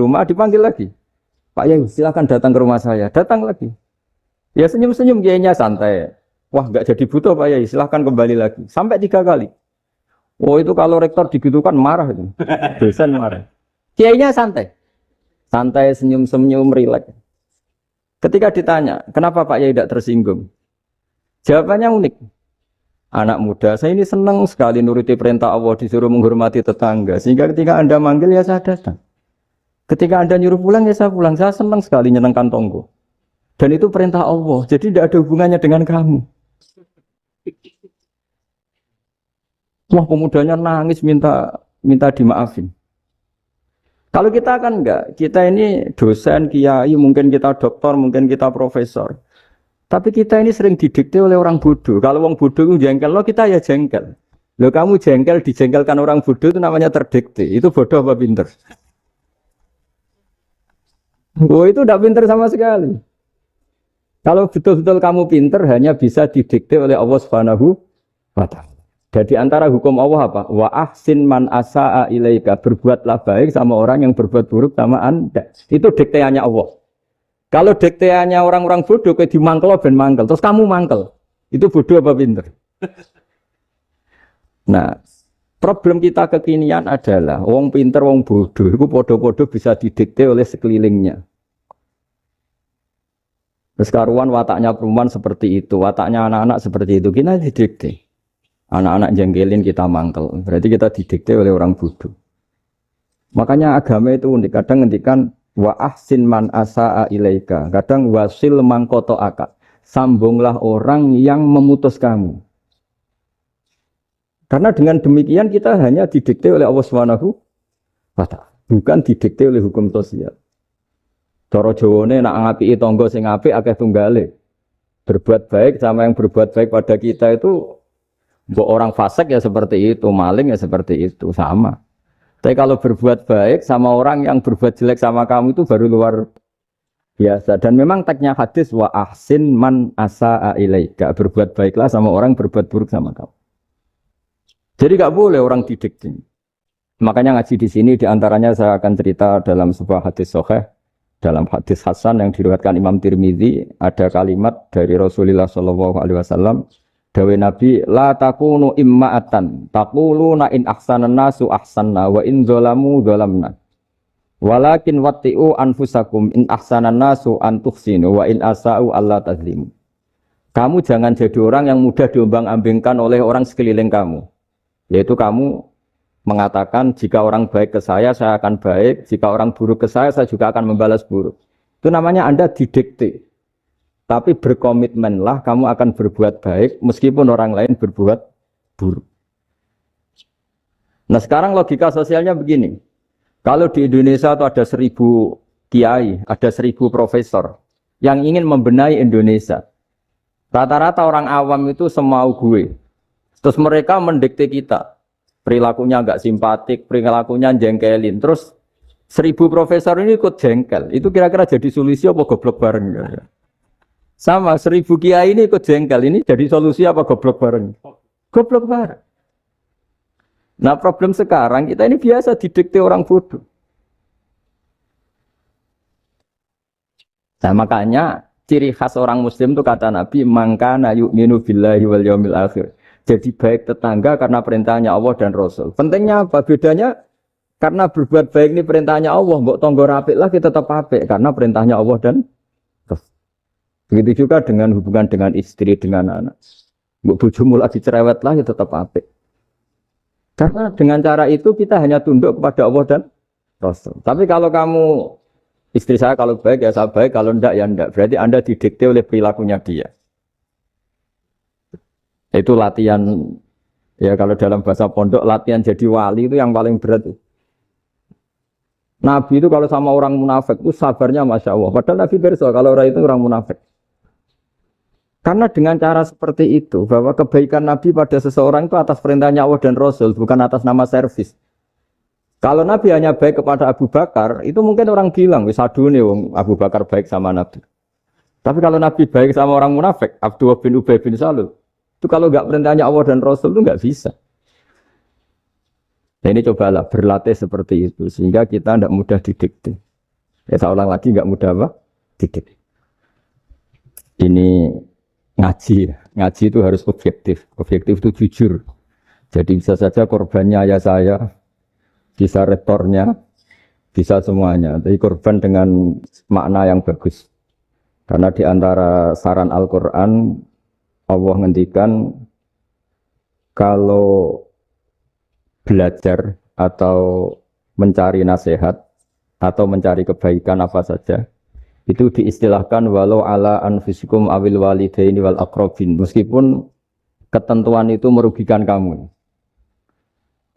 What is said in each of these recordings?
Rumah dipanggil lagi. Pak Yai, silakan datang ke rumah saya. Datang lagi. Ya senyum-senyum kiainya santai. Wah, nggak jadi butuh Pak Yai, silakan kembali lagi. Sampai 3 kali. Oh itu kalau rektor digitukan marah itu. Dosen marah. Kiainya santai. Santai, senyum-senyum, rileks. Ketika ditanya, kenapa Pak Yai tidak tersinggung? Jawabannya unik. Anak muda, saya ini senang sekali nuruti perintah Allah, disuruh menghormati tetangga. Sehingga ketika Anda manggil, ya saya datang. Ketika Anda nyuruh pulang, ya saya pulang. Saya senang sekali nyenangkan tonggo. Dan itu perintah Allah, jadi tidak ada hubungannya dengan kamu. Wah, pemudanya nangis minta dimaafin. Kalau kita kan enggak, kita ini dosen, kiai, mungkin kita doktor, mungkin kita profesor. Tapi kita ini sering didikte oleh orang bodoh. Kalau orang bodoh itu jengkel, lo kita ya jengkel. Lo kamu jengkel, dijengkelkan orang bodoh itu namanya terdikte. Itu bodoh apa pinter? Oh itu tidak pinter sama sekali. Kalau betul-betul kamu pinter hanya bisa didikte oleh Allah Subhanahu wa Ta'ala. Jadi antara hukum Allah apa? Wa ahsin man asa'a ilaika, berbuatlah baik sama orang yang berbuat buruk sama Anda. Itu dikteannya Allah. Kalau dikteannya orang-orang bodoh kayak dimangkel ben mangkel, terus kamu mangkel. Itu bodoh apa pinter? Nah, problem kita kekinian adalah wong pinter, wong bodoh itu podo-podo bisa didikte oleh sekelilingnya. Terus karuan wataknya perempuan seperti itu, wataknya anak-anak seperti itu, kita didikte. Anak-anak jengkelin kita mangkel, berarti kita didikte oleh orang bodoh. Makanya agama itu unik, kadang ngendikan wa ahsin man asa'a ilaika, kadang wasil man qata'aka, sambunglah orang yang memutus kamu. Karena dengan demikian kita hanya didikte oleh Allah Subhanahu wa Ta'ala, bukan didikte oleh hukum sosial. Cara Jawane nak ngapiki tangga sing apik akeh tunggale. Berbuat baik sama yang berbuat baik pada kita itu mbok orang fasik ya seperti itu, maling ya seperti itu, sama. Tapi kalau berbuat baik sama orang yang berbuat jelek sama kamu itu baru luar biasa. Dan memang teksnya hadis wa ahsin man asa'a ilaika, berbuat baiklah sama orang berbuat buruk sama kamu. Jadi enggak boleh orang didikte. Makanya ngaji di sini diantaranya saya akan cerita dalam sebuah hadis sahih. Dalam hadis Hasan yang diriwayatkan Imam Tirmidzi ada kalimat dari Rasulullah SAW. Dawe Nabi, la takunu imma'atan, taquluna in ahsanan nasu ahsanna, wa in zolamu zolamna. Walakin watti'u anfusakum in ahsanan nasu antuhsinu, wa in asa'u Allah tazlimu. Kamu jangan jadi orang yang mudah diombang-ambingkan oleh orang sekeliling kamu. Yaitu kamu mengatakan jika orang baik ke saya akan baik, jika orang buruk ke saya juga akan membalas buruk. Itu namanya Anda didikte. Tapi berkomitmenlah kamu akan berbuat baik meskipun orang lain berbuat buruk. Nah sekarang logika sosialnya begini. Kalau di Indonesia itu ada 1000 kiai, ada 1000 profesor yang ingin membenahi Indonesia. Rata-rata orang awam itu semau gue. Terus mereka mendikte kita. Perilakunya enggak simpatik, perilakunya jengkelin. Terus 1000 profesor ini ikut jengkel. Itu kira-kira jadi solusi apa goblok bareng? Sama 1000 kiai ini ikut jengkel. Ini jadi solusi apa goblok bareng? Goblok bareng. Nah problem sekarang kita ini biasa didikte orang bodoh. Nah makanya ciri khas orang muslim itu kata Nabi, mangkana yu'minu billahi wal yaumil akhir. Jadi baik tetangga karena perintahnya Allah dan Rasul. Pentingnya apa? Bedanya karena berbuat baik ini perintahnya Allah. Mbok tonggo apik lah kita tetap apik karena perintahnya Allah dan Rasul. Begitu juga dengan hubungan dengan istri, dengan anak. Mbok bojomu lagi cerewet lah kita tetap apik. Karena dengan cara itu kita hanya tunduk kepada Allah dan Rasul. Tapi kalau kamu istri saya kalau baik ya saya baik, kalau enggak ya enggak. Berarti Anda didikte oleh perilakunya dia. Itu latihan, ya kalau dalam bahasa pondok, latihan jadi wali itu yang paling berat. Nabi itu kalau sama orang munafik itu sabarnya Masya Allah. Padahal Nabi berso kalau orang itu orang munafik. Karena dengan cara seperti itu, bahwa kebaikan Nabi pada seseorang itu atas perintahnya Allah dan Rasul, bukan atas nama servis. Kalau Nabi hanya baik kepada Abu Bakar, itu mungkin orang bilang, wis adune wong Abu Bakar baik sama Nabi. Tapi kalau Nabi baik sama orang munafik, Abdullah bin Ubay bin Salul, itu kalau enggak perintahnya Allah dan Rasul itu enggak bisa. Nah ini cobalah berlatih seperti itu, sehingga kita tidak mudah didikte. Ya saya ulang lagi nggak mudah apa? Didik. Ini ngaji. Ngaji itu harus objektif. Objektif itu jujur. Jadi bisa saja korbannya ayah saya, bisa rektornya, bisa semuanya. Tapi korban dengan makna yang bagus. Karena di antara saran Al-Quran, Allah ngendikan kalau belajar atau mencari nasihat atau mencari kebaikan apa saja, itu diistilahkan walau ala anfusikum awil walidaini wal aqrabin, meskipun ketentuan itu merugikan kamu.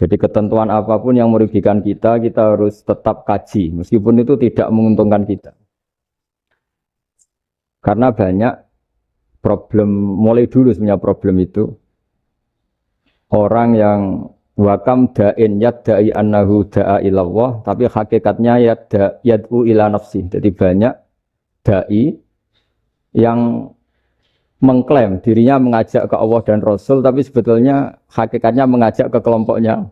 Jadi ketentuan apapun yang merugikan kita, kita harus tetap kaji meskipun itu tidak menguntungkan kita. Karena banyak problem, mulai dulu sebenarnya problem itu orang yang wakam da'in yadda'i annahu da'a ilallah, tapi hakikatnya yad'u ila nafsi. Jadi banyak da'i yang mengklaim dirinya mengajak ke Allah dan Rasul, tapi sebetulnya hakikatnya mengajak ke kelompoknya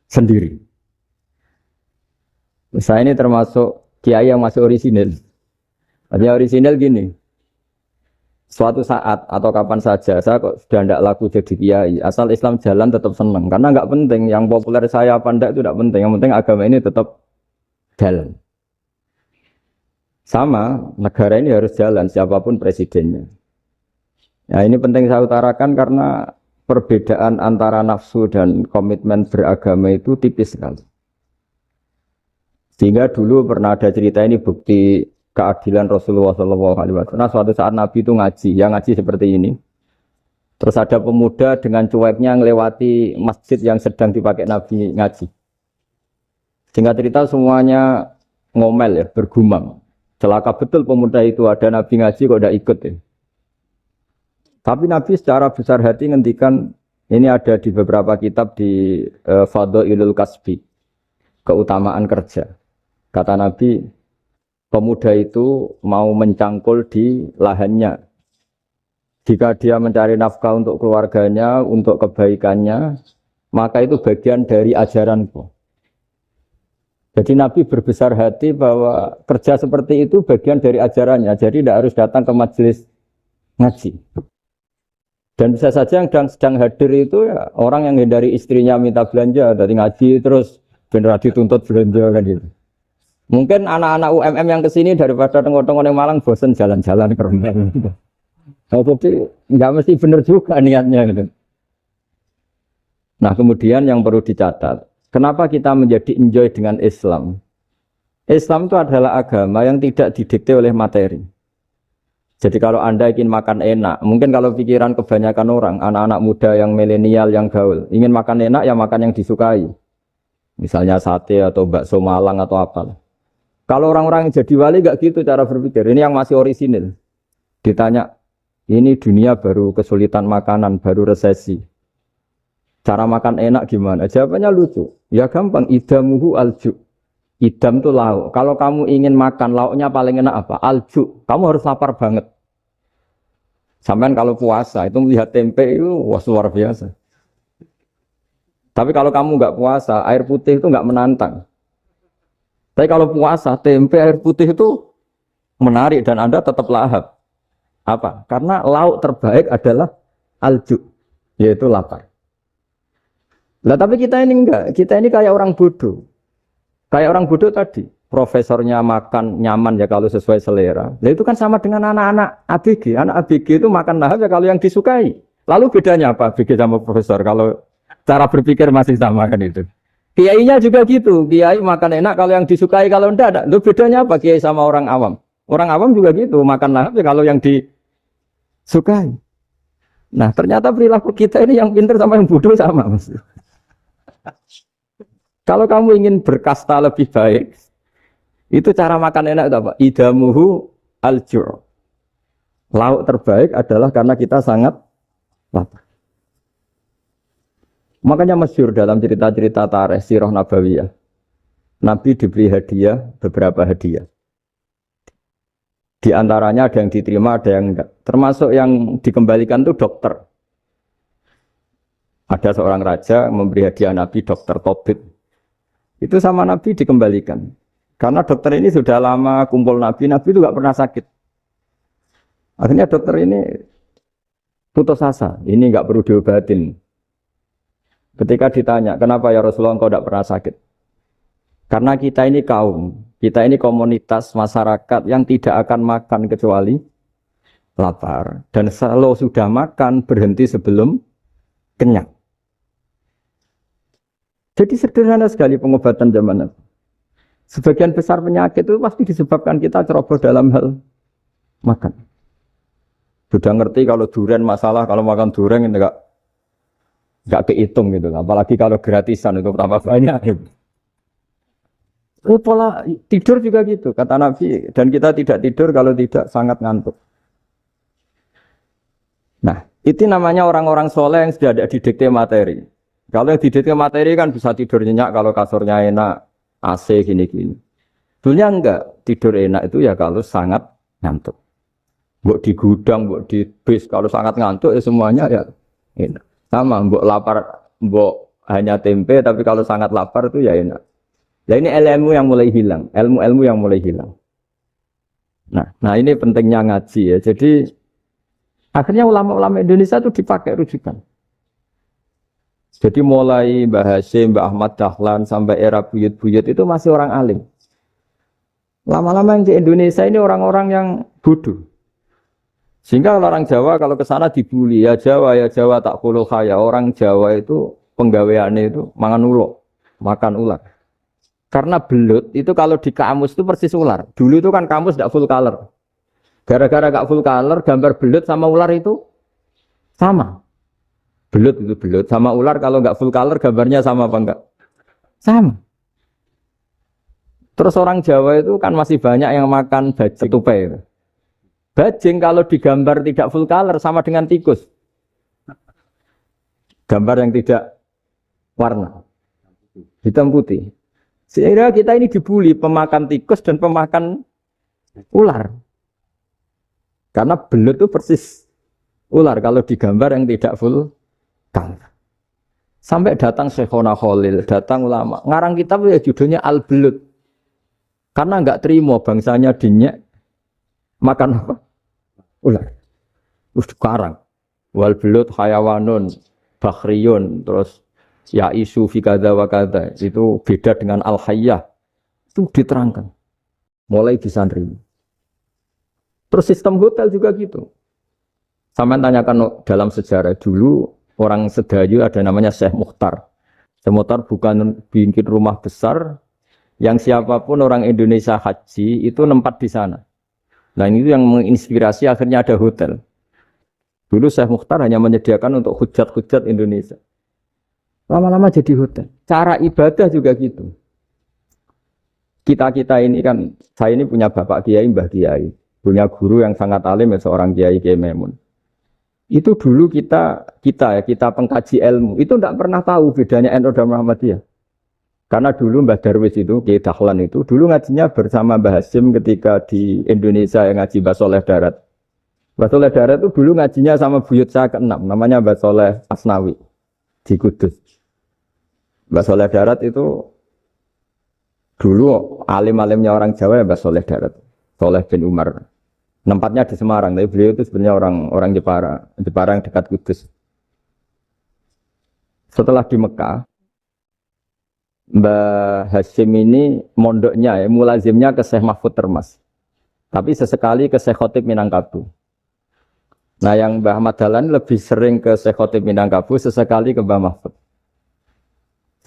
sendiri. Saya ini termasuk kiai yang masih orisinil. Artinya orisinil gini, suatu saat atau kapan saja saya kok sudah tidak laku jadi kiai, asal Islam jalan tetap senang, karena nggak penting yang populer saya apa enggak itu tidak penting, yang penting agama ini tetap jalan. Sama negara ini harus jalan siapapun presidennya. Ya ini penting saya utarakan karena perbedaan antara nafsu dan komitmen beragama itu tipis sekali. Sehingga dulu pernah ada cerita ini bukti keadilan Rasulullah SAW. Nah, suatu saat Nabi itu ngaji, yang ngaji seperti ini. Terus ada pemuda dengan cueknya ngelewati masjid yang sedang dipakai Nabi ngaji. Sehingga cerita semuanya ngomel ya, bergumam. Celaka betul pemuda itu, ada Nabi ngaji kok tidak ikut ya. Tapi Nabi secara besar hati ngendikan, ini ada di beberapa kitab di Fadhailul Kasbi, keutamaan kerja. Kata Nabi, pemuda itu mau mencangkul di lahannya. Jika dia mencari nafkah untuk keluarganya, untuk kebaikannya, maka itu bagian dari ajaranku. Jadi Nabi berbesar hati bahwa kerja seperti itu bagian dari ajarannya. Jadi tidak harus datang ke majelis ngaji. Dan bisa saja yang sedang hadir itu ya, orang yang hindari istrinya minta belanja, dari ngaji terus benar dituntut belanja kan gitu. Mungkin anak-anak UMM yang kesini daripada tengok-tengok yang Malang bosan jalan-jalan ke Rembang. Jadi nggak mesti benar juga niatnya gitu. Nah kemudian yang perlu dicatat, kenapa kita menjadi enjoy dengan Islam? Islam itu adalah agama yang tidak didikte oleh materi. Jadi kalau Anda ingin makan enak, mungkin kalau pikiran kebanyakan orang, anak-anak muda yang milenial, yang gaul, ingin makan enak ya makan yang disukai. Misalnya sate atau bakso Malang atau apa. Kalau orang-orang yang jadi wali gak gitu cara berpikir. Ini yang masih orisinil. Ditanya, ini dunia baru kesulitan makanan, baru resesi. Cara makan enak gimana? Jawabannya lucu. Ya gampang, idamuhu alju. Idam itu lauk. Kalau kamu ingin makan lauknya paling enak apa? Alju. Kamu harus lapar banget. Sampai kalau puasa itu melihat tempe itu wah luar biasa. Tapi kalau kamu nggak puasa, air putih itu nggak menantang. Tapi kalau puasa, tempe air putih itu menarik dan Anda tetap lahap. Apa? Karena lauk terbaik adalah alju, yaitu lapar. Lah tapi kita ini enggak. Kita ini kayak orang bodoh. Kayak orang bodoh tadi, profesornya makan nyaman ya kalau sesuai selera. Nah itu kan sama dengan anak-anak ABG. Anak ABG itu makan lahap ya kalau yang disukai. Lalu bedanya apa ABG sama profesor? Kalau cara berpikir masih sama kan itu. Kiainya juga gitu. Kiai makan enak kalau yang disukai, kalau enggak ada. Lalu bedanya apa kiai sama orang awam? Orang awam juga gitu, makan lahap ya kalau yang disukai. Nah ternyata perilaku kita ini yang pintar sama yang bodoh sama. Kalau kamu ingin berkasta lebih baik, itu cara makan enak itu apa? Idamuhu aljur. Lauk terbaik adalah karena kita sangat lapar. Makanya masyhur dalam cerita-cerita tarikh sirah nabawiyah. Nabi diberi hadiah, beberapa hadiah. Di antaranya ada yang diterima, ada yang enggak. Termasuk yang dikembalikan itu dokter. Ada seorang raja memberi hadiah Nabi dokter Tobit. Itu sama Nabi dikembalikan. Karena dokter ini sudah lama kumpul Nabi itu nggak pernah sakit. Akhirnya dokter ini putus asa, ini nggak perlu diobatin. Ketika ditanya, kenapa ya Rasulullah engkau tidak pernah sakit? Karena kita ini kaum, kita ini komunitas masyarakat yang tidak akan makan kecuali lapar. Dan kalau sudah makan, berhenti sebelum kenyang. Jadi sederhana sekali pengobatan zaman itu. Sebagian besar penyakit itu pasti disebabkan kita ceroboh dalam hal makan. Sudah ngerti kalau durian masalah, kalau makan durian enggak kehitung gitu. Apalagi kalau gratisan itu tambah banyak. Gitu. Pola tidur juga gitu, kata Nabi. Dan kita tidak tidur kalau tidak sangat ngantuk. Nah, itu namanya orang-orang soleh yang sudah ada didikte materi. Kalau yang didikte materi kan bisa tidur nyenyak kalau kasurnya enak, AC gini-gini. Sebenarnya enggak, tidur enak itu ya kalau sangat ngantuk. Mbok di gudang, mbok di bis, kalau sangat ngantuk ya semuanya ya enak. Sama, mbok lapar, mbok hanya tempe, tapi kalau sangat lapar itu ya enak. Nah ini ilmu yang mulai hilang, ilmu-ilmu yang mulai hilang. Nah ini pentingnya ngaji ya. Jadi akhirnya ulama-ulama Indonesia itu dipakai rujukan. Jadi mulai Mbah Hasyim, Mbah Ahmad Dahlan sampai era buyut-buyut itu masih orang alim. Lama-lama yang di Indonesia ini orang-orang yang bodoh. Sehingga orang Jawa kalau ke sana dibully, ya Jawa tak kulul khaya. Orang Jawa itu penggaweannya itu makan ular. Karena belut itu kalau di kamus itu persis ular. Dulu itu kan kamus tidak full color. Gara-gara gak full color, gambar belut sama ular itu sama. Belut itu belut sama ular kalau gak full color gambarnya sama apa enggak? Sama. Terus orang Jawa itu kan masih banyak yang makan bajing tupai. Bajing kalau digambar tidak full color sama dengan tikus. Gambar yang tidak warna. Hitam putih. Sehingga kita ini dibully pemakan tikus dan pemakan ular. Karena belut itu persis ular kalau digambar yang tidak full color. Sampai datang Syekhona Khalil, datang ulama. Ngarang kitab ya judulnya Al-Belut. Karena enggak terima bangsanya dinyek makan apa? Ular. Terus dikarang. Wal belut hayawanun bakhriyun terus ya isu fi kadza wa kadza itu beda dengan al hayyah itu diterangkan mulai di santri. Terus sistem hotel juga gitu. Sampai tanyakan dalam sejarah dulu orang Sedayu ada namanya Syekh Mukhtar. Syekh Mukhtar bukan bikin rumah besar yang siapapun orang Indonesia haji itu nempat di sana. Nah ini yang menginspirasi akhirnya ada hotel. Dulu Syekh Mukhtar hanya menyediakan untuk hujat-hujat Indonesia. Lama-lama jadi hotel. Cara ibadah juga gitu. Kita ini kan, saya ini punya bapak kiai, mbah kiai. Punya guru yang sangat alim, ya, seorang kiai Kiai Maimun. Itu dulu kita pengkaji ilmu. Itu tidak pernah tahu bedanya NU dan Muhammadiyah. Karena dulu Mbah Darwis itu, Kiai Dahlan itu, dulu ngajinya bersama Mbah Hasyim ketika di Indonesia yang ngaji Mbah Soleh Darat. Mbah Soleh Darat itu dulu ngajinya sama buyut saya ke-6, namanya Mbah Soleh Asnawi di Kudus. Mbah Soleh Darat itu dulu alim-alimnya orang Jawa ya Mbah Soleh Darat, Soleh bin Umar. Tempatnya di Semarang, tapi beliau itu sebenarnya orang Jepara yang dekat Kudus. Setelah di Mekah, Mbah Hasyim ini mondoknya ya, mulazimnya ke Syekh Mahfud Termas. Tapi sesekali ke Syekh Khotib Minangkabau. Nah yang Mbah Ahmad Dahlan lebih sering ke Syekh Khotib Minangkabau, sesekali ke Mbah Mahfud.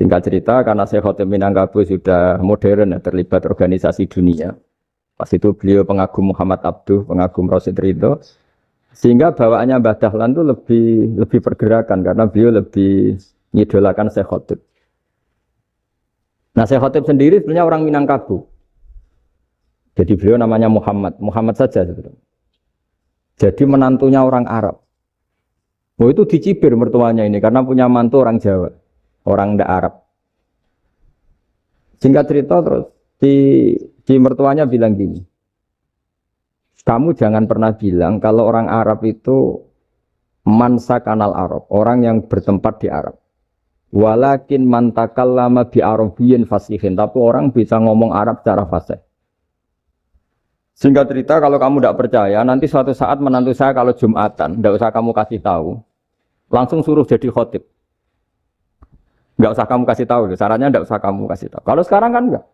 Singkat cerita, karena Syekh Khotib Minangkabau sudah modern, ya, terlibat organisasi dunia. Pas itu beliau pengagum Muhammad Abduh, pengagum Rasid Ridho. Sehingga bawaannya Mbah Dahlan itu lebih pergerakan, karena beliau lebih mengidolakan Syekh Khotib. Nah Syekh Khotib sendiri sebenarnya orang Minangkabau. Jadi beliau namanya Muhammad saja sebetulnya. Jadi menantunya orang Arab. Oh itu dicibir mertuanya ini, karena punya mantu orang Jawa. Orang ndak Arab. Singkat cerita terus di mertuanya bilang gini, kamu jangan pernah bilang kalau orang Arab itu mansa kanal Arab, orang yang bertempat di Arab. Walakin man takallama bi arabiyyin fasihin, tapi orang bisa ngomong Arab secara fasih. Singkat cerita, kalau kamu tidak percaya, nanti suatu saat menantu saya kalau Jumatan, tidak usah kamu kasih tahu, langsung suruh jadi khotib. Tidak usah kamu kasih tahu, sarannya tidak usah kamu kasih tahu. Kalau sekarang kan enggak.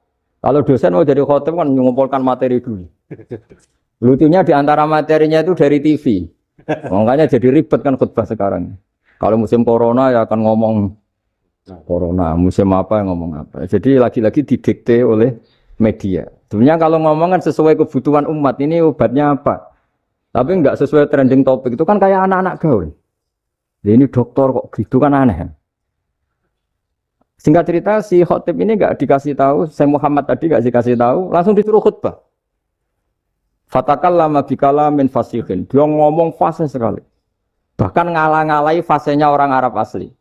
Kalau dosen mau jadi khotib kan mengumpulkan materi dulu. Lucunya di antara materinya itu dari TV. Makanya jadi ribet kan khutbah sekarang. Kalau musim corona ya akan ngomong corona, musim apa yang ngomong apa. Jadi lagi-lagi didikte oleh media. Sebenarnya kalau ngomong kan sesuai kebutuhan umat, ini obatnya apa? Tapi enggak sesuai trending topik, itu kan kayak anak-anak gaul. Ini dokter kok gitu kan aneh. Singkat cerita si khotib ini enggak dikasih tahu, Syekh Muhammad tadi enggak dikasih tahu, langsung disuruh khutbah. Fatakallama bikalamin fasihin. Dia ngomong fasih sekali. Bahkan ngalah-ngalahi fasihnya orang Arab asli.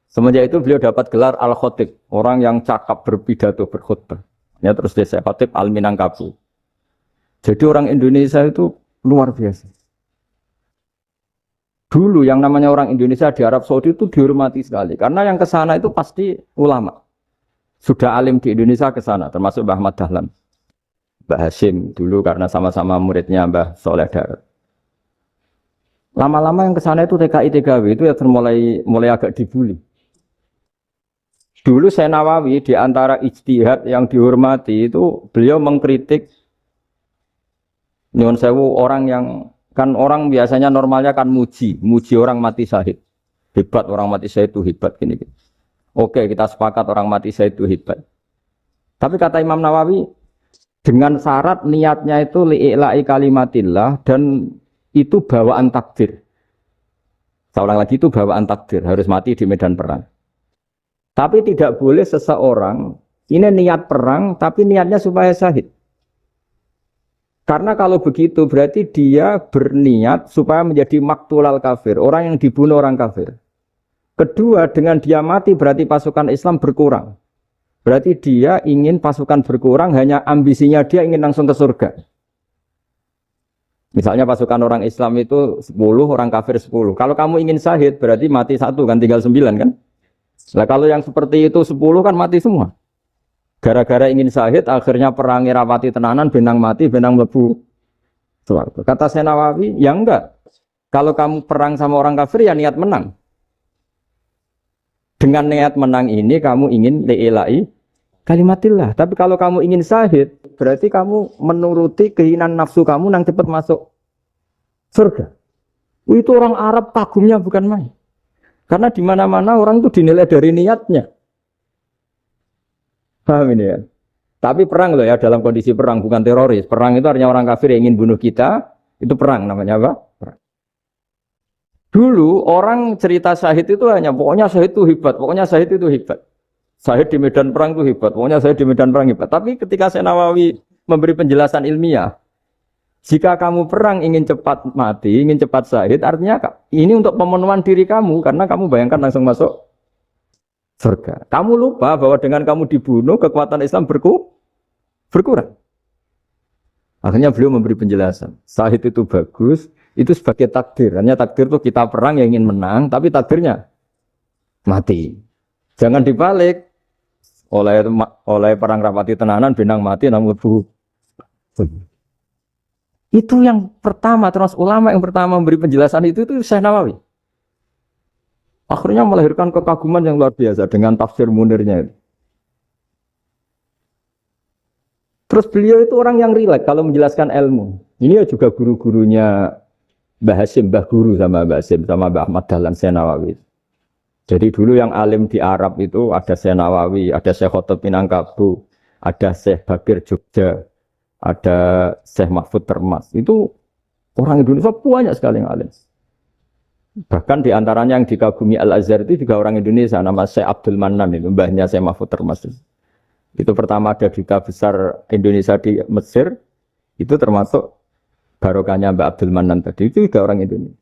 Semenjak itu beliau dapat gelar Al-Khotib, orang yang cakap berpidato berkhutbah. Ya terus dia Khotib Al-Minangkabau. Jadi orang Indonesia itu luar biasa. Dulu yang namanya orang Indonesia di Arab Saudi itu dihormati sekali. Karena yang ke sana itu pasti ulama. Sudah alim di Indonesia ke sana, termasuk Mbah Ahmad Dahlan. Mbah Hashim dulu karena sama-sama muridnya Mbah Soleh Darat. Lama-lama yang ke sana itu TKI TKW itu ya mulai agak dibully. Dulu Syekh Nawawi di antara ijtihad yang dihormati itu beliau mengkritik nyuwun sewu orang yang kan orang biasanya normalnya kan muji orang mati syahid. Hebat orang mati syahid itu hebat gini. Oke, kita sepakat orang mati syahid itu hebat. Tapi kata Imam Nawawi dengan syarat niatnya itu li'ila'i kalimatillah dan itu bawaan takdir. Saya ulang lagi, itu bawaan takdir, harus mati di medan perang. Tapi tidak boleh seseorang ini niat perang tapi niatnya supaya syahid. Karena kalau begitu berarti dia berniat supaya menjadi maktulal kafir, orang yang dibunuh orang kafir. Kedua, dengan dia mati berarti pasukan Islam berkurang. Berarti dia ingin pasukan berkurang, hanya ambisinya dia ingin langsung ke surga. Misalnya pasukan orang Islam itu 10, orang kafir 10. Kalau kamu ingin syahid berarti mati 1 kan, tinggal 9 kan. Nah kalau yang seperti itu 10 kan mati semua. Gara-gara ingin syahid akhirnya perangi rapati tenanan, benang mati, benang mlebu. Kata Syekh Nawawi, ya enggak. Kalau kamu perang sama orang kafir ya niat menang. Dengan niat menang ini kamu ingin li'ila'i kalimatillah. Tapi kalau kamu ingin syahid, berarti kamu menuruti keinginan nafsu kamu yang cepat masuk surga. Itu orang Arab kagumnya bukan main. Karena di mana-mana orang itu dinilai dari niatnya. Paham ini ya? Tapi perang loh ya, dalam kondisi perang, bukan teroris. Perang itu artinya orang kafir yang ingin bunuh kita, itu perang namanya apa? Perang. Dulu orang cerita syahid itu hanya pokoknya syahid itu hebat, pokoknya syahid itu hebat. Syahid di medan perang itu hebat, pokoknya syahid di medan perang hebat. Tapi ketika Syekh Nawawi memberi penjelasan ilmiah, jika kamu perang ingin cepat mati, ingin cepat syahid, artinya ini untuk pemenuhan diri kamu, karena kamu bayangkan langsung masuk surga. Kamu lupa bahwa dengan kamu dibunuh, kekuatan Islam berkurang. Akhirnya beliau memberi penjelasan, syahid itu bagus, itu sebagai takdir. Hanya takdir itu kita perang yang ingin menang, tapi takdirnya mati. Jangan dibalik, oleh perang rapati tenanan, benang mati, namun itu yang pertama, terus ulama yang pertama memberi penjelasan itu Syekh Nawawi. Akhirnya melahirkan kekaguman yang luar biasa dengan tafsir Munirnya itu. Terus beliau itu orang yang rileks kalau menjelaskan ilmu. Ini ya juga guru-gurunya Mbah Hashim, Mbah Guru sama Mbah Hashim, sama Mbah Ahmad Dahlan Syekh Nawawi. Jadi dulu yang alim di Arab itu ada Syekh Nawawi, ada Syekh Khotib Minangkabau, ada Syekh Bakir Jogja, ada Syekh Mahfud Termas. Itu orang Indonesia banyak sekali yang alim. Bahkan di antaranya yang dikagumi Al-Azhar itu juga orang Indonesia, nama Syekh Abdul Manan, itu mbahnya Syekh Mahfud Termas. Itu pertama ada duta besar Indonesia di Mesir, itu termasuk barokahnya Mbak Abdul Manan tadi, itu juga orang Indonesia.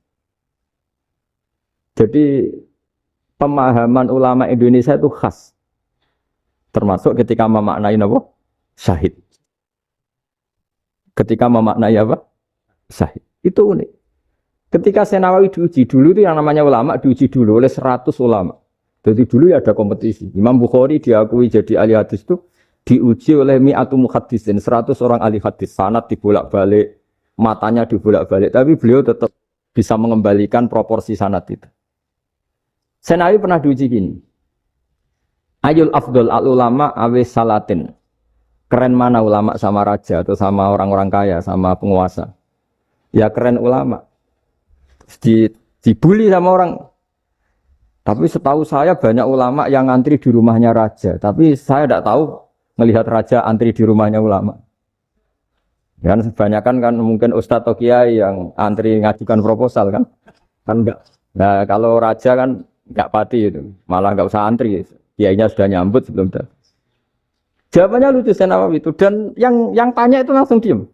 Jadi pemahaman ulama Indonesia itu khas. Termasuk ketika memaknai apa? Syahid. Ketika memaknai apa? Syahid. Itu unik. Ketika Syekh Nawawi diuji dulu itu yang namanya ulama diuji dulu oleh 100 ulama. Jadi dulu ya ada kompetisi. Imam Bukhari diakui jadi ahli hadis itu diuji oleh mi'atu muhaddisin, 100 orang ahli hadis. Sanad dibolak-balik, matanya dibolak-balik. Tapi beliau tetap bisa mengembalikan proporsi sanad itu. Senawi pernah diuji gini. Ayul afdol al ulama awis salatin. Keren mana ulama sama raja atau sama orang-orang kaya, sama penguasa? Ya keren ulama. Dibully sama orang. Tapi setahu saya banyak ulama yang antri di rumahnya raja. Tapi saya tidak tahu melihat raja antri di rumahnya ulama. Kan kebanyakan kan mungkin ustadz atau kiai yang antri ngajukan proposal kan. Kan enggak. Nah kalau raja kan enggak pati itu. Malah enggak usah antri. Kiainya sudah nyambut sebelum datang. Jawabannya lucu Senawawi itu. Dan yang tanya itu langsung diem.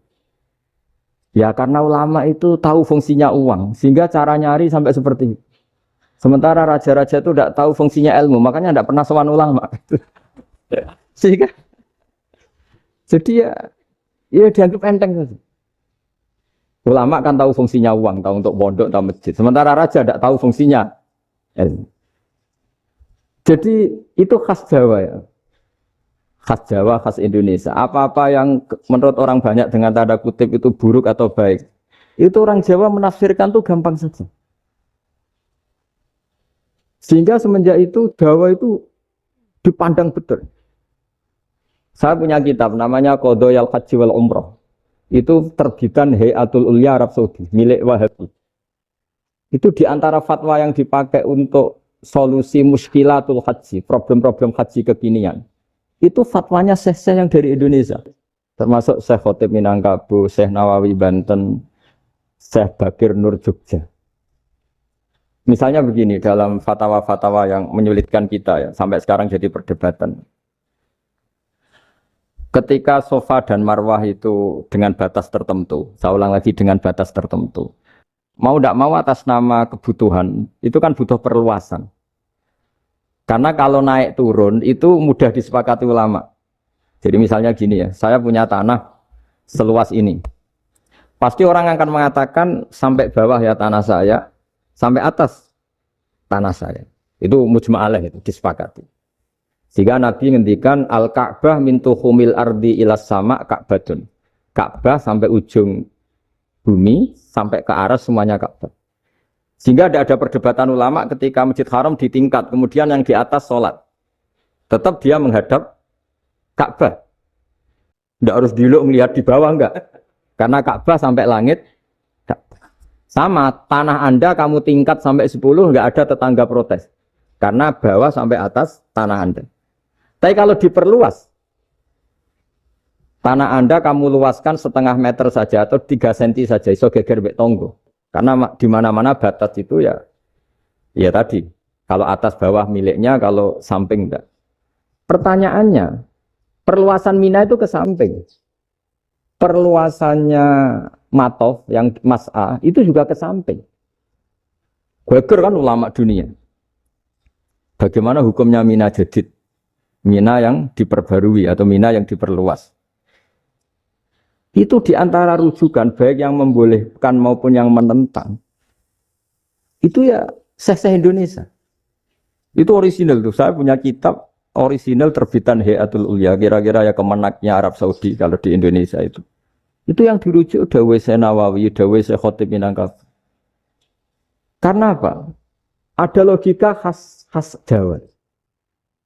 Ya karena ulama itu tahu fungsinya uang. Sehingga cara nyari sampai seperti itu. Sementara raja-raja itu tidak tahu fungsinya ilmu, makanya tidak pernah sowan ulama. Sehingga, jadi ya dianggap enteng saja. Ulama kan tahu fungsinya uang, tahu untuk pondok, tahu masjid. Sementara raja tidak tahu fungsinya ilmu. Jadi itu khas Jawa ya, khas Jawa, khas Indonesia. Apa-apa yang menurut orang banyak dengan tanda kutip itu buruk atau baik, itu orang Jawa menafsirkan tuh gampang saja. Sehingga semenjak itu Jawa itu dipandang betul. Saya punya kitab namanya Qadhayal Haji wal Umrah. Itu terbitan Hayatul Ulya Arab Saudi, milik Wahabi. Itu diantara fatwa yang dipakai untuk solusi muskilatul haji, problem-problem haji kekinian. Itu fatwanya syekh-syekh yang dari Indonesia. Termasuk Syekh Khotib Minangkabau, Syekh Nawawi Banten, Syekh Bakir Nur Jogja. Misalnya begini, dalam fatwa-fatwa yang menyulitkan kita ya, sampai sekarang jadi perdebatan. Ketika Safa dan Marwah itu dengan batas tertentu, saya ulang lagi dengan batas tertentu. Mau tidak mau atas nama kebutuhan, itu kan butuh perluasan. Karena kalau naik turun itu mudah disepakati ulama. Jadi misalnya gini ya, saya punya tanah seluas ini. Pasti orang akan mengatakan sampai bawah ya tanah saya, sampai atas tanah saya. Itu mujma' alaih, itu disepakati. Sehingga Nabi ngendikan al-Ka'bah min tuhumil ardi ilas sama Ka'batun. Ka'bah sampai ujung bumi, sampai ke aras semuanya Ka'bah. Sehingga tidak ada perdebatan ulama ketika Masjid Haram ditingkat, kemudian yang di atas sholat. Tetap dia menghadap Ka'bah. Tidak harus diluk melihat di bawah, enggak. Karena Ka'bah sampai langit. Sama, tanah Anda kamu tingkat sampai 10, enggak ada tetangga protes. Karena bawah sampai atas tanah Anda. Tapi kalau diperluas, tanah Anda kamu luaskan setengah meter saja atau 3 cm saja, iso geger mbek tonggo. Karena di mana-mana batas itu ya tadi. Kalau atas bawah miliknya, kalau samping enggak. Pertanyaannya, perluasan Mina itu ke samping. Perluasannya Matof yang Mas'a itu juga ke samping. Geger kan ulama dunia. Bagaimana hukumnya Mina Jadid? Mina yang diperbarui atau Mina yang diperluas. Itu diantara rujukan baik yang membolehkan maupun yang menentang. Itu ya syekh-syekh Indonesia. Itu orisinal tuh. Saya punya kitab orisinal terbitan Hayatul Ulya. Kira-kira ya kemenaknya Arab Saudi kalau di Indonesia itu. Itu yang dirujuk dawuh Syekh Nawawi, dawuh Syekh Khotib Minangkabau. Karena apa? Ada logika khas Jawa.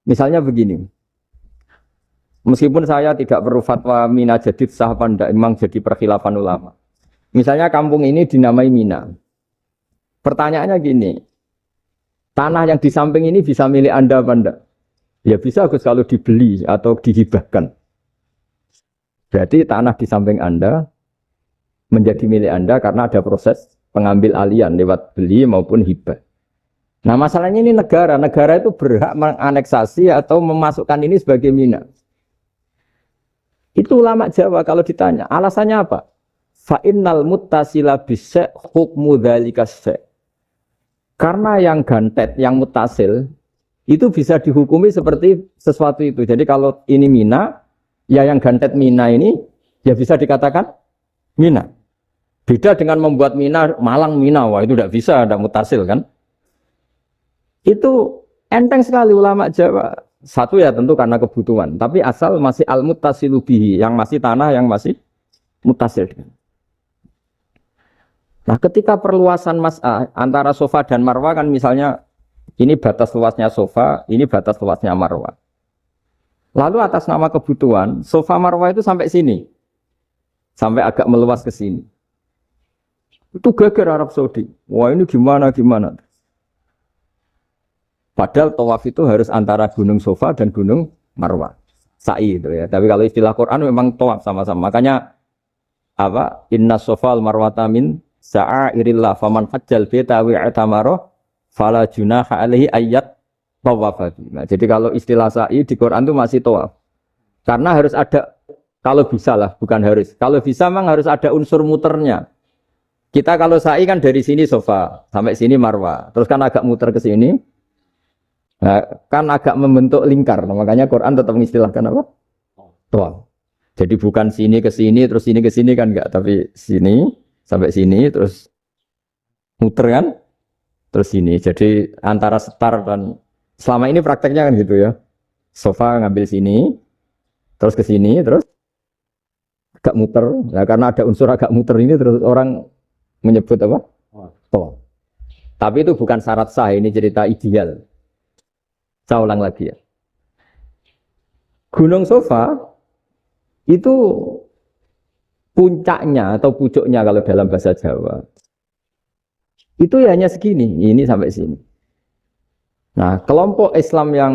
Misalnya begini. Meskipun saya tidak perlu fatwa Mina Jadid sah apa enggak, memang jadi perkhilafan ulama. Misalnya kampung ini dinamai Mina. Pertanyaannya gini. Tanah yang di samping ini bisa milik Anda apa enggak? Ya bisa Gus kalau dibeli atau dihibahkan. Berarti tanah di samping Anda menjadi milik Anda karena ada proses pengambil alian lewat beli maupun hibah. Nah masalahnya ini negara itu berhak menganeksasi atau memasukkan ini sebagai Mina. Itu ulama Jawa kalau ditanya, alasannya apa? Fa'innal muttasila bisya' hukmu dzalika syai'. Karena yang gantet, yang mutasil itu bisa dihukumi seperti sesuatu itu. Jadi kalau ini Mina, ya yang gantet Mina ini ya bisa dikatakan Mina. Beda dengan membuat Mina, Malang Mina, wah itu tidak bisa, tidak mutasil kan. Itu Enteng sekali ulama Jawa. Satu ya tentu karena kebutuhan, tapi asal masih al-muttasilu bihi, yang masih tanah yang masih mutasil. Nah, ketika perluasan mas'ah antara sofa dan marwah kan misalnya ini batas luasnya sofa, ini batas luasnya marwah. Lalu atas nama kebutuhan, sofa marwah itu sampai sini. Sampai agak meluas ke sini. Itu geger Arab Saudi. Wah, ini gimana? Padahal tawaf itu harus antara gunung Sofa dan gunung Marwah. Sa'i itu ya. Tapi kalau istilah Quran memang tawaf sama-sama. Makanya apa? Inna Sofal Marwata min sa'airillah faman hajjal baita wa i'tamara fala junaha alaihi ayyat tawafati. Nah, jadi kalau istilah sa'i di Quran itu masih tawaf. Karena harus ada, kalau bisa lah, bukan harus. Kalau bisa memang harus ada unsur muternya. Kita kalau sa'i kan dari sini Sofa sampai sini Marwah. Terus kan agak muter ke sini. Nah, kan agak membentuk lingkar, nah, makanya Quran tetap mengistilahkan apa? Tawaf. Jadi bukan sini ke sini, terus sini ke sini kan enggak, tapi sini sampai sini, terus muter kan, terus sini. Jadi antara setar dan selama ini prakteknya kan gitu ya. Sofa ngambil sini, terus ke sini, terus agak muter. Nah, karena ada unsur agak muter ini, terus orang menyebut apa? Tawaf. Tapi itu bukan syarat sah, ini cerita ideal. Saya ulang lagi ya. Gunung Sofa itu puncaknya atau pucuknya kalau dalam bahasa Jawa. Itu ya hanya segini, ini sampai sini. Nah, kelompok Islam yang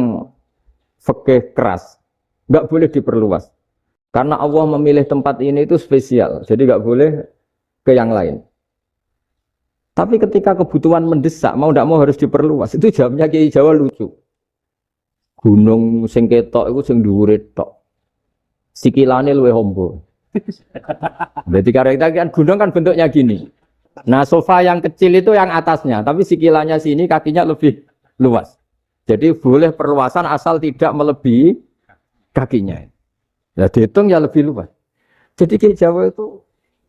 fikih keras nggak boleh diperluas. Karena Allah memilih tempat ini itu spesial, jadi nggak boleh ke yang lain. Tapi ketika kebutuhan mendesak, mau tidak mau harus diperluas. Itu jawabnya Kiai Jawa lucu. Gunung sing ketok iku sing dhuwure tok. Sikilane luwih hombo. Berarti karena kan gunung kan bentuknya gini. Nah, sofa yang kecil itu yang atasnya, tapi sikilannya sini kakinya lebih luas. Jadi boleh perluasan asal tidak melebihi kakinya. Ya dihitung ya lebih luas. Jadi Kiai Jawa itu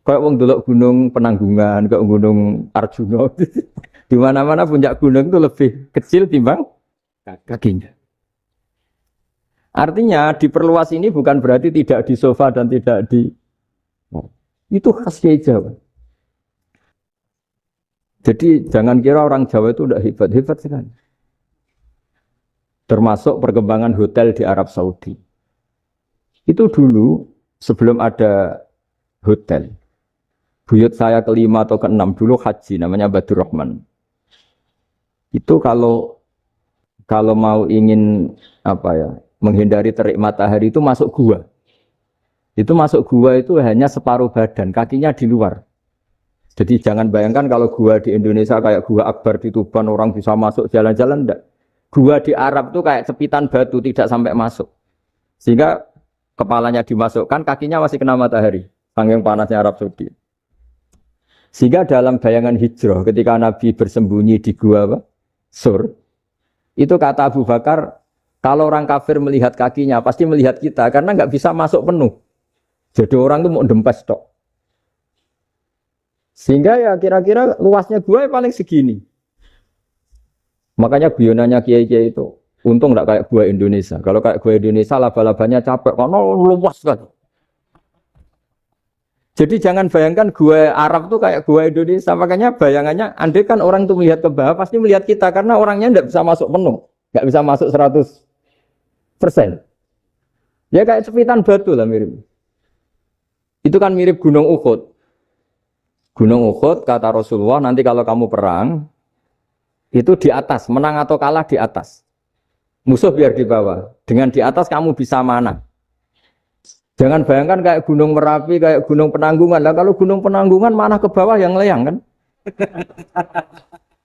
kayak wong delok gunung Penanggungan, kayak gunung Arjuna. Di mana-mana puncak gunung itu lebih kecil timbang kakinya. Artinya diperluas ini bukan berarti tidak di sofa dan tidak di itu khas Kiai Jawa. Jadi jangan kira orang Jawa itu tidak hebat sekali. Termasuk perkembangan hotel di Arab Saudi. Itu dulu sebelum ada hotel. Buyut saya kelima atau keenam dulu haji namanya Badur Rahman. Itu kalau mau ingin apa ya? Menghindari terik matahari itu masuk gua. Itu masuk gua itu hanya separuh badan, kakinya di luar. Jadi jangan bayangkan kalau gua di Indonesia kayak gua Akbar di Tuban orang bisa masuk jalan-jalan, enggak. Gua di Arab itu kayak cepitan batu tidak sampai masuk. Sehingga kepalanya dimasukkan, kakinya masih kena matahari. Saking panasnya Arab Saudi. Sehingga dalam bayangan hijrah ketika Nabi bersembunyi di gua apa? Sur. Itu kata Abu Bakar, kalau orang kafir melihat kakinya, pasti melihat kita, karena nggak bisa masuk penuh. Jadi orang itu mau dempes tok. Sehingga ya kira-kira luasnya gua paling segini. Makanya guyonannya kiai-kiai itu, untung nggak kayak gua Indonesia. Kalau kayak gua Indonesia, laba-labanya capek, karena luas kan. Jadi jangan bayangkan gua Arab tuh kayak gua Indonesia. Makanya bayangannya, andai kan orang itu melihat ke bawah, pasti melihat kita, karena orangnya nggak bisa masuk penuh. Nggak bisa masuk 100%. Ya kayak cepitan batu lah mirip. Itu kan mirip Gunung Uhud. Gunung Uhud kata Rasulullah nanti kalau kamu perang itu di atas, menang atau kalah di atas. Musuh biar di bawah. Dengan di atas kamu bisa mana? Jangan bayangkan kayak Gunung Merapi, kayak Gunung Penanggungan. Lah kalau Gunung Penanggungan mana ke bawah yang layang kan?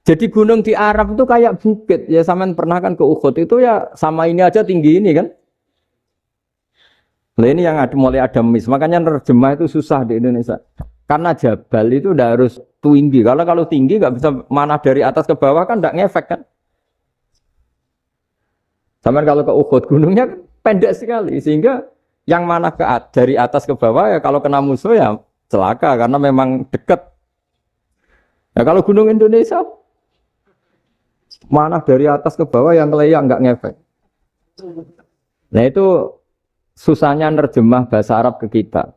Jadi gunung di Arab itu kayak bukit. Ya sampean pernah kan ke Uhud itu ya sama ini aja tinggi ini kan. Nah ini yang mulai ada mis. Makanya nerjemah itu susah di Indonesia. Karena jabal itu udah harus tinggi. Kalau tinggi nggak bisa mana dari atas ke bawah kan nggak ngefek kan. Sampean kalau ke Uhud gunungnya pendek sekali. Sehingga yang mana dari atas ke bawah ya kalau kena musuh ya celaka. Karena memang dekat. Ya kalau gunung Indonesia Mana dari atas ke bawah yang keleyang nggak ngefek. Nah itu susahnya nerjemah bahasa Arab ke kita.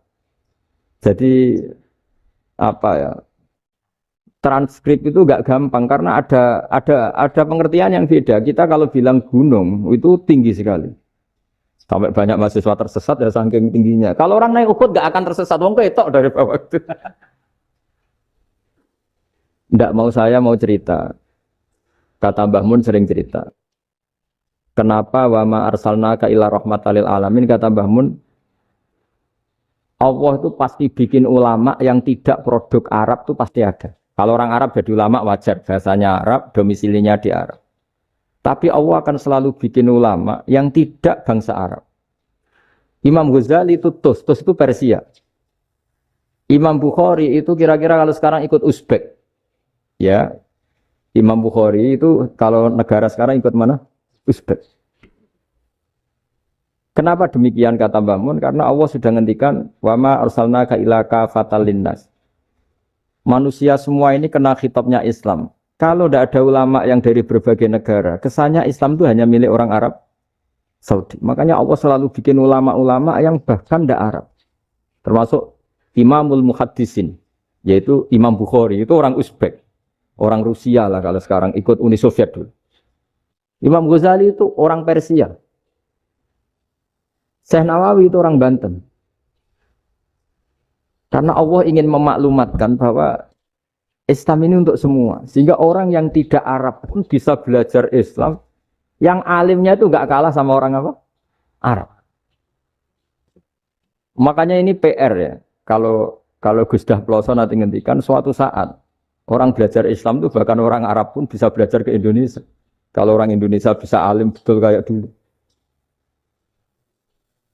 Jadi apa ya? Transkrip itu nggak gampang karena ada pengertian yang beda. Kita kalau bilang gunung itu tinggi sekali. Sampai banyak mahasiswa tersesat ya saking tingginya. Kalau orang naik Uhud nggak akan tersesat. Wong ketok dari bawah itu. Nggak mau saya mau cerita. Kata Mbah Mun sering cerita. Kenapa wa ma arsalnaka illa rahmatan lil alamin, kata Mbah Mun, Allah itu pasti bikin ulama yang tidak produk Arab itu pasti ada. Kalau orang Arab jadi ulama wajar, bahasanya Arab, domisilinya di Arab. Tapi Allah akan selalu bikin ulama yang tidak bangsa Arab. Imam Ghazali itu Tus itu Persia. Imam Bukhari itu kira-kira kalau sekarang ikut Uzbek. Ya, Imam Bukhari itu kalau negara sekarang ikut mana? Uzbek. Kenapa demikian kata Mbah Mun? Karena Allah sudah ngendikan wa ma arsalnaka illa kafatan linnas. Manusia semua ini kena khitabnya Islam. Kalau tidak ada ulama yang dari berbagai negara, kesannya Islam itu hanya milik orang Arab Saudi. Makanya Allah selalu bikin ulama-ulama yang bahkan tidak Arab. Termasuk Imamul Muhaddisin, yaitu Imam Bukhari, itu orang Uzbek. Orang Rusia lah kalau sekarang ikut Uni Soviet dulu. Imam Ghazali itu orang Persia. Syekh Nawawi itu orang Banten. Karena Allah ingin memaklumatkan bahwa Islam ini untuk semua. Sehingga orang yang tidak Arab pun bisa belajar Islam. Yang alimnya itu nggak kalah sama orang apa? Arab. Makanya ini PR ya. Kalau Gus Dah Ploso nanti ngendikan suatu saat orang belajar Islam itu bahkan orang Arab pun bisa belajar ke Indonesia. Kalau orang Indonesia bisa alim betul kayak dulu.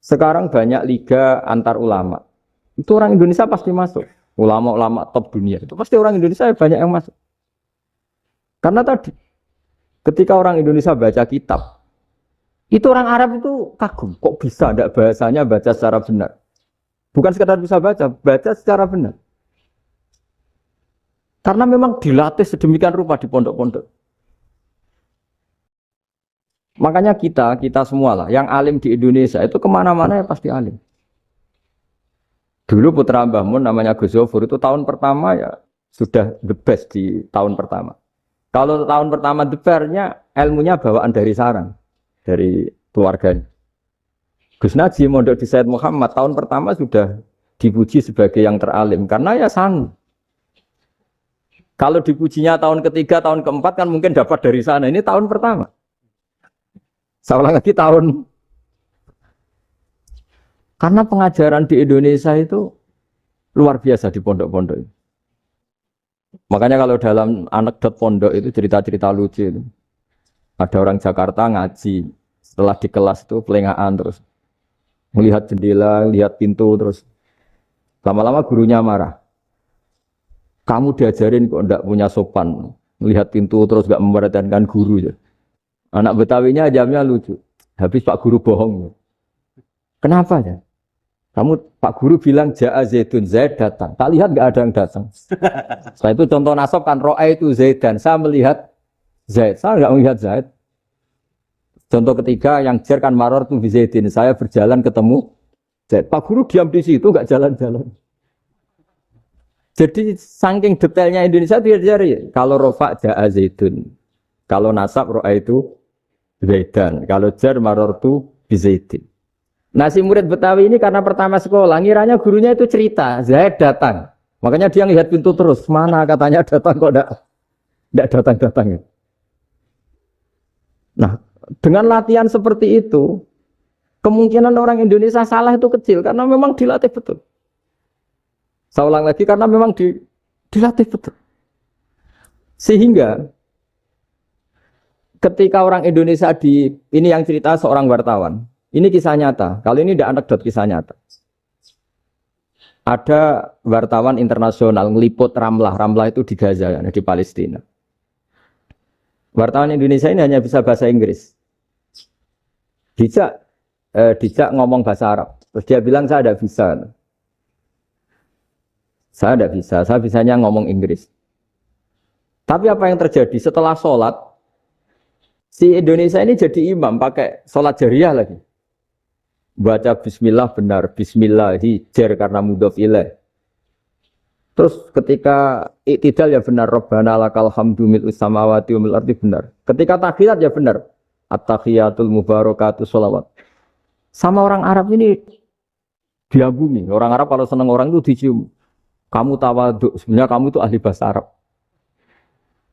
Sekarang banyak liga antar ulama. Itu orang Indonesia pasti masuk. Ulama-ulama top dunia. Itu pasti orang Indonesia banyak yang masuk. Karena tadi, ketika orang Indonesia baca kitab, itu orang Arab itu kagum. Kok bisa tidak bahasanya baca secara benar? Bukan sekadar bisa baca secara benar. Karena memang dilatih sedemikian rupa di pondok-pondok. Makanya kita semua lah, yang alim di Indonesia itu kemana-mana ya pasti alim. Dulu putra Mbah Mun namanya Gus Zofur itu tahun pertama ya sudah the best di tahun pertama. Kalau tahun pertama the best-nya ilmunya bawaan dari sarang, dari keluarganya. Gus Najim mondok di Said Muhammad tahun pertama sudah dipuji sebagai yang teralim karena ya sanggup. Kalau dipujinya tahun ketiga, tahun keempat kan mungkin dapat dari sana. Ini tahun pertama. Saya ulang lagi tahun. Karena pengajaran di Indonesia itu luar biasa di pondok-pondok. Makanya kalau dalam anekdot pondok itu cerita-cerita lucu itu. Ada orang Jakarta ngaji, setelah di kelas itu pelengahan terus. Melihat jendela, lihat pintu terus. Lama-lama gurunya marah. Kamu diajarin kok enggak punya sopan. Melihat pintu terus enggak memperhatikan guru. Ya. Anak Betawinya jamnya lucu. Habis Pak Guru bohong. Kenapa ya? Pak Guru bilang Ja'a Zaidun, Zaid datang. Tak lihat enggak ada yang datang. Setelah itu contoh nasab kan ro'a itu Zaidan. Saya melihat Zaid. Saya enggak melihat Zaid. Contoh ketiga yang jer kan maror tuh Zaidin. Saya berjalan ketemu Zaid. Pak Guru diam di situ enggak jalan-jalan. Jadi saking detailnya Indonesia dia cari. Kalau rofa Ja'a Zaidun. Kalau nasab ro'a itu Zaidan. Kalau jar maror tuh Zaidin. Nah si murid Betawi ini karena pertama sekolah, ngiranya gurunya itu cerita, Zaid datang. Makanya dia lihat pintu terus, mana katanya datang kok enggak datang-datang. Nah dengan latihan seperti itu, kemungkinan orang Indonesia salah itu kecil, karena memang dilatih betul. Saya ulang lagi, karena memang dilatih betul. Sehingga ketika orang Indonesia ini yang cerita seorang wartawan, ini kisah nyata. Kali ini tidak anekdot, kisah nyata. Ada wartawan internasional ngeliput Ramlah. Ramlah itu di Gaza, di Palestina. Wartawan Indonesia ini hanya bisa bahasa Inggris. Dijak ngomong bahasa Arab. Terus dia bilang saya tidak bisa. Saya tidak bisa. Saya bisanya ngomong Inggris. Tapi apa yang terjadi setelah sholat? Si Indonesia ini jadi imam pakai sholat jariah lagi. Baca bismillah benar, bismillah hijar karena mudhof ilaih. Terus ketika iktidal ya benar, Rabbana lakal hamdu mil'us samawati wa mil'ul ardi benar. Ketika tahiyat ya benar, at-tahiyatul mubarakatuh sholawat. Sama orang Arab ini diagumi. Orang Arab kalau senang orang itu dicium. Kamu tawaduk, sebenarnya kamu itu ahli bahasa Arab.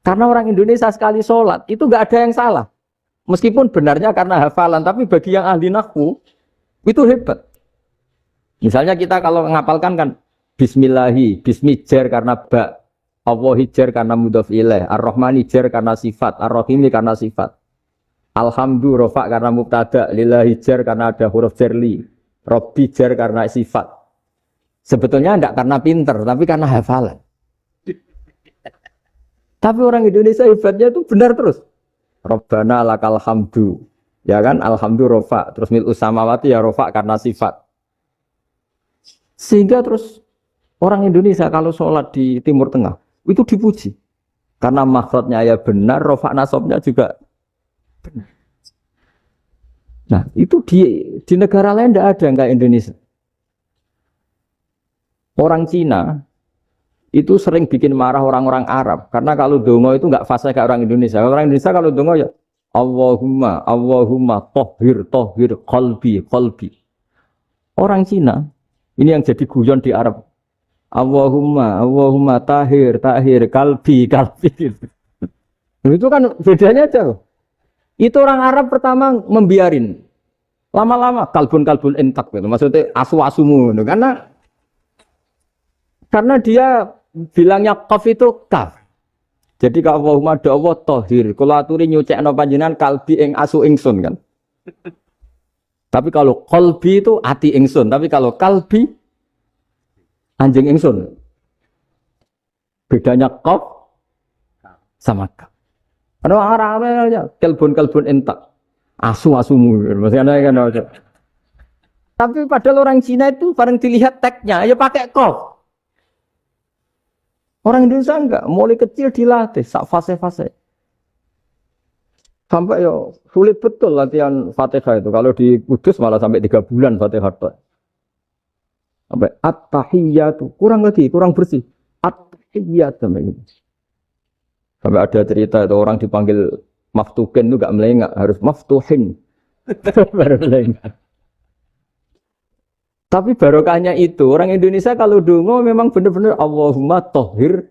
Karena orang Indonesia sekali sholat, itu nggak ada yang salah. Meskipun benarnya karena hafalan, tapi bagi yang ahli nahwu, itu hebat. Misalnya kita kalau ngapalkan kan, Bismillahi, Bismijar karena ba, Allah hijar karena mudhof ilaih, Ar-Rahman hijar karena sifat, Ar-Rahim karena sifat. Alhamdu rofa karena mubtada, lillahi jar karena ada huruf jarli, Robbi jar karena sifat. Sebetulnya tidak karena pinter, tapi karena hafalan. Tapi orang Indonesia hebatnya itu benar terus. Rabbana lakal hamdu, ya kan? Alhamdu rofa, terus mil'us samawati ya rofa karena sifat. Sehingga terus orang Indonesia kalau sholat di Timur Tengah itu dipuji. Karena makhrajnya ya benar, rofa nasabnya juga benar. Nah itu di negara lain tidak ada kayak Indonesia. Orang Cina itu sering bikin marah orang-orang Arab karena kalau dongo itu nggak fasih kayak orang Indonesia. Orang Indonesia kalau dongo ya Allahumma Allahumma tohir tohir qalbi qalbi. Orang Cina ini yang jadi guyon di Arab. Allahumma Allahumma tahir tahir kalbi kalbi. Itu kan bedanya jauh. Itu orang Arab pertama membiarin. Lama-lama kalbun-kalbun entak gitu. Maksudnya asu-asumu gitu. Karena dia bilangnya qaf itu kaf. Jadi kalau Allahumma do Allah tohir. Kalau aturi nyucekno panjenengan kalbi ing asu ingsun kan. Tapi kalau qalbi itu ati ingsun. Tapi kalau kalbi anjing ingsun. Bedanya qaf sama kaf. Ada orang-orangnya kalbun-kalbun entak. Asu-asumu. Maksudnya kan. Tapi padahal orang Cina itu bareng dilihat teksnya ya pakai qaf. Orang Indonesia enggak, mulai kecil dilatih, sak fase-fase. Sampai ya sulit betul latihan Fatihah itu. Kalau di Kudus malah sampai 3 bulan Fatihah. Sampai at-tahiyyatu, kurang lagi, kurang bersih. At-tahiyyatu. Sampai ada cerita itu orang dipanggil maftuhin itu enggak melengak, harus maftuhin. Baru melengak. Tapi barokahnya itu, orang Indonesia kalau dongo memang benar-benar Allahumma tohir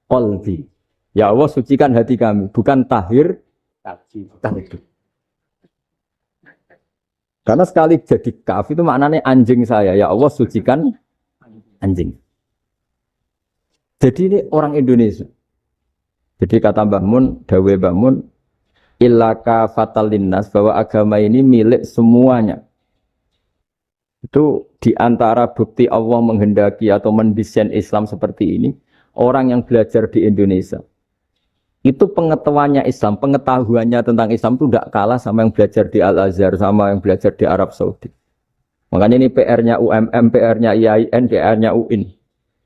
qalbi. Ya Allah sucikan hati kami, bukan tahir kalbi. Karena sekali jadi kaf itu maknanya anjing saya. Ya Allah sucikan anjing. Jadi ini orang Indonesia. Jadi kata Mbah Mun, Dawe Mbah Mun, illaka fatal linnas, bahwa agama ini milik semuanya. Itu diantara bukti Allah menghendaki atau mendesain Islam seperti ini, orang yang belajar di Indonesia itu pengetahuannya Islam, pengetahuannya tentang Islam itu tidak kalah sama yang belajar di Al-Azhar, sama yang belajar di Arab Saudi. Makanya ini PR-nya UMM, PR-nya IAIN, PR-nya UIN.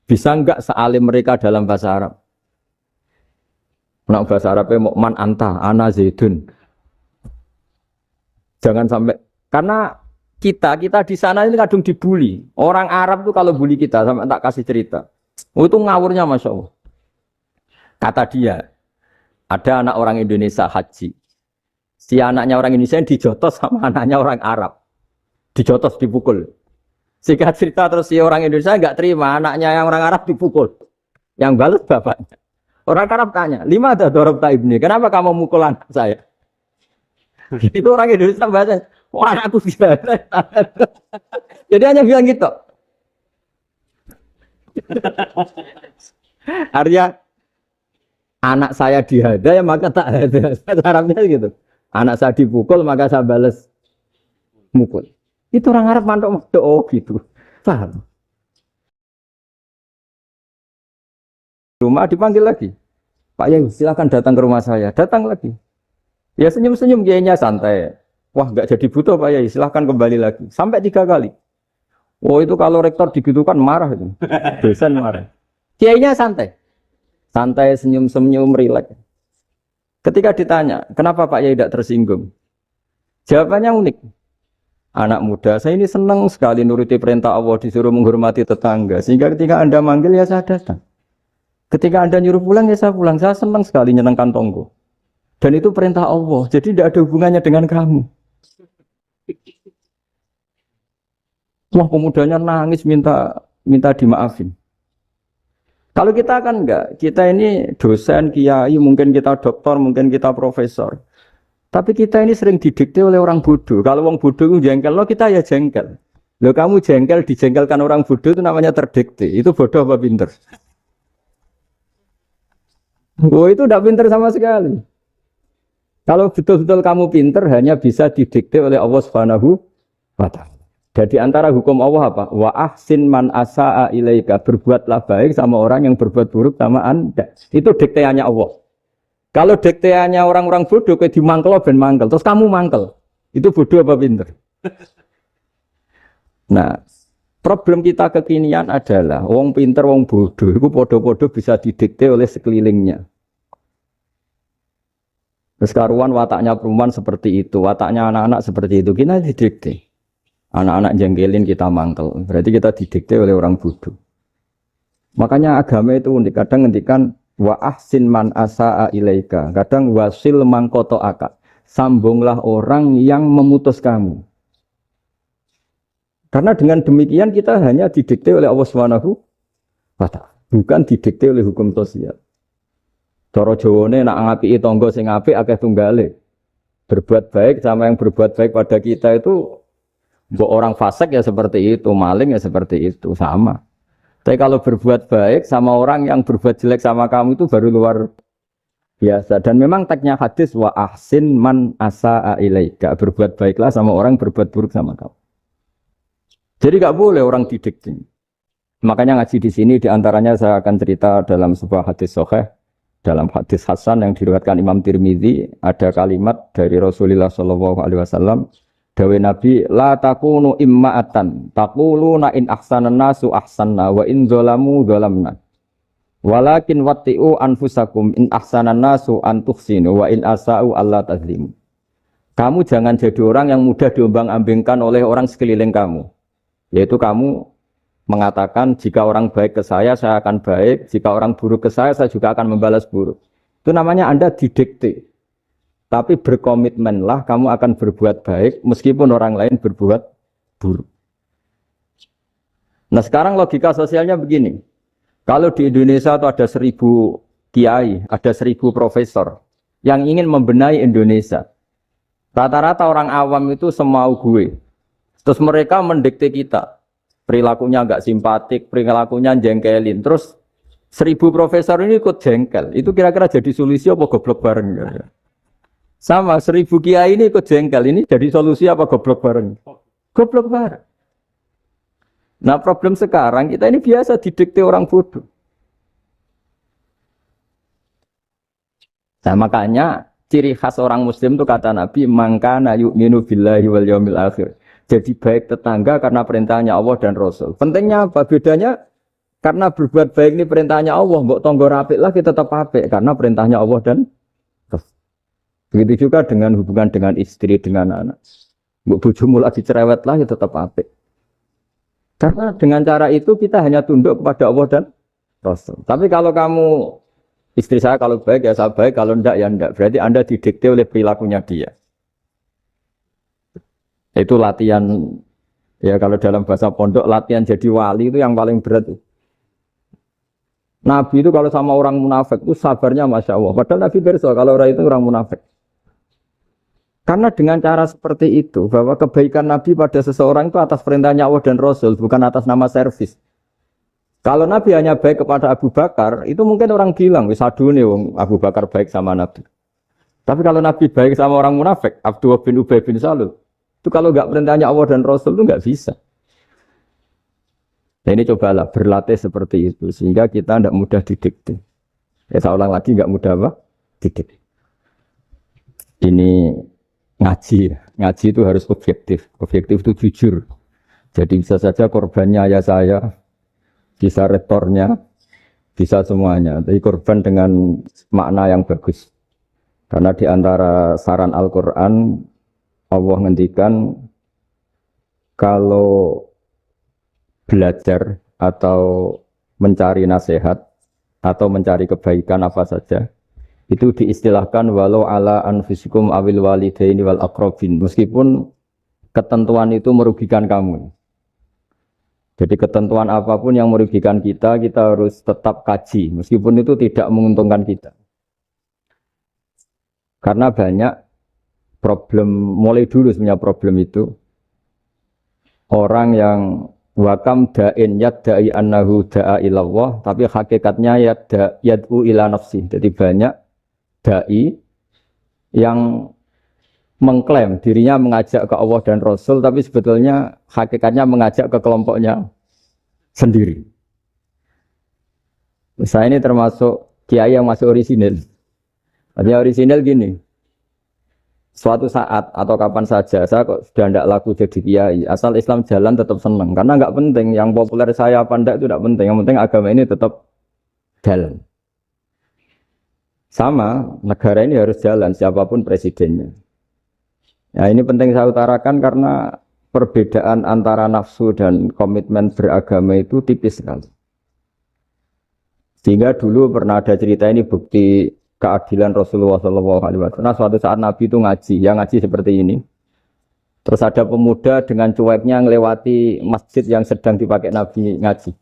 Bisa enggak sealim mereka dalam bahasa Arab? Nah, bahasa Arabnya mau man anta, ana zaidun. Jangan sampai, karena kita di sana ini kadang dibully. Orang Arab tuh kalau bully kita sampai tak kasih cerita. Oh, itu ngawurnya Masya Allah. Kata dia, ada anak orang Indonesia haji. Si anaknya orang Indonesia dijotos sama anaknya orang Arab. Dijotos, dipukul. Singkat cerita terus si orang Indonesia enggak terima, anaknya yang orang Arab dipukul. Yang balas bapaknya. Orang Arab tanya, lima ada dorobta ibni, kenapa kamu mukul anak saya? Itu orang Indonesia bahasa, wah anakku gila. Jadi hanya bilang gitu. Artinya anak saya dihada ya maka tak ada. Arabnya gitu. Anak saya dipukul maka saya balas mukul. Itu orang Arab mantuk-mantuk oh gitu. Paham? Rumah dipanggil lagi. Pak Yai silakan datang ke rumah saya. Datang lagi. Ya senyum-senyum kayaknya santai. Wah nggak jadi butuh Pak Yai, silahkan kembali lagi. Sampai 3 kali. Oh itu kalau rektor digitukan marah itu. Dosen marah. Kiainya santai. Santai, senyum-senyum, rileks. Ketika ditanya, kenapa Pak Yai tidak tersinggung? Jawabannya unik. Anak muda, saya ini senang sekali nuruti perintah Allah, disuruh menghormati tetangga. Sehingga ketika Anda manggil, ya saya datang. Ketika Anda nyuruh pulang, ya saya pulang. Saya senang sekali nyenangkan tonggo. Dan itu perintah Allah, jadi tidak ada hubungannya dengan kamu. Wah, pemudanya nangis minta dimaafin. Kalau kita kan enggak, kita ini dosen, kiai, mungkin kita doktor, mungkin kita profesor. Tapi kita ini sering didikte oleh orang bodoh. Kalau orang bodoh itu jengkel, lo kita ya jengkel. Lo kamu jengkel, dijengkelkan orang bodoh itu namanya terdikte. Itu bodoh apa pinter? Oh, itu tidak pinter sama sekali. Kalau betul-betul kamu pinter, hanya bisa didikte oleh Allah Subhanahu wa Ta'ala. Jadi antara hukum Allah apa? Wa ahsin man asa'a ilaika. Berbuatlah baik sama orang yang berbuat buruk sama Anda. Itu dikteannya Allah. Kalau dikteannya orang-orang bodoh, kayak dimangkel, ben mangkel. Terus kamu mangkel. Itu bodoh apa pinter? Nah, problem kita kekinian adalah wong pinter, wong bodoh. Itu bodoh-bodoh bisa didikte oleh sekelilingnya. Terus karuan wataknya perempuan seperti itu, wataknya anak-anak seperti itu. Kita didikte. Anak-anak jengkelin kita mangkel. Berarti kita didikte oleh orang bodoh. Makanya agama itu unik. Kadang ngendikan wa ahsin man asa'a ilaika. Kadang wasil man qata'aka. Sambunglah orang yang memutus kamu. Karena dengan demikian kita hanya didikte oleh Allah Subhanahu wa Ta'ala, bukan didikte oleh hukum sosial. Cara Jawane nak ngapiki tangga sing apik akeh tunggale. Berbuat baik sama yang berbuat baik pada kita itu, mbok orang fasik ya seperti itu, maling ya seperti itu, sama. Tapi kalau berbuat baik sama orang yang berbuat jelek sama kamu itu baru luar biasa. Dan memang teksnya hadis wa ahsin man asa'a ilaika. Berbuat baiklah sama orang berbuat buruk sama kamu. Jadi gak boleh orang didikte. Makanya ngaji di sini diantaranya saya akan cerita dalam sebuah hadis sahih, dalam hadis hasan yang diriwayatkan Imam Tirmidzi, ada kalimat dari Rasulullah SAW. Dawe Nabi, la takunu imma'atan, taquluna in ahsanan nasu ahsanna, wa in zolamu zolamna. Walakin watti'u anfusakum in ahsanan nasu antuhsinu, wa in asa'u Allah tazlimu. Kamu jangan jadi orang yang mudah diombang-ambingkan oleh orang sekeliling kamu. Yaitu kamu mengatakan, jika orang baik ke saya akan baik, jika orang buruk ke saya juga akan membalas buruk. Itu namanya Anda didikte. Tapi berkomitmenlah kamu akan berbuat baik meskipun orang lain berbuat buruk. Nah sekarang logika sosialnya begini. Kalau di Indonesia itu ada 1000 kiai, ada 1000 profesor yang ingin membenahi Indonesia. Rata-rata orang awam itu semau gue. Terus mereka mendikte kita. Perilakunya enggak simpatik, perilakunya jengkelin. Terus 1000 profesor ini ikut jengkel. Itu kira-kira jadi solusi apa goblok bareng? Sama 1000 kiai ini ikut jengkel, ini jadi solusi apa goblok bareng? Goblok bareng. Nah problem sekarang kita ini biasa didikte orang bodoh. Nah makanya ciri khas orang muslim itu kata Nabi, mangkana yu'minu billahi wal yaumil akhir. Jadi baik tetangga karena perintahnya Allah dan Rasul. Pentingnya apa? Bedanya karena berbuat baik ini perintahnya Allah, mbok tonggo apik lah kita tetap apik karena perintahnya Allah dan Rasul. Begitu juga dengan hubungan dengan istri, dengan anak. Mbok bojomu lagi cerewet lah, ya tetap apik. Karena dengan cara itu kita hanya tunduk kepada Allah dan Rasul. Tapi kalau kamu, istri saya kalau baik ya saya baik, kalau enggak ya enggak. Berarti Anda didikte oleh perilakunya dia. Itu latihan, ya kalau dalam bahasa pondok, latihan jadi wali itu yang paling berat. Nabi itu kalau sama orang munafik itu sabarnya Masya Allah. Padahal Nabi berso kalau orang itu orang munafik. Karena dengan cara seperti itu, bahwa kebaikan Nabi pada seseorang itu atas perintahnya Allah dan Rasul, bukan atas nama servis. Kalau Nabi hanya baik kepada Abu Bakar, itu mungkin orang bilang, wis adune wong Abu Bakar baik sama Nabi. Tapi kalau Nabi baik sama orang munafik, Abdullah bin Ubay bin Salul, itu kalau enggak perintahnya Allah dan Rasul itu enggak bisa. Nah ini cobalah berlatih seperti itu, sehingga kita tidak mudah didikte. Ya saya ulang lagi, enggak mudah apa? Didikte. Ini ngaji itu harus objektif itu jujur. Jadi bisa saja korbannya ayah saya, bisa rektornya, bisa semuanya. Tapi korban dengan makna yang bagus. Karena di antara saran Al-Quran, Allah ngendikan kalau belajar atau mencari nasihat atau mencari kebaikan apa saja, itu diistilahkan walau ala anfusikum awil walidaini wal aqrabin, meskipun ketentuan itu merugikan kamu. Jadi ketentuan apapun yang merugikan kita, kita harus tetap kaji, meskipun itu tidak menguntungkan kita. Karena banyak problem, mulai dulu sebenarnya problem itu, orang yang wakam da'in yadda'i annahu da'a ilallah, tapi hakikatnya yad'u ila nafsi. Jadi banyak da'i yang mengklaim dirinya mengajak ke Allah dan Rasul, tapi sebetulnya hakikatnya mengajak ke kelompoknya sendiri. Saya ini termasuk kiai yang masih orisinil. Artinya orisinil gini, suatu saat atau kapan saja saya kok sudah tidak laku jadi kiai, asal Islam jalan tetap senang, karena nggak penting yang populer saya apa enggak itu tidak penting, yang penting agama ini tetap jalan. Sama, negara ini harus jalan siapapun presidennya. Ya ini penting saya utarakan karena perbedaan antara nafsu dan komitmen beragama itu tipis sekali. Sehingga dulu pernah ada cerita, ini bukti keadilan Rasulullah SAW. Nah suatu saat Nabi itu ngaji, yang ngaji seperti ini. Terus ada pemuda dengan cueknya ngelewati masjid yang sedang dipakai Nabi ngaji.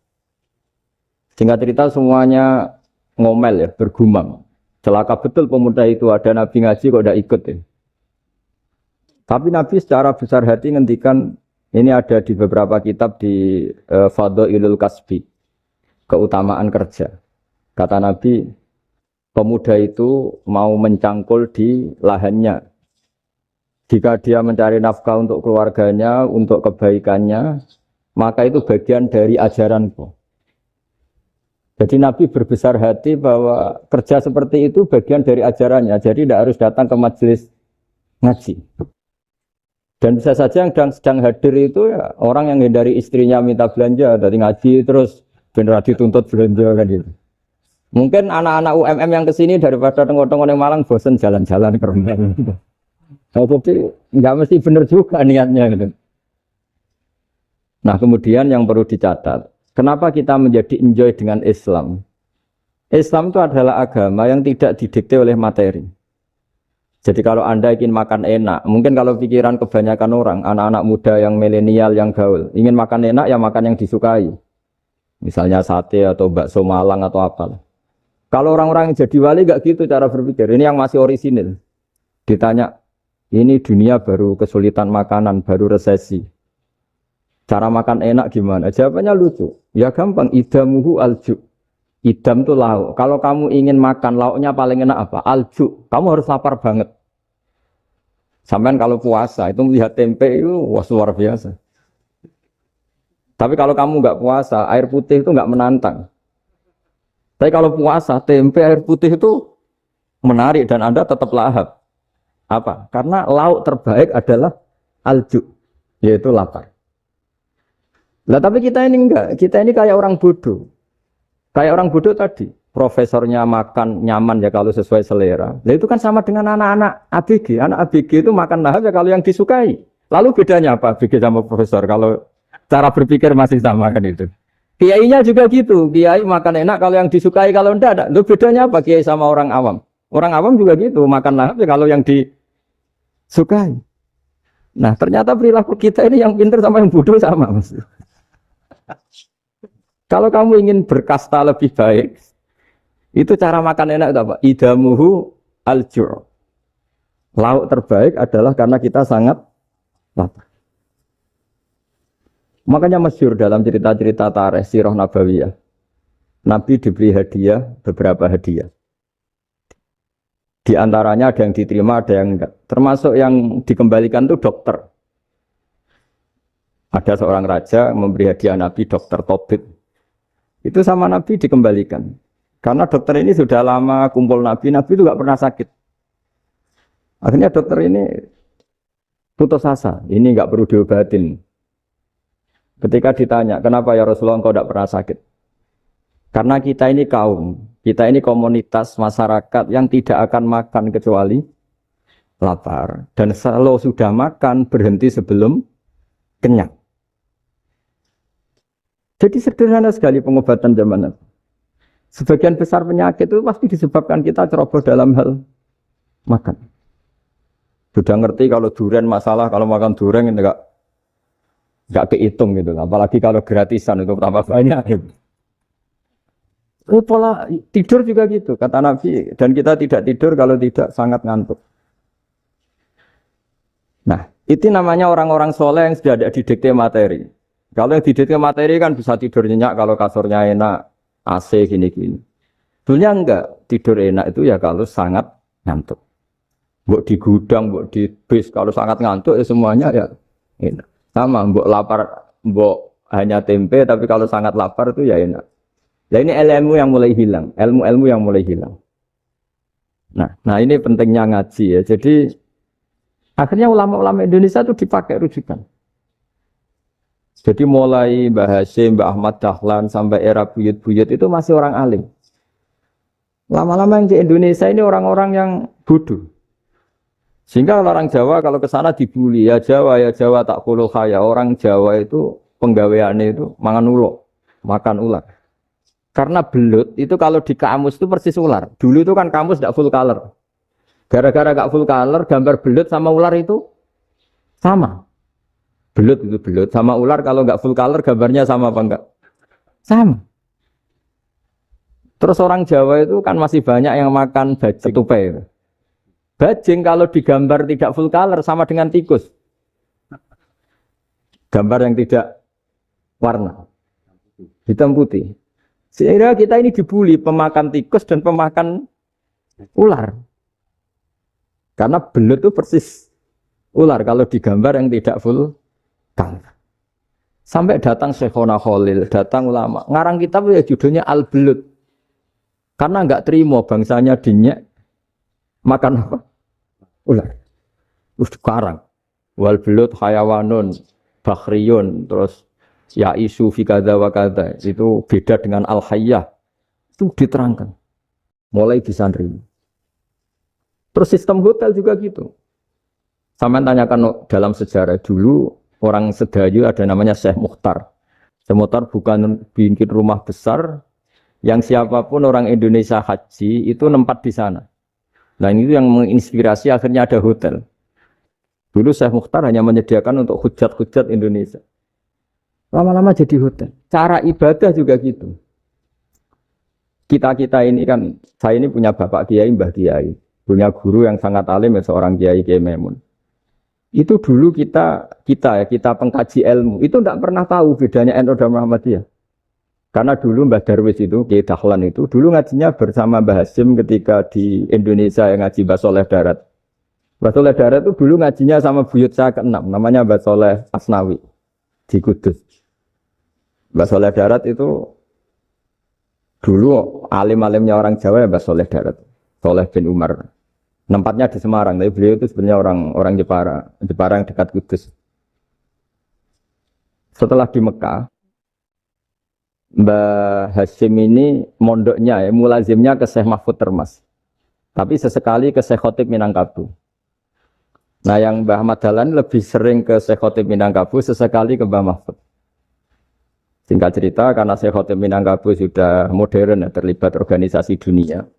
Singkat cerita semuanya ngomel ya, bergumam. Celaka betul pemuda itu, ada Nabi ngaji kok tidak ikut ya. Tapi Nabi secara besar hati ngendikan, ini ada di beberapa kitab di Fadhailul Kasbi, keutamaan kerja. Kata Nabi, pemuda itu mau mencangkul di lahannya. Jika dia mencari nafkah untuk keluarganya, untuk kebaikannya, maka itu bagian dari ajaranku. Jadi Nabi berbesar hati bahwa kerja seperti itu bagian dari ajarannya. Jadi tidak harus datang ke majelis ngaji. Dan bisa saja yang sedang hadir itu ya orang yang hindari istrinya minta belanja, dari ngaji terus benar dituntut belanja kan gitu. Mungkin anak-anak UMM yang kesini daripada tengok-tengok yang Malang bosan jalan-jalan ke rumah. Jadi nggak mesti benar juga niatnya gitu. Nah kemudian yang perlu dicatat, kenapa kita menjadi enjoy dengan Islam? Islam itu adalah agama yang tidak didikte oleh materi. Jadi kalau Anda ingin makan enak, mungkin kalau pikiran kebanyakan orang, anak-anak muda yang milenial, yang gaul, ingin makan enak ya makan yang disukai. Misalnya sate atau bakso Malang atau apa. Kalau orang-orang yang jadi wali gak gitu cara berpikir. Ini yang masih orisinil. Ditanya, ini dunia baru kesulitan makanan, baru resesi. Cara makan enak gimana? Jawabannya lucu. Ya gampang, idamuhu alju. Idam itu lauk. Kalau kamu ingin makan lauknya paling enak apa? Alju. Kamu harus lapar banget. Sampai kalau puasa itu melihat tempe itu wah luar biasa. Tapi kalau kamu nggak puasa, air putih itu nggak menantang. Tapi kalau puasa, tempe air putih itu menarik dan Anda tetap lahap. Apa? Karena lauk terbaik adalah alju, yaitu lapar. Lah tapi kita ini enggak. Kita ini kayak orang bodoh. Kayak orang bodoh tadi, profesornya makan nyaman ya kalau sesuai selera. Nah itu kan sama dengan anak-anak ABG. Anak ABG itu makan lahap ya kalau yang disukai. Lalu bedanya apa ABG sama profesor? Kalau cara berpikir masih sama kan itu. Kiainya juga gitu. Kiai makan enak kalau yang disukai, kalau enggak ada. Lalu bedanya apa kiai sama orang awam? Orang awam juga gitu, makan lahap ya kalau yang disukai. Nah ternyata perilaku kita ini yang pintar sama yang bodoh sama mas. Kalau kamu ingin berkasta lebih baik, itu cara makan enak itu apa? Idamuhu al-ju'. Lauk terbaik adalah karena kita sangat lapar. Makanya masyhur dalam cerita-cerita tarikh sirah nabawiyah. Nabi diberi hadiah, beberapa hadiah. Di antaranya ada yang diterima, ada yang enggak. Termasuk yang dikembalikan itu dokter. Ada seorang raja memberi hadiah Nabi dokter Tobit. Itu sama Nabi dikembalikan. Karena dokter ini sudah lama kumpul Nabi itu gak pernah sakit. Akhirnya dokter ini putus asa, ini gak perlu diobatin. Ketika ditanya, kenapa ya Rasulullah engkau gak pernah sakit? Karena kita ini kaum Kita ini komunitas masyarakat yang tidak akan makan kecuali lapar. Dan kalau sudah makan, berhenti sebelum kenyang. Jadi sederhana sekali pengobatan zaman now. Sebagian besar penyakit itu pasti disebabkan kita ceroboh dalam hal makan. Sudah ngerti kalau durian masalah, kalau makan durian enggak kehitung gitu. Apalagi kalau gratisan itu tambah banyak gitu. Pola tidur juga gitu, kata Nabi. Dan kita tidak tidur kalau tidak sangat ngantuk. Nah, itu namanya orang-orang soleh yang sudah ada didikte materi. Kalau yang didikte materi kan bisa tidur nyenyak kalau kasurnya enak, AC gini-gini. Sebenarnya enggak, tidur enak itu ya kalau sangat ngantuk. Mbok di gudang, mbok di bis, kalau sangat ngantuk ya semuanya ya enak. Sama, mbok lapar, mbok hanya tempe, tapi kalau sangat lapar itu ya enak. Nah ini ilmu yang mulai hilang, ilmu-ilmu yang mulai hilang. Nah ini pentingnya ngaji ya. Jadi akhirnya ulama-ulama Indonesia itu dipakai rujukan. Jadi mulai Mbah Hasyim, Mbah Ahmad Dahlan sampai era buyut-buyut itu masih orang alim. Lama-lama yang di Indonesia ini orang-orang yang bodoh. Sehingga orang Jawa kalau ke sana dibully, ya Jawa tak kulul khaya. Orang Jawa itu penggaweannya itu mangan ulo, makan ular. Karena belut itu kalau di kamus itu persis ular. Dulu itu kan kamus tidak full color. Gara-gara gak full color, gambar belut sama ular itu sama. Belut itu belut sama ular kalau gak full color gambarnya sama apa enggak? Sama. Terus orang Jawa itu kan masih banyak yang makan bajing tupai. Bajing kalau digambar tidak full color sama dengan tikus. Gambar yang tidak warna. Hitam putih. Sehingga kita ini dibully pemakan tikus dan pemakan ular. Karena belut itu persis ular kalau digambar yang tidak full color. Sampai datang Syekhona Khalil, datang ulama. Ngarang kitab ya judulnya Al-Belut. Karena enggak terima bangsanya dinyek makan apa? Ular. Terus dikarang. Wal belut hayawanun bakhriyun terus ya isu fi kadza wa kadza itu beda dengan al hayyah itu diterangkan mulai bisa nerima. Terus sistem hotel juga gitu. Sampeyan tanyakan dalam sejarah dulu orang Sedayu ada namanya Syekh Mukhtar. Syekh Mukhtar bukan bikin rumah besar yang siapapun orang Indonesia haji itu nempat di sana. Nah ini yang menginspirasi akhirnya ada hotel. Dulu Syekh Mukhtar hanya menyediakan untuk hujat-hujat Indonesia. Lama-lama jadi hotel. Cara ibadah juga gitu. Kita ini kan, saya ini punya bapak kiai, mbah kiai. Punya guru yang sangat alim, seorang kiai Maimun. Itu dulu kita pengkaji ilmu. Itu tidak pernah tahu bedanya NU dan Muhammadiyah. Karena dulu Mbah Darwis itu, Kiai Dahlan itu, dulu ngajinya bersama Mbah Hasyim ketika di Indonesia yang ngaji Mbah Soleh Darat. Mbah Soleh Darat itu dulu ngajinya sama buyut saya ke-6, namanya Mbah Soleh Asnawi di Kudus. Mbah Soleh Darat itu dulu alim-alimnya orang Jawa ya Mbah Soleh Darat, Soleh bin Umar. Tempatnya di Semarang, tapi beliau itu sebenarnya orang Jepara yang dekat Kudus. Setelah di Mekah, Mbah Hasyim ini mondoknya, mulazimnya ke Syekh Mahfud Termas. Tapi sesekali ke Syekh Khotib Minangkabau. Nah yang Mbah Ahmad Dahlan lebih sering ke Syekh Khotib Minangkabau, sesekali ke Mbah Mahfud. Singkat cerita, karena Syekh Khotib Minangkabau sudah modern, terlibat organisasi dunia.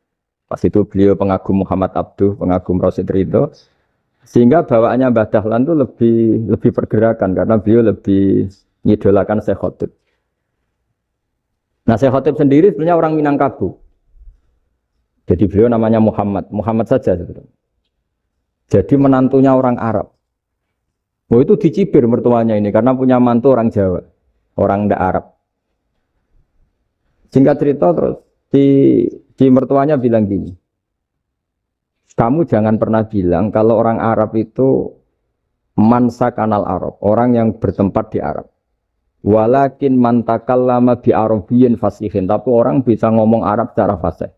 Pas itu beliau pengagum Muhammad Abduh, pengagum Rasid Ridho. Sehingga bawaannya Mbah Dahlan itu lebih pergerakan, karena beliau lebih ngidolakan Syekh Khotib. Nah Syekh Khotib sendiri sebenarnya orang Minangkabau. Jadi beliau namanya Muhammad saja sebetulnya. Jadi menantunya orang Arab. Oh itu dicibir mertuanya ini karena punya mantu orang Jawa, orang ndak Arab. Singkat cerita terus di mertuanya bilang gini, kamu jangan pernah bilang kalau orang Arab itu mansa kanal Arab, orang yang bertempat di Arab. Walakin mantakallama bi arabiyyin fasihin, tapi orang bisa ngomong Arab secara fasih.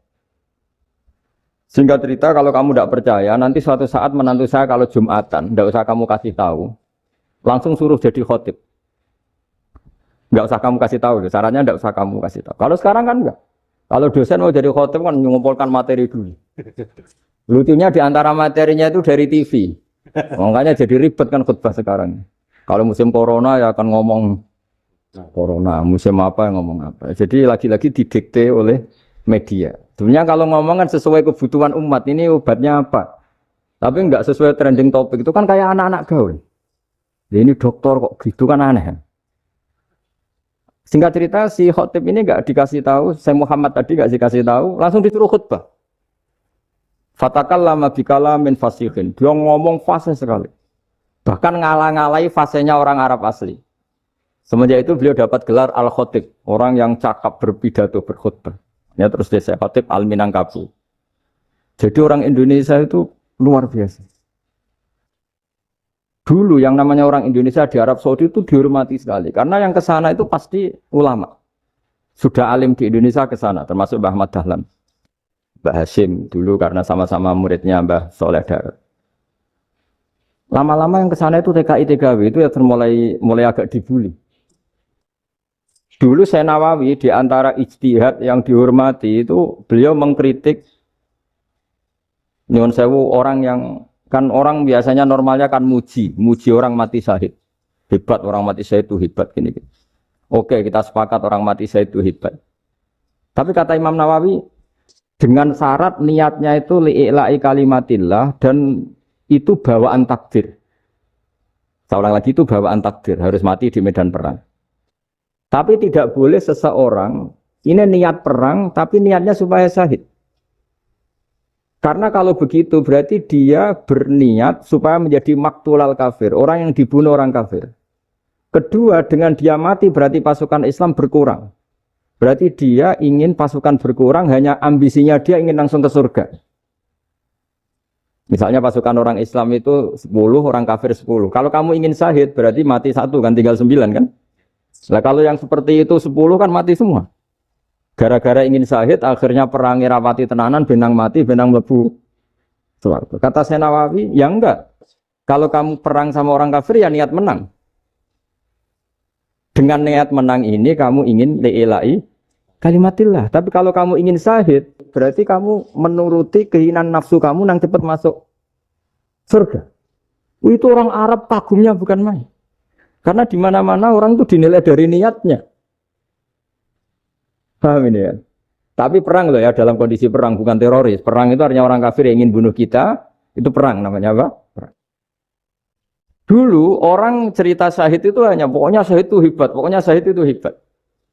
Singkat cerita, kalau kamu tidak percaya, nanti suatu saat menantu saya kalau Jumatan, tidak usah kamu kasih tahu, langsung suruh jadi khotib. Tidak usah kamu kasih tahu, sarannya tidak usah kamu kasih tahu. Kalau sekarang kan enggak. Kalau dosen mau jadi khotib kan mengumpulkan materi dulu. Lucunya di antara materinya itu dari TV. Makanya jadi ribet kan khutbah sekarang. Kalau musim corona ya akan ngomong corona, musim apa yang ngomong apa. Jadi lagi-lagi didikte oleh media. Sebenarnya kalau ngomong kan sesuai kebutuhan umat, ini obatnya apa. Tapi enggak sesuai trending topik, itu kan kayak anak-anak gaul. Ini dokter kok gitu kan aneh. Singkat cerita si khotib ini enggak dikasih tahu, saya Muhammad tadi enggak dikasih tahu, langsung disuruh khutbah. Fatakallama bikalamin fasikhin. Dia ngomong fasih sekali. Bahkan ngalah-ngalahi fasihnya orang Arab asli. Semenjak itu beliau dapat gelar Al-Khotib, orang yang cakap berpidato berkhutbah. Ya terus dia khotib Al-Minangkabau. Jadi orang Indonesia itu luar biasa. Dulu yang namanya orang Indonesia di Arab Saudi itu dihormati sekali. Karena yang ke sana itu pasti ulama. Sudah alim di Indonesia ke sana, termasuk Mbah Ahmad Dahlan. Mbah Hashim dulu karena sama-sama muridnya Mbah Soleh Darat. Lama-lama yang ke sana itu TKI TKW itu ya mulai agak dibully. Dulu saya Nawawi di antara ijtihad yang dihormati itu beliau mengkritik nyuwun sewu orang yang kan orang biasanya normalnya kan muji orang mati syahid. Hebat orang mati syahid itu hebat gini. Oke, kita sepakat orang mati syahid itu hebat. Tapi kata Imam Nawawi dengan syarat niatnya itu li'ila'i kalimatillah dan itu bawaan takdir. Seorang lagi itu bawaan takdir, harus mati di medan perang. Tapi tidak boleh seseorang ini niat perang tapi niatnya supaya syahid. Karena kalau begitu berarti dia berniat supaya menjadi maktulal kafir, orang yang dibunuh orang kafir. Kedua, dengan dia mati berarti pasukan Islam berkurang. Berarti dia ingin pasukan berkurang, hanya ambisinya dia ingin langsung ke surga. Misalnya pasukan orang Islam itu 10, orang kafir 10. Kalau kamu ingin syahid berarti mati 1 kan, tinggal 9 kan. Nah kalau yang seperti itu 10 kan mati semua. Gara-gara ingin syahid, akhirnya perangi rapati tenanan, benang mati, benang lebu. Kata Syekh Nawawi, ya enggak. Kalau kamu perang sama orang kafir, ya niat menang. Dengan niat menang ini, kamu ingin li'ila'i kalimatillah. Tapi kalau kamu ingin syahid, berarti kamu menuruti keinginan nafsu kamu yang cepat masuk surga. Itu orang Arab kagumnya bukan main. Karena di mana-mana orang itu dinilai dari niatnya. Paham ini ya? Tapi perang loh ya, dalam kondisi perang, bukan teroris. Perang itu artinya orang kafir yang ingin bunuh kita, itu perang namanya apa? Perang. Dulu orang cerita syahid itu hanya, pokoknya syahid itu hebat, pokoknya syahid itu hebat.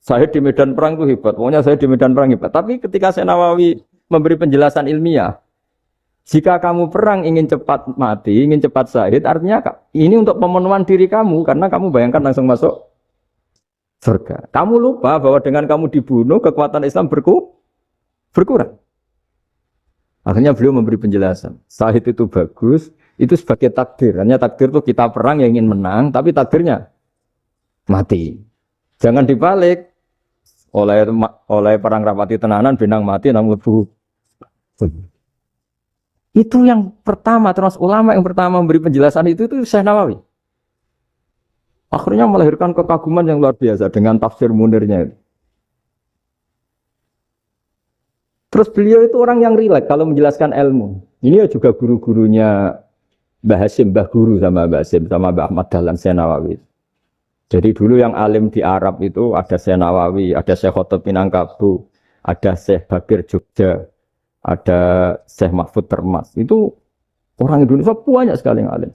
Syahid di medan perang itu hebat, pokoknya syahid di medan perang hebat. Tapi ketika Syekh Nawawi memberi penjelasan ilmiah, jika kamu perang ingin cepat mati, ingin cepat syahid, artinya ini untuk pemenuhan diri kamu, karena kamu bayangkan langsung masuk surga. Kamu lupa bahwa dengan kamu dibunuh, kekuatan Islam berkurang. Akhirnya beliau memberi penjelasan. Syahid itu bagus, itu sebagai takdir. Hanya takdir itu kita perang yang ingin menang, tapi takdirnya mati. Jangan dibalik. Oleh perang rapati tenanan, benang mati, namun lebu. Itu yang pertama, terus ulama yang pertama memberi penjelasan itu Syekh Nawawi. Akhirnya melahirkan kekaguman yang luar biasa dengan tafsir Munirnya itu. Terus beliau itu orang yang rileks kalau menjelaskan ilmu. Ini ya juga guru-gurunya Mbah Hashim, Mbah Guru sama Mbah Hashim, sama Mbah Ahmad Dahlan Syekh Nawawi. Jadi dulu yang alim di Arab itu ada Syekh Nawawi, ada Syekh Khotib Minangkabau, ada Syekh Bakir Jogja, ada Syekh Mahfud Termas. Itu orang Indonesia banyak sekali yang alim.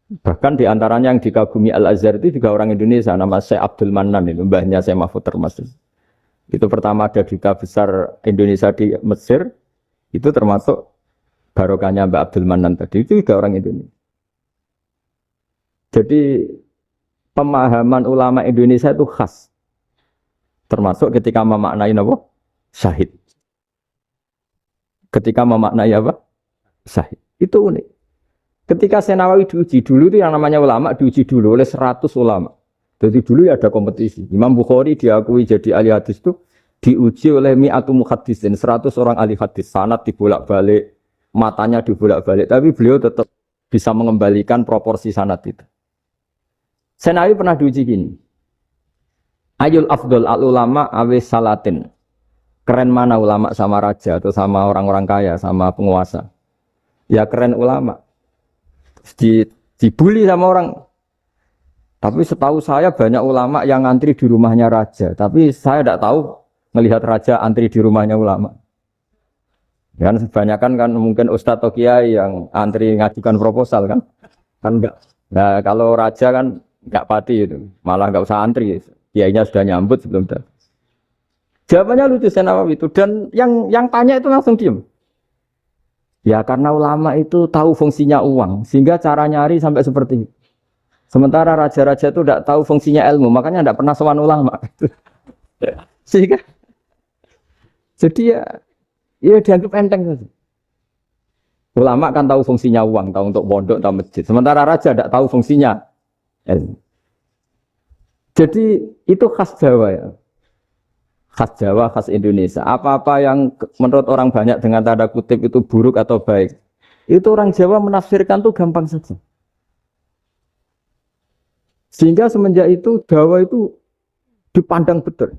Bahkan diantaranya yang dikagumi Al-Azhar itu juga orang Indonesia, nama Syekh Abdul Manan, itu mbahnya Syekh Mahfud Termas. Itu pertama ada duta besar Indonesia di Mesir, itu termasuk barokahnya Mbak Abdul Manan tadi, itu juga orang Indonesia. Jadi pemahaman ulama Indonesia itu khas, termasuk ketika memaknai apa? Syahid. Ketika memaknai apa? Syahid. Itu unik. Ketika Syekh Nawawi diuji dulu itu yang namanya ulama diuji dulu oleh 100 ulama. Jadi dulu ya ada kompetisi. Imam Bukhari diakui jadi ahli hadis itu diuji oleh mi'atu muhaddisin, 100 orang ahli hadis. Sanad dibolak-balik, matanya dibolak-balik, tapi beliau tetap bisa mengembalikan proporsi sanad itu. Syekh Nawawi pernah diuji gini. Ayul afdol al ulama awis salatin. Keren mana ulama sama raja atau sama orang-orang kaya, sama penguasa? Ya keren ulama. Dibully sama orang. Tapi setahu saya banyak ulama yang antri di rumahnya raja. Tapi saya tidak tahu melihat raja antri di rumahnya ulama. Kan kebanyakan kan mungkin ustadz atau kiai yang antri ngajukan proposal kan enggak. Nah kalau raja kan enggak pati itu, malah enggak usah antri, kiainya sudah nyambut sebelum datang. Jawabannya lucu Nawawi itu, dan yang tanya itu langsung diem. Ya karena ulama itu tahu fungsinya uang, sehingga cara nyari sampai seperti itu. Sementara raja-raja itu tidak tahu fungsinya ilmu, makanya tidak pernah sowan ulama. Sehingga jadi ya dianggap enteng saja. Ulama kan tahu fungsinya uang, tahu untuk pondok, tahu masjid. Sementara raja tidak tahu fungsinya ilmu. Jadi itu khas Jawa ya. Khas Jawa, khas Indonesia. Apa-apa yang menurut orang banyak dengan tanda kutip itu buruk atau baik, itu orang Jawa menafsirkan tuh gampang saja. Sehingga semenjak itu Jawa itu dipandang betul.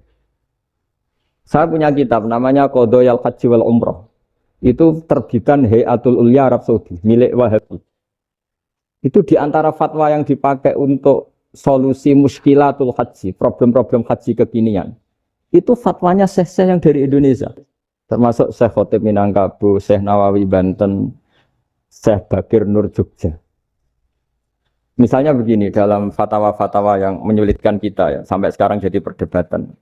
Saya punya kitab namanya Qadhayal Haji wal Umrah. Itu terbitan Hayatul Ulya Arab Saudi, milik Wahabi. Itu diantara fatwa yang dipakai untuk solusi muskilatul haji, problem-problem haji kekinian. Itu fatwanya syekh-syekh yang dari Indonesia. Termasuk Syekh Khotib Minangkabau, Syekh Nawawi Banten, Syekh Bakir Nur Jogja. Misalnya begini, dalam fatwa-fatwa yang menyulitkan kita ya, sampai sekarang jadi perdebatan.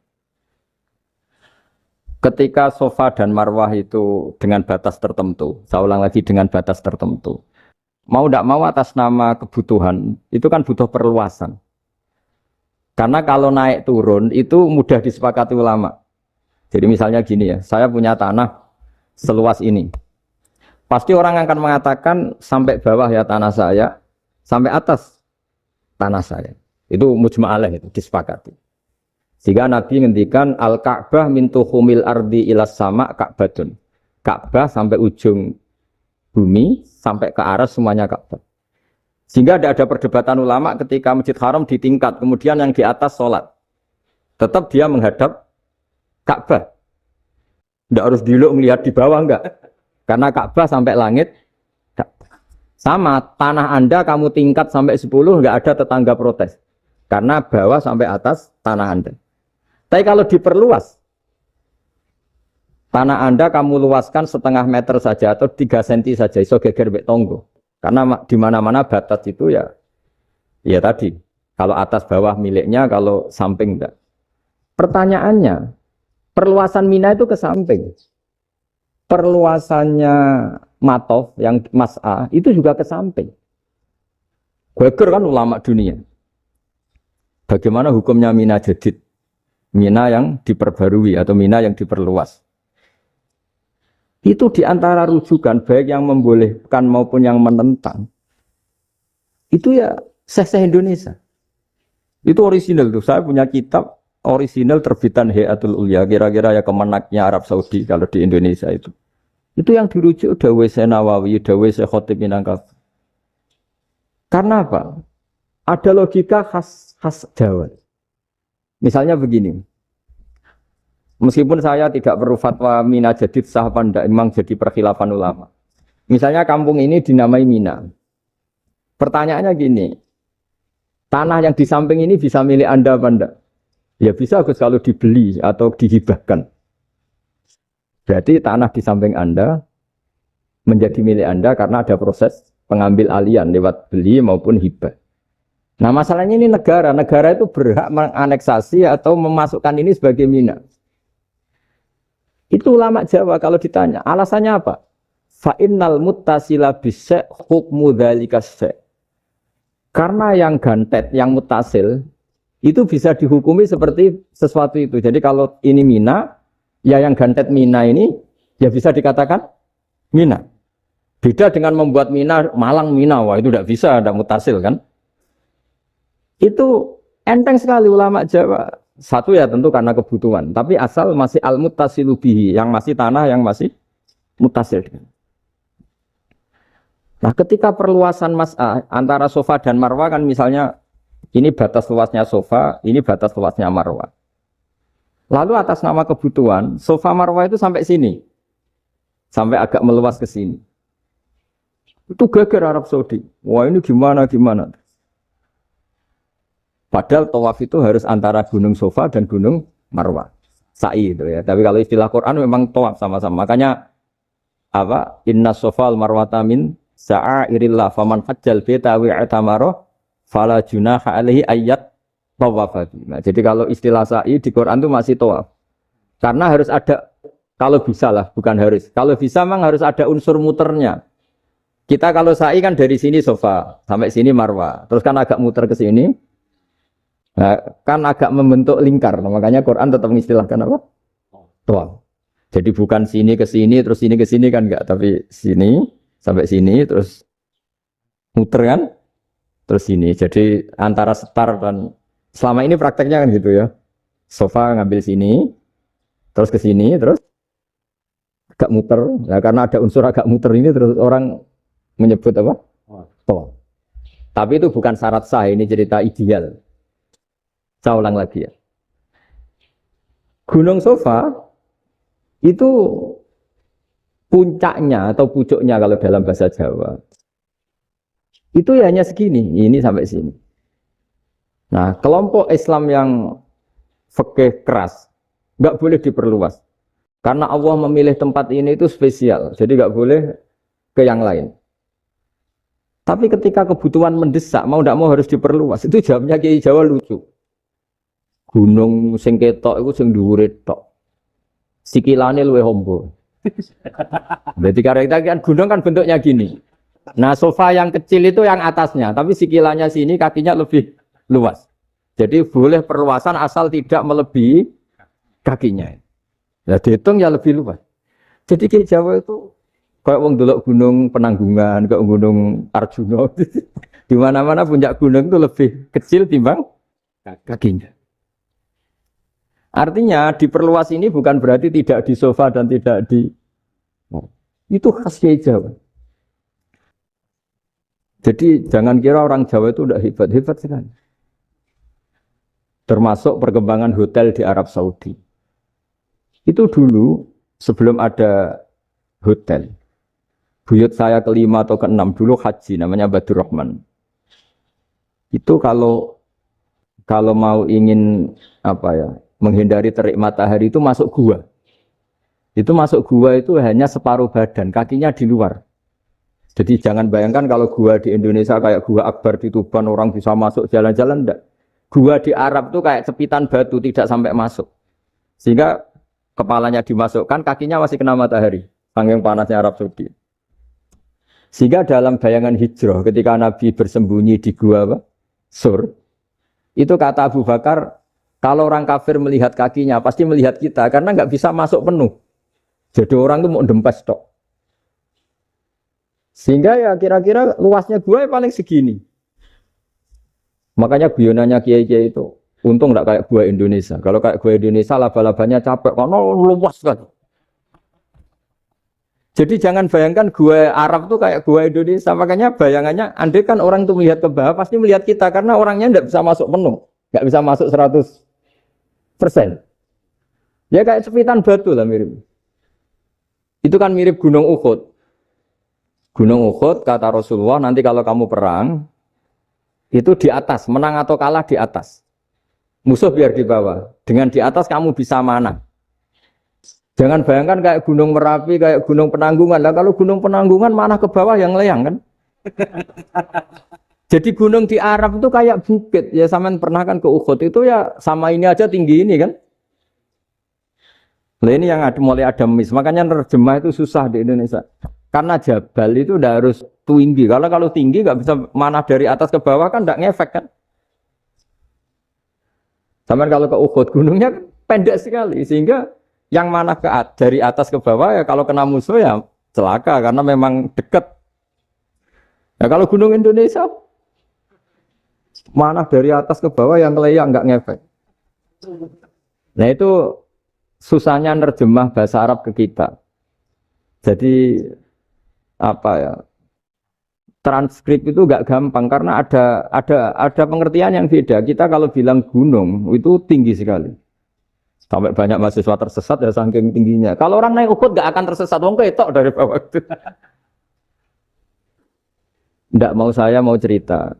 Ketika Safa dan Marwah itu dengan batas tertentu, saya ulang lagi dengan batas tertentu. Mau tidak mau atas nama kebutuhan, itu kan butuh perluasan. Karena kalau naik turun itu mudah disepakati ulama. Jadi misalnya gini ya, saya punya tanah seluas ini. Pasti orang akan mengatakan sampai bawah ya tanah saya, sampai atas tanah saya. Itu mujma' alaih, itu disepakati. Sehingga Nabi ngendikan al-Ka'bah min tuhumil ardi ilas sama Ka'batun. Ka'bah sampai ujung bumi, sampai ke aras semuanya Ka'bah. Sehingga tidak ada perdebatan ulama ketika Masjid Haram di tingkat, kemudian yang di atas sholat. Tetap dia menghadap Ka'bah. Tidak harus diluk melihat di bawah, enggak. Karena Ka'bah sampai langit. Sama, tanah Anda kamu tingkat sampai 10, enggak ada tetangga protes. Karena bawah sampai atas tanah Anda. Tapi kalau diperluas, tanah Anda kamu luaskan setengah meter saja atau 3 cm saja, iso geger mbek tonggo. Karena di mana-mana batas itu ya tadi. Kalau atas bawah miliknya, kalau samping enggak. Pertanyaannya, perluasan Mina itu ke samping. Perluasannya Matof yang Mas'a itu juga ke samping. Geger kan ulama dunia. Bagaimana hukumnya Mina Jadid? Mina yang diperbarui atau Mina yang diperluas. Itu diantara rujukan baik yang membolehkan maupun yang menentang. Itu ya syekh-syekh Indonesia. Itu orisinal tuh. Saya punya kitab orisinal terbitan Hayatul Ulya. Kira-kira ya kemenaknya Arab Saudi kalau di Indonesia itu. Itu yang dirujuk Dawei Syekh Nawawi, Dawei Syekh Khotib Minangkabau. Karena apa? Ada logika khas Jawa. Misalnya begini. Meskipun saya tidak perlu fatwa Mina Jadid sah apa enggak, memang jadi perkhilafan ulama. Misalnya kampung ini dinamai Mina. Pertanyaannya gini, tanah yang di samping ini bisa milik Anda apa enggak? Ya bisa kalau dibeli atau dihibahkan. Berarti tanah di samping Anda menjadi milik Anda karena ada proses pengambil alian lewat beli maupun hibah. Nah masalahnya ini negara itu berhak menganeksasi atau memasukkan ini sebagai Mina. Itu ulama Jawa kalau ditanya, alasannya apa? Fa'innal muttasila bisya' hukmu dzalika syai'. Karena yang gantet, yang mutasil itu bisa dihukumi seperti sesuatu itu. Jadi kalau ini Mina, ya yang gantet Mina ini ya bisa dikatakan Mina. Beda dengan membuat Mina Malang Mina, wah itu tidak bisa, ada mutasil kan? Itu enteng sekali ulama Jawa. Satu ya tentu karena kebutuhan, tapi asal masih al-muttasilu bihi, yang masih tanah yang masih mutasil. Nah, ketika perluasan mas'ah antara Safa dan Marwah kan misalnya ini batas luasnya Safa, ini batas luasnya Marwah. Lalu atas nama kebutuhan, Safa Marwah itu sampai sini. Sampai agak meluas ke sini. Itu geger Arab Saudi. Wah ini gimana. Padahal tawaf itu harus antara Gunung Safa dan Gunung Marwah. Sa'i itu ya. Tapi kalau istilah Quran memang tawaf sama-sama. Makanya apa? Inna Safal Marwata min sa'airillah faman hajjal baita wa i'tamara fala junaha alaihi ayat tawafati. Nah, jadi kalau istilah sa'i di Quran itu masih tawaf. Karena harus ada, kalau bisa lah, bukan harus. Kalau bisa memang harus ada unsur muternya. Kita kalau sa'i kan dari sini Safa sampai sini Marwah. Terus kan agak muter ke sini. Nah, kan agak membentuk lingkar. Nah, makanya Quran tetap mengistilahkan apa? Tawaf. Jadi bukan sini ke sini terus sini ke sini kan enggak, tapi sini sampai sini terus muter kan? Terus sini. Jadi antara setar dan selama ini prakteknya kan gitu ya. Safa ngambil sini terus ke sini terus agak muter. Nah, karena ada unsur agak muter ini terus orang menyebut apa? Tawaf. Tapi itu bukan syarat sah, ini cerita ideal. Saya ulang lagi ya. Gunung Safa itu puncaknya atau pucuknya kalau dalam bahasa Jawa. Itu ya hanya segini, ini sampai sini. Nah, kelompok Islam yang fikih keras nggak boleh diperluas. Karena Allah memilih tempat ini itu spesial, jadi nggak boleh ke yang lain. Tapi ketika kebutuhan mendesak, mau tidak mau harus diperluas. Itu jawabnya Kiai Jawa lucu. Gunung sing ketok iku sing dhuwure tok. Sikilane luwih hombo. Berarti karena kan gunung kan bentuknya gini. Nah, Safa yang kecil itu yang atasnya, tapi sikilannya sini kakinya lebih luas. Jadi boleh perluasan asal tidak melebihi kakinya. Ya dihitung ya lebih luas. Jadi Kiai Jawa itu kayak wong delok gunung Penanggungan, kayak gunung Arjuna. Di mana-mana puncak gunung itu lebih kecil timbang kakinya. Artinya diperluas ini bukan berarti tidak di Safa dan tidak di itu khas Kiai Jawa. Jadi jangan kira orang Jawa itu udah hebat sekali. Termasuk perkembangan hotel di Arab Saudi. Itu dulu sebelum ada hotel. Buyut saya kelima atau keenam dulu haji namanya Badur Rahman. Itu kalau mau ingin apa ya? Menghindari terik matahari itu masuk gua. Itu masuk gua itu hanya separuh badan, kakinya di luar. Jadi jangan bayangkan kalau gua di Indonesia kayak gua Akbar di Tuban orang bisa masuk jalan-jalan, enggak. Gua di Arab tuh kayak cepitan batu tidak sampai masuk. Sehingga kepalanya dimasukkan, kakinya masih kena matahari. Saking panasnya Arab Saudi. Sehingga dalam bayangan hijrah ketika Nabi bersembunyi di gua apa? Sur. Itu kata Abu Bakar, kalau orang kafir melihat kakinya, pasti melihat kita, karena nggak bisa masuk penuh. Jadi orang itu mau dempes tok. Sehingga ya kira-kira luasnya gua paling segini. Makanya guyonannya kiai-kiai itu, untung nggak kayak gua Indonesia. Kalau kayak gua Indonesia, laba-labanya capek, karena luas kan. Jadi jangan bayangkan gua Arab tuh kayak gua Indonesia. Makanya bayangannya, andai kan orang tuh melihat ke bawah, pasti melihat kita, karena orangnya nggak bisa masuk penuh. Nggak bisa masuk 100%. Ya kayak cepitan batu lah mirip. Itu kan mirip Gunung Uhud. Gunung Uhud kata Rasulullah nanti kalau kamu perang itu di atas, menang atau kalah di atas. Musuh biar di bawah. Dengan di atas kamu bisa mana? Jangan bayangkan kayak Gunung Merapi, kayak Gunung Penanggungan. Lah kalau Gunung Penanggungan mana ke bawah yang layang kan? Jadi gunung di Arab itu kayak bukit. Ya sampean pernah kan ke Uhud itu ya sama ini aja tinggi ini kan. Nah ini yang mulai ada mis. Makanya nerjemah itu susah di Indonesia. Karena jabal itu udah harus tinggi. Kalau tinggi nggak bisa mana dari atas ke bawah kan nggak ngefek kan. Sampean kalau ke Uhud gunungnya pendek sekali. Sehingga yang mana dari atas ke bawah ya kalau kena musuh ya celaka. Karena memang dekat. Ya kalau gunung Indonesia mana dari atas ke bawah yang layang nggak ngefek. Nah itu susahnya nerjemah bahasa Arab ke kita. Jadi apa ya? Transkrip itu nggak gampang karena ada pengertian yang beda. Kita kalau bilang gunung itu tinggi sekali. Sampai banyak mahasiswa tersesat ya saking tingginya. Kalau orang naik Uhud gak akan tersesat, wong ketok dari bawah itu. Ndak mau saya mau cerita.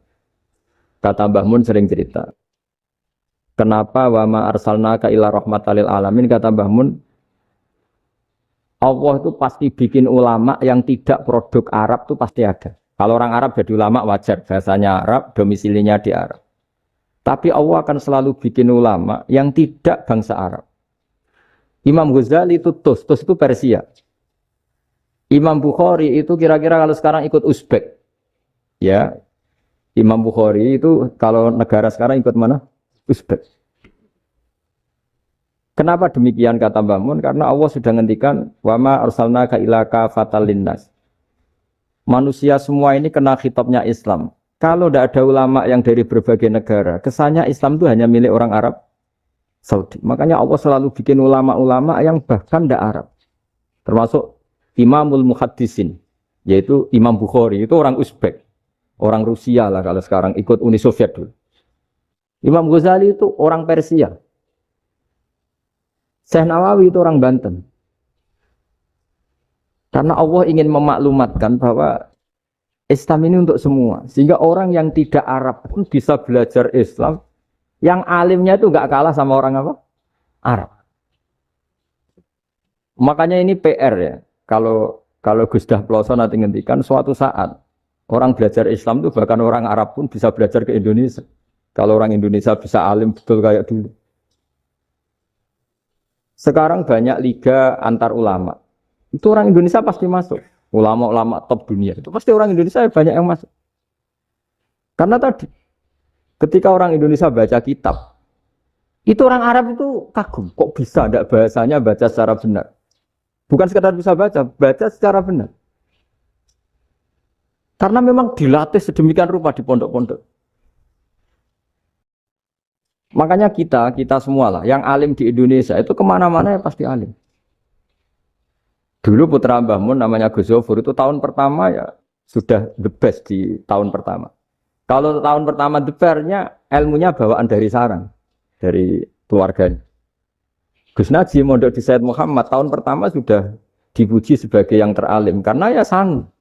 Kata Mbah Mun sering cerita. Kenapa wa ma arsalnaka illa rahmatan lil alamin, kata Mbah Mun, Allah itu pasti bikin ulama yang tidak produk Arab itu pasti ada. Kalau orang Arab jadi ulama wajar, bahasanya Arab, domisilinya di Arab. Tapi Allah akan selalu bikin ulama yang tidak bangsa Arab. Imam Ghazali itu Tus itu Persia. Imam Bukhari itu kira-kira kalau sekarang ikut Uzbek. Ya, Imam Bukhari itu kalau negara sekarang ikut mana? Uzbek. Kenapa demikian kata Mbah Mun? Karena Allah sudah ngendikan wa ma arsalnaka illa kafatan linnas. Manusia semua ini kena khitabnya Islam. Kalau tidak ada ulama yang dari berbagai negara, kesannya Islam itu hanya milik orang Arab Saudi. Makanya Allah selalu bikin ulama-ulama yang bahkan tidak Arab. Termasuk Imamul Muhaddisin, yaitu Imam Bukhari, itu orang Uzbek. Orang Rusia lah kalau sekarang ikut Uni Soviet dulu. Imam Ghazali itu orang Persia. Syekh Nawawi itu orang Banten. Karena Allah ingin memaklumatkan bahwa Islam ini untuk semua. Sehingga orang yang tidak Arab pun bisa belajar Islam. Yang alimnya itu nggak kalah sama orang apa? Arab. Makanya ini PR ya. Kalau Gus Dah Ploso nanti ngendikan suatu saat orang belajar Islam itu bahkan orang Arab pun bisa belajar ke Indonesia. Kalau orang Indonesia bisa alim betul kayak dulu. Sekarang banyak liga antar ulama. Itu orang Indonesia pasti masuk. Ulama-ulama top dunia. Itu pasti orang Indonesia banyak yang masuk. Karena tadi, ketika orang Indonesia baca kitab, itu orang Arab itu kagum. Kok bisa tidak bahasanya baca secara benar? Bukan sekadar bisa baca secara benar. Karena memang dilatih sedemikian rupa di pondok-pondok. Makanya kita semua lah, yang alim di Indonesia itu kemana-mana ya pasti alim. Dulu putra Mbah Mun namanya Gus Zofur itu tahun pertama ya sudah the best di tahun pertama. Kalau tahun pertama the best-nya ilmunya bawaan dari sarang, dari keluarganya. Gus Najim mondok di Said Muhammad tahun pertama sudah dipuji sebagai yang teralim karena ya sanggup.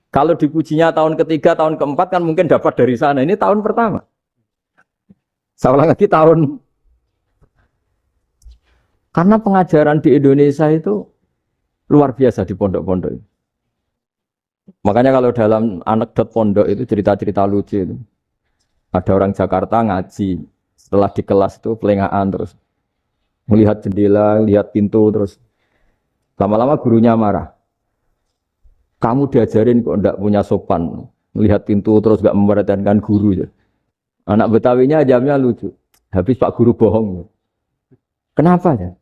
Kalau dipujinya tahun ketiga, tahun keempat kan mungkin dapat dari sana. Ini tahun pertama. Saya ulang lagi tahun. Karena pengajaran di Indonesia itu luar biasa di pondok-pondok. Makanya kalau dalam anekdot pondok itu cerita-cerita lucu itu. Ada orang Jakarta ngaji. Setelah di kelas itu pelengahan terus. Melihat jendela, lihat pintu terus. Lama-lama gurunya marah. Kamu diajarin kok enggak punya sopan. Melihat pintu terus enggak memperhatikan guru. Anak Betawinya jamnya lucu. Habis Pak Guru bohong. Kenapa ya?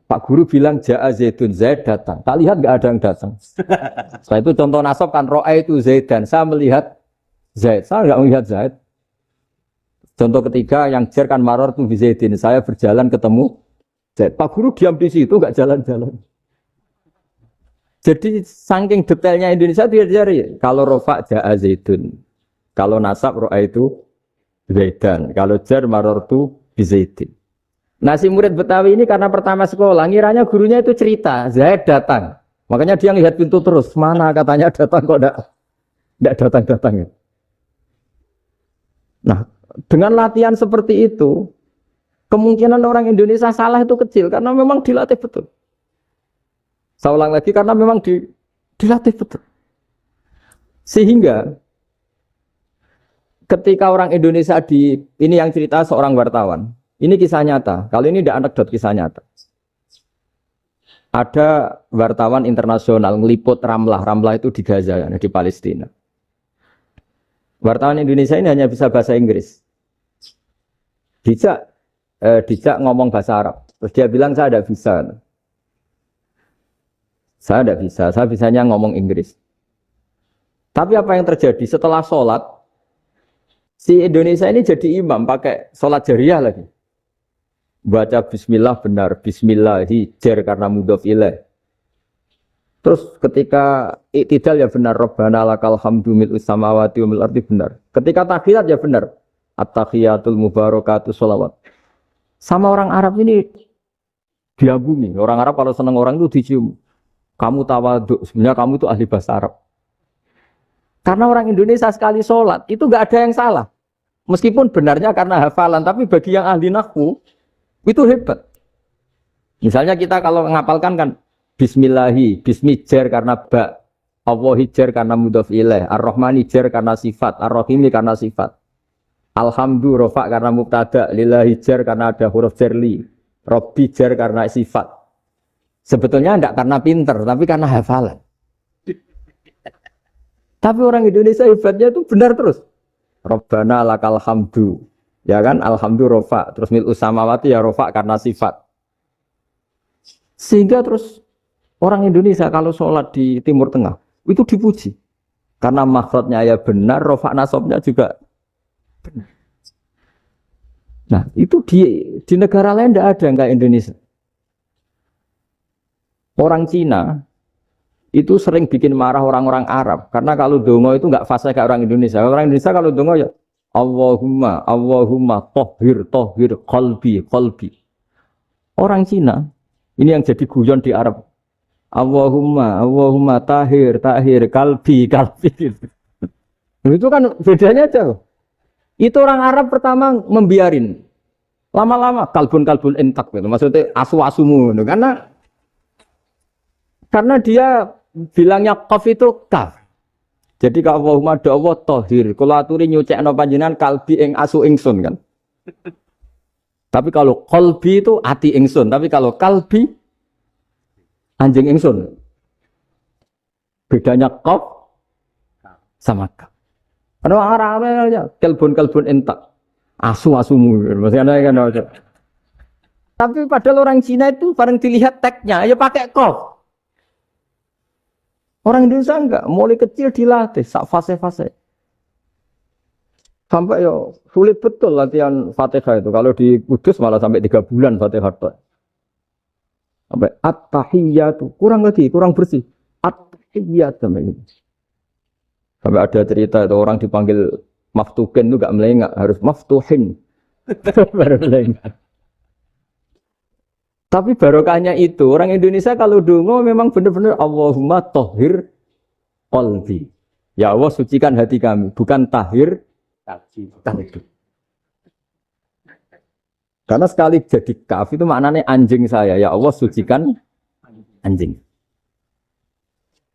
Pak Guru bilang Ja'a Zaidun, Zaid datang. Tak lihat enggak ada yang datang. Setelah itu contoh nasab kan ro'a itu Zaidan. Saya melihat Zaid. Saya enggak melihat Zaid. Contoh ketiga yang jar kan maror tu Zaidin. Saya berjalan ketemu Zaid. Pak Guru diam di situ enggak jalan-jalan. Jadi saking detailnya Indonesia dia cari. Kalau rofa Ja'a Zaidun. Kalau nasab ro'a itu Zaidan. Kalau jar maror tu Zaidin. Nah si murid Betawi ini karena pertama sekolah, ngiranya gurunya itu cerita, Zaid datang. Makanya dia lihat pintu terus, mana katanya datang kok enggak datang-datang. Nah dengan latihan seperti itu, kemungkinan orang Indonesia salah itu kecil, karena memang dilatih betul. Saya ulang lagi, karena memang dilatih betul. Sehingga, ketika orang Indonesia ini yang cerita seorang wartawan, ini kisah nyata. Kalau ini tidak anekdot, kisah nyata. Ada wartawan internasional ngeliput Ramlah. Ramlah itu di Gaza, di Palestina. Wartawan Indonesia ini hanya bisa bahasa Inggris. Dijak ngomong bahasa Arab. Terus dia bilang saya tidak bisa. Saya tidak bisa. Saya bisanya ngomong Inggris. Tapi apa yang terjadi setelah sholat? Si Indonesia ini jadi imam pakai sholat jariah lagi. Baca bismillah benar, bismillah hijar karena mudhof ilaih. Terus ketika iktidal ya benar, Rabbana lakal hamdu mil'us samawati wa mil'ardi benar. Ketika tahiyat ya benar, at-tahiyatul mubarakatuh sholawat. Sama orang Arab ini diagumi. Orang Arab kalau seneng orang itu dicium. Kamu tawaduk, sebenarnya kamu itu ahli bahasa Arab. Karena orang Indonesia sekali sholat, itu nggak ada yang salah. Meskipun benarnya karena hafalan, tapi bagi yang ahli nahwu, itu hebat. Misalnya kita kalau ngapalkan kan, Bismillahi, Bismijar karena ba, Allah hijar karena mudhaf ilaih, Ar-Rahman hijar karena sifat, Ar-Rahimi karena sifat. Alhamdu rofa karena mubtada, lillahi jar karena ada huruf jarli, Robbi jar karena sifat. Sebetulnya enggak karena pinter, tapi karena hafalan. Tapi orang Indonesia hebatnya itu benar terus. Rabbana lakal hamdu. Ya kan, alhamdu rofa. Terus mil usamawati ya rofa karena sifat. Sehingga terus orang Indonesia kalau sholat di Timur Tengah, itu dipuji. Karena makhrajnya ya benar, rofa nasobnya juga benar. Nah, itu di negara lain tidak ada kayak Indonesia. Orang Cina itu sering bikin marah orang-orang Arab karena kalau dongo itu nggak fasih kayak orang Indonesia. Orang Indonesia kalau dongo ya Allahumma Allahumma tohir tohir qalbi qalbi. Orang Cina ini yang jadi guyon di Arab. Allahumma Allahumma tahir tahir qalbi qalbi. Itu kan bedanya jauh. Itu orang Arab pertama membiarin. Lama-lama kalbun entak gitu. Maksudnya asu-asumu gitu. Karena dia bilangnya qaf itu kaf. Jadi kalau Allahumma do Allah tohir. Kalau aturi nyucekno panjenengan kalbi ing asu ingsun kan. Tapi kalau qalbi itu ati ingsun. Tapi kalau kalbi anjing ingsun. Bedanya qaf sama kaf. Ada orang-orang aja kalbun entak. Asu-asumu. Maksudnya kan. Tapi padahal orang Cina itu bareng dilihat teksnya ya pakai qaf. Orang Indonesia enggak, mulai kecil dilatih, sak fase-fase. Sampai yo sulit betul latihan Fatihah itu. Kalau di Kudus malah sampai 3 bulan Fatihah itu. Sampai at-tahiyyatu, kurang bersih. At-tahiyyat sampai itu. Sampai ada cerita itu orang dipanggil maftuhin itu enggak melengak, harus maftuhin. Baru melengak. Tapi barokahnya itu orang Indonesia kalau dongo memang benar-benar Allahumma tohir qalbi. Ya Allah sucikan hati kami, bukan tahir kalbi. Karena sekali jadi kaf itu maknanya anjing saya. Ya Allah sucikan anjing.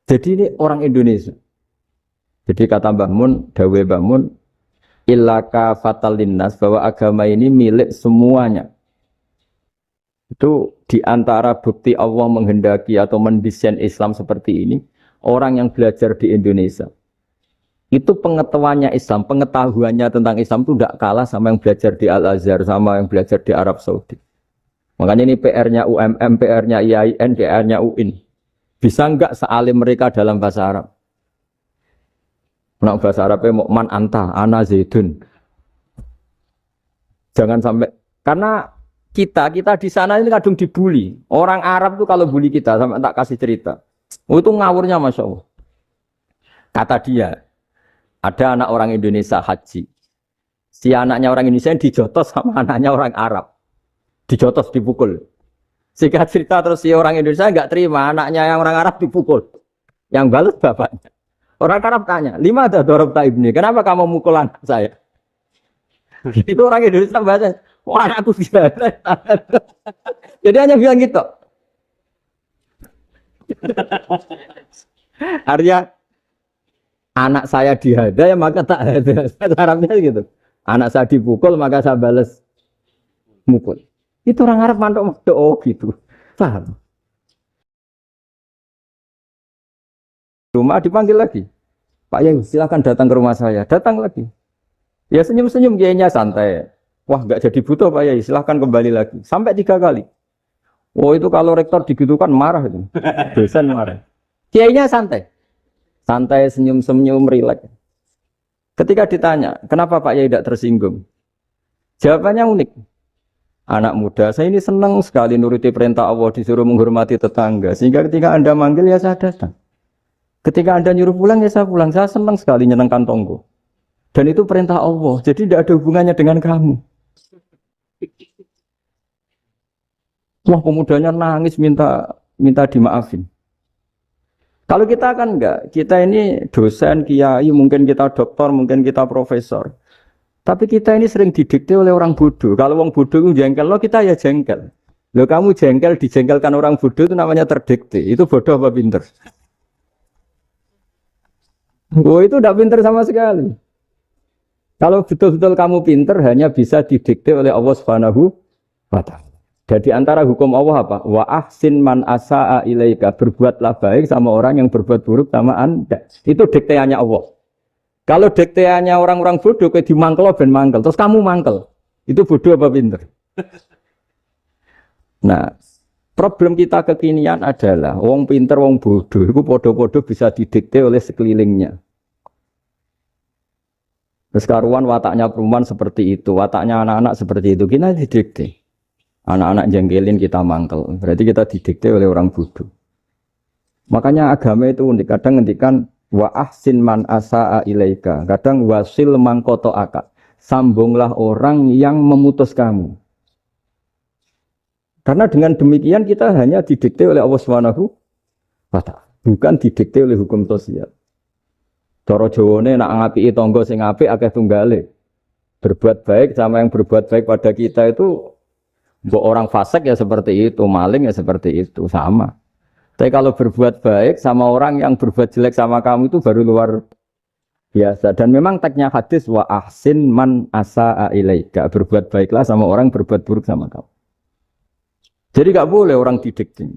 Jadi ini orang Indonesia. Jadi kata Mbah Mun, dawe Mbah Mun, illaka fatal linnas, bahwa agama ini milik semuanya. Itu diantara bukti Allah menghendaki atau mendesain Islam seperti ini, orang yang belajar di Indonesia itu pengetahuannya Islam, pengetahuannya tentang Islam itu tidak kalah sama yang belajar di Al-Azhar, sama yang belajar di Arab Saudi. Makanya ini PR-nya UMM, PR-nya IAIN, PR-nya UIN. Bisa enggak sealim mereka dalam bahasa Arab? Nah, bahasa Arabnya mau man anta, ana zaidun. Jangan sampai, karena kita di sana ini kadung dibully. Orang Arab tuh kalau bully kita, sampai tak kasih cerita. Oh, itu ngawurnya Masya Allah. Kata dia, ada anak orang Indonesia haji. Si anaknya orang Indonesia dijotos sama anaknya orang Arab. Dijotos, dipukul. Sehingga cerita terus si orang Indonesia enggak terima, anaknya yang orang Arab dipukul. Yang balas bapaknya. Orang Arab tanya, lima ada dorobta ibni, kenapa kamu mukul anak saya? Itu orang Indonesia bahasa, wah aku tidak. Jadi hanya bilang gitu. Artinya anak saya dihada ya maka tak ada. Arabnya gitu. Anak saya dipukul maka saya balas mukul. Itu orang Arab mantuk oh gitu. Paham? Rumah dipanggil lagi. Pak Yai silakan datang ke rumah saya. Datang lagi. Ya senyum-senyum kayaknya santai. Wah nggak jadi butuh Pak Yai, silahkan kembali lagi. Sampai 3 kali. Oh itu kalau rektor digitukan marah itu. Dosen marah. Kiainya santai. Santai, senyum-senyum, rileks. Ketika ditanya, kenapa Pak Yai tidak tersinggung? Jawabannya unik. Anak muda, saya ini senang sekali nuruti perintah Allah, disuruh menghormati tetangga. Sehingga ketika Anda manggil ya saya datang. Ketika Anda nyuruh pulang ya saya pulang. Saya senang sekali nyenangkan tonggo. Dan itu perintah Allah. Jadi tidak ada hubungannya dengan kamu. Wah, pemudanya nangis minta minta dimaafin. Kalau kita kan enggak, kita ini dosen, kiai, mungkin kita doktor, mungkin kita profesor. Tapi kita ini sering didikte oleh orang bodoh. Kalau orang bodoh itu jengkel, lo kita ya jengkel. Lo kamu jengkel, dijengkelkan orang bodoh itu namanya terdikte. Itu bodoh apa pinter? Oh itu tidak pinter sama sekali. Kalau betul-betul kamu pinter, hanya bisa didikte oleh Allah Subhanahu wa Ta'ala. Jadi antara hukum Allah apa? Wa ahsin man asa'a ilaika. Berbuatlah baik sama orang yang berbuat buruk sama Anda. Itu dikteannya Allah. Kalau dikteannya orang-orang bodoh, kayak dimangkel ben mangkel. Terus kamu mangkel. Itu bodoh apa pinter? Nah, problem kita kekinian adalah wong pinter, wong bodoh. Itu bodoh-bodoh bisa didikte oleh sekelilingnya. Terus karuan wataknya perempuan seperti itu, wataknya anak-anak seperti itu. Kita didikte. Anak-anak jengkelin kita mangkel, berarti kita didikte oleh orang bodoh. Makanya agama itu unik, kadang ngendikan wa ahsin man asa'a ilaika, kadang wasil man qata'aka, sambunglah orang yang memutus kamu. Karena dengan demikian kita hanya didikte oleh Allah Subhanahu wa Ta'ala, bukan didikte oleh hukum sosial. Cara Jawane nak ngapiki tangga sing apik akeh tunggale. Berbuat baik sama yang berbuat baik pada kita itu mbok orang fasik ya seperti itu, maling ya seperti itu, sama. Tapi kalau berbuat baik sama orang yang berbuat jelek sama kamu itu baru luar biasa. Dan memang teksnya hadis wa ahsin man asa'a ilaika. Berbuat baiklah sama orang berbuat buruk sama kamu. Jadi enggak boleh orang didikte.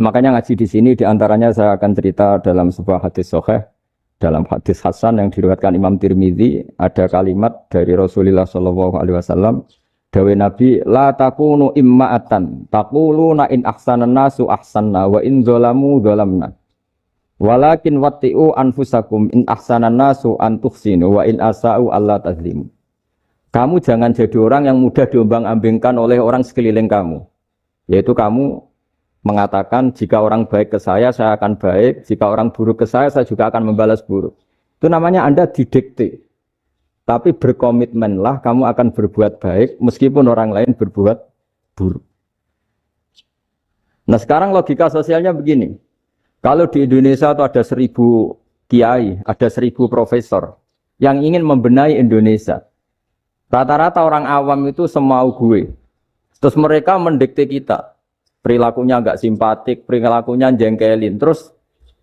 Makanya ngaji di sini diantaranya saya akan cerita dalam sebuah hadis sahih, dalam hadis hasan yang diriwayatkan Imam Tirmidzi ada kalimat dari Rasulullah sallallahu alaihi wasallam. Dawe Nabi, la takunu imma'atan, taquluna in ahsanan nasu ahsanna, wa in zolamu zolamna. Walakin watti'u anfusakum in ahsanan nasu antuhsinu, wa in asa'u Allah tazlimu. Kamu jangan jadi orang yang mudah diombang-ambingkan oleh orang sekeliling kamu. Yaitu kamu mengatakan, jika orang baik ke saya akan baik, jika orang buruk ke saya juga akan membalas buruk. Itu namanya Anda didikte. Tapi berkomitmenlah kamu akan berbuat baik meskipun orang lain berbuat buruk. Nah sekarang logika sosialnya begini. Kalau di Indonesia itu ada 1000 kiai, ada 1000 profesor yang ingin membenahi Indonesia. Rata-rata orang awam itu semau gue. Terus mereka mendikte kita. Perilakunya enggak simpatik, perilakunya jengkelin. Terus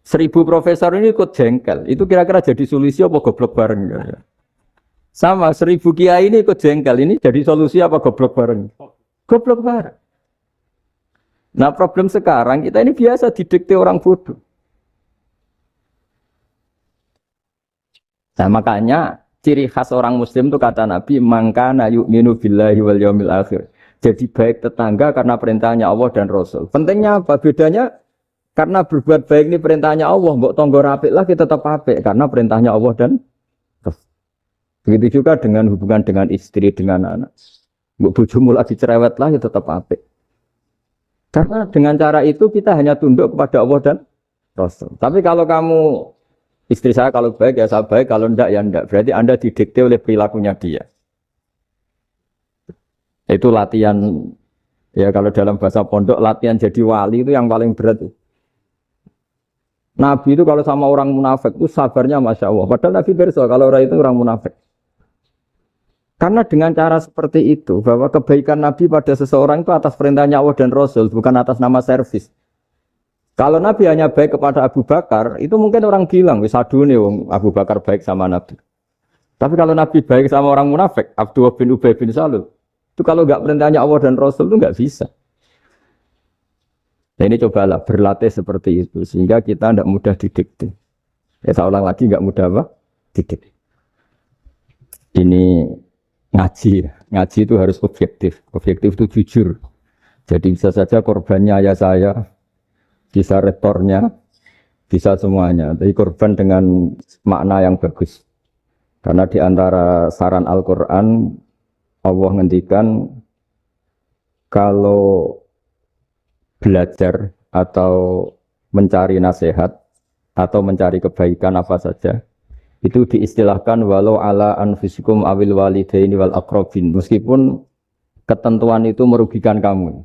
1000 profesor ini ikut jengkel. Itu kira-kira jadi solusi apa goblok bareng? Sama 1000 kiai ini ikut jengkel, ini jadi solusi apa goblok bareng? Goblok bareng. Nah problem sekarang kita ini biasa didikte orang bodoh. Nah makanya ciri khas orang muslim itu kata Nabi, mangkana yu'minu billahi wal yaumil akhir. Jadi baik tetangga karena perintahnya Allah dan Rasul. Pentingnya apa? Bedanya karena berbuat baik ini perintahnya Allah, mbok tangga apik lah kita tetap apik karena perintahnya Allah dan Rasul. Begitu juga dengan hubungan dengan istri, dengan anak. Bojomu lagi cerewet lah, ya tetap apik. Karena dengan cara itu kita hanya tunduk kepada Allah dan Rasul. Tapi kalau kamu, istri saya kalau baik ya saya baik, kalau enggak ya enggak. Berarti Anda didikte oleh perilakunya dia. Itu latihan, ya kalau dalam bahasa pondok, latihan jadi wali itu yang paling berat. Nabi itu kalau sama orang munafik itu sabarnya Masya Allah. Padahal Nabi berso kalau orang itu orang munafik. Karena dengan cara seperti itu, bahwa kebaikan Nabi pada seseorang itu atas perintahnya Allah dan Rasul, bukan atas nama servis. Kalau Nabi hanya baik kepada Abu Bakar, itu mungkin orang bilang, wis adune wong Abu Bakar baik sama Nabi. Tapi kalau Nabi baik sama orang munafik, Abdullah bin Ubay bin Salul, itu kalau enggak perintahnya Allah dan Rasul itu enggak bisa. Nah ini cobalah berlatih seperti itu, sehingga kita tidak mudah didikte. Ya saya ulang lagi, enggak mudah apa? Didikte. Ini ngaji itu harus objektif itu jujur. Jadi bisa saja korbannya ayah saya, bisa rektornya, bisa semuanya. Tapi korban dengan makna yang bagus. Karena di antara saran Al-Quran, Allah ngendikan kalau belajar atau mencari nasihat atau mencari kebaikan apa saja, itu diistilahkan walau ala anfusikum awil walidaini wal aqrabin, meskipun ketentuan itu merugikan kamu.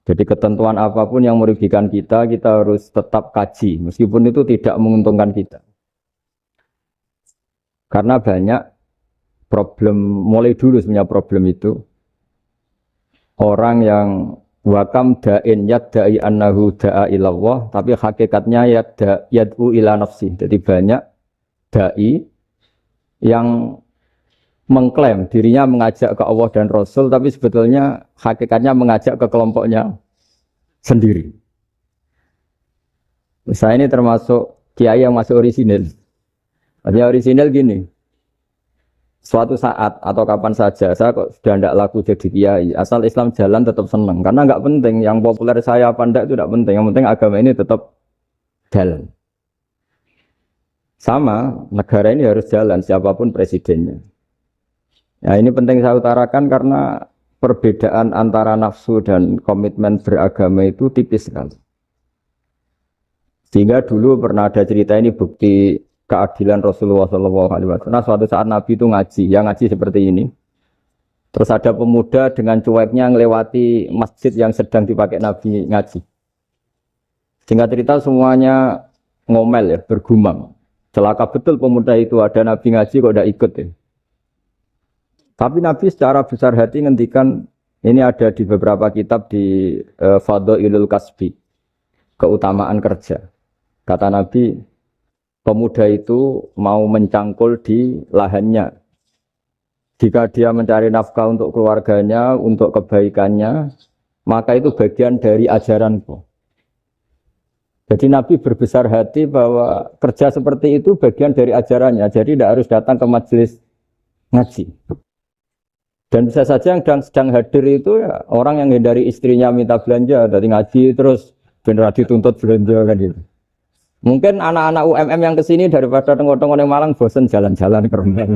Jadi ketentuan apapun yang merugikan kita, kita harus tetap kaji, meskipun itu tidak menguntungkan kita. Karena banyak problem, mulai dulu sebenarnya problem itu, orang yang wakam da'in yadda'i annahu da'a ilallah, tapi hakikatnya yad'u ila nafsi. Jadi banyak da'i yang mengklaim dirinya mengajak ke Allah dan Rasul, tapi sebetulnya hakikatnya mengajak ke kelompoknya sendiri. Saya ini termasuk kiai yang masih orisinil. Artinya orisinil gini, suatu saat atau kapan saja saya kok sudah tidak laku jadi kiai, asal Islam jalan tetap senang, karena nggak penting yang populer saya apa enggak itu tidak penting, yang penting agama ini tetap jalan. Sama, negara ini harus jalan siapapun presidennya. Nah ini penting saya utarakan karena perbedaan antara nafsu dan komitmen beragama itu tipis sekali. Sehingga dulu pernah ada cerita ini bukti keadilan Rasulullah SAW. Nah suatu saat Nabi itu ngaji, yang ngaji seperti ini. Terus ada pemuda dengan cueknya ngelewati masjid yang sedang dipakai Nabi ngaji. Singkat cerita semuanya ngomel ya, bergumam. Celaka betul pemuda itu, ada Nabi ngaji kok tidak ikut ya. Tapi Nabi secara besar hati ngendikan, ini ada di beberapa kitab di Fadhailul Kasbi, keutamaan kerja. Kata Nabi, pemuda itu mau mencangkul di lahannya. Jika dia mencari nafkah untuk keluarganya, untuk kebaikannya, maka itu bagian dari ajaranku. Jadi Nabi berbesar hati bahwa kerja seperti itu bagian dari ajarannya. Jadi tidak harus datang ke majelis ngaji. Dan bisa saja yang sedang hadir itu ya, orang yang hindari istrinya minta belanja, dari ngaji terus benar dituntut belanja kan gitu. Mungkin anak-anak UMM yang kesini daripada tengok-tengok yang Malang bosan jalan-jalan ke Rembang.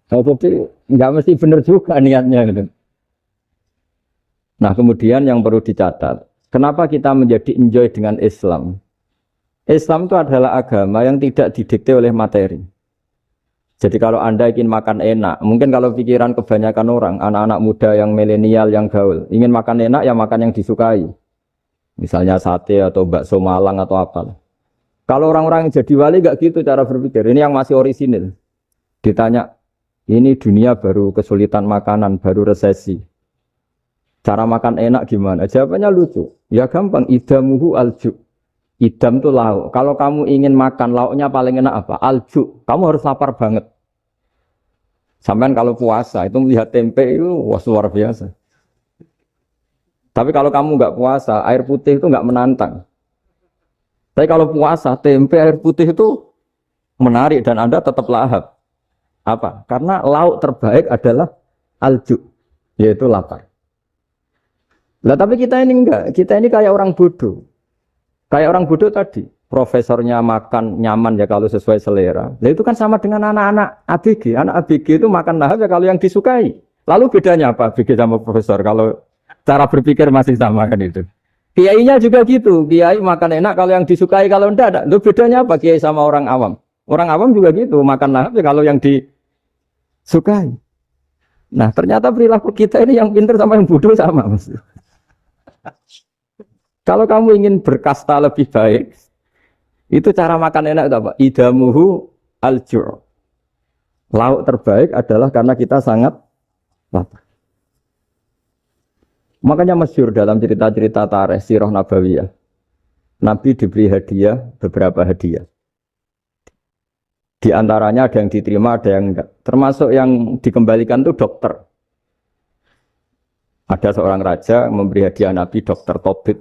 Jadi nggak mesti benar juga niatnya gitu. Nah kemudian yang perlu dicatat, kenapa kita menjadi enjoy dengan Islam? Islam itu adalah agama yang tidak didikte oleh materi. Jadi kalau Anda ingin makan enak, mungkin kalau pikiran kebanyakan orang, anak-anak muda yang milenial, yang gaul, ingin makan enak ya makan yang disukai. Misalnya sate atau bakso Malang atau apa. Kalau orang-orang yang jadi wali gak gitu cara berpikir. Ini yang masih orisinil. Ditanya, ini dunia baru kesulitan makanan, baru resesi. Cara makan enak gimana? Jawabannya lucu. Ya gampang, idamuhu alju. Idam itu lauk. Kalau kamu ingin makan lauknya paling enak apa? Alju. Kamu harus lapar banget. Sampai kalau puasa itu melihat tempe itu wah luar biasa. Tapi kalau kamu nggak puasa, air putih itu nggak menantang. Tapi kalau puasa, tempe air putih itu menarik dan Anda tetap lahap. Apa? Karena lauk terbaik adalah alju, yaitu lapar. Lah tapi kita ini enggak, kita ini kayak orang bodoh. Kayak orang bodoh tadi, profesornya makan nyaman ya kalau sesuai selera. Nah itu kan sama dengan anak-anak ABG. Anak ABG itu makan lahap ya kalau yang disukai. Lalu bedanya apa ABG sama profesor? Kalau cara berpikir masih sama kan itu. Kiainya juga gitu. Kiai makan enak kalau yang disukai, kalau enggak ada. Lalu bedanya apa kiai sama orang awam? Orang awam juga gitu, makan lahap ya kalau yang disukai. Nah ternyata perilaku kita ini yang pintar sama yang bodoh sama. Kalau kamu ingin berkasta lebih baik, itu cara makan enak itu apa? Idamuhu al-ju'. Lauk terbaik adalah karena kita sangat lapar. Makanya masyhur dalam cerita-cerita tarikh sirah nabawiyah. Nabi diberi hadiah, beberapa hadiah. Di antaranya ada yang diterima, ada yang enggak. Termasuk yang dikembalikan itu dokter. Ada seorang raja memberi hadiah Nabi dokter Tobit.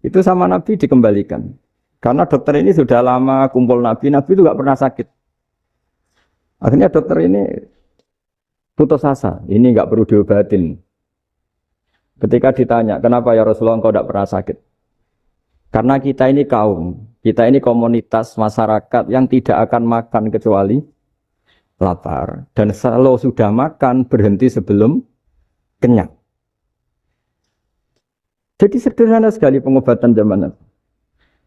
Itu sama Nabi dikembalikan. Karena dokter ini sudah lama kumpul Nabi itu nggak pernah sakit. Akhirnya dokter ini putus asa, ini nggak perlu diobatin. Ketika ditanya, kenapa ya Rasulullah engkau tidak pernah sakit? Karena kita ini kaum, kita ini komunitas masyarakat yang tidak akan makan kecuali lapar. Dan kalau sudah makan, berhenti sebelum kenyang. Jadi sederhana sekali pengobatan zaman Nabi.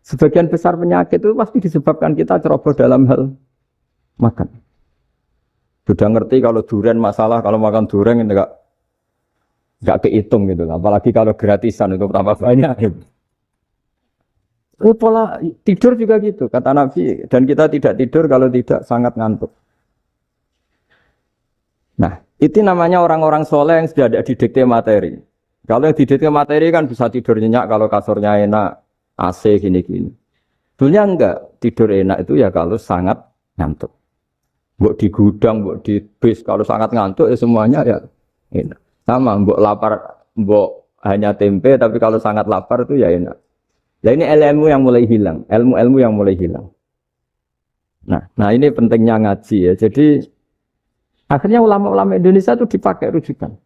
Sebagian besar penyakit itu pasti disebabkan kita ceroboh dalam hal makan. Sudah ngerti kalau durian masalah, kalau makan durian enggak nggak kehitung gitu. Apalagi kalau gratisan itu tambah banyak. Gitu. Pola tidur juga gitu kata Nabi, dan kita tidak tidur kalau tidak sangat ngantuk. Nah, itu namanya orang-orang soleh yang sudah ada didikte materi. Kalau yang didikte materi kan bisa tidur nyenyak kalau kasurnya enak, AC gini-gini. Sebenarnya enggak, tidur enak itu ya kalau sangat ngantuk. Mbok di gudang, mbok di bis, kalau sangat ngantuk ya semuanya ya enak. Sama, mbok lapar, mbok hanya tempe, tapi kalau sangat lapar itu ya enak. Nah ini ilmu yang mulai hilang, ilmu-ilmu yang mulai hilang. Nah ini pentingnya ngaji ya. Jadi akhirnya ulama-ulama Indonesia itu dipakai rujukan.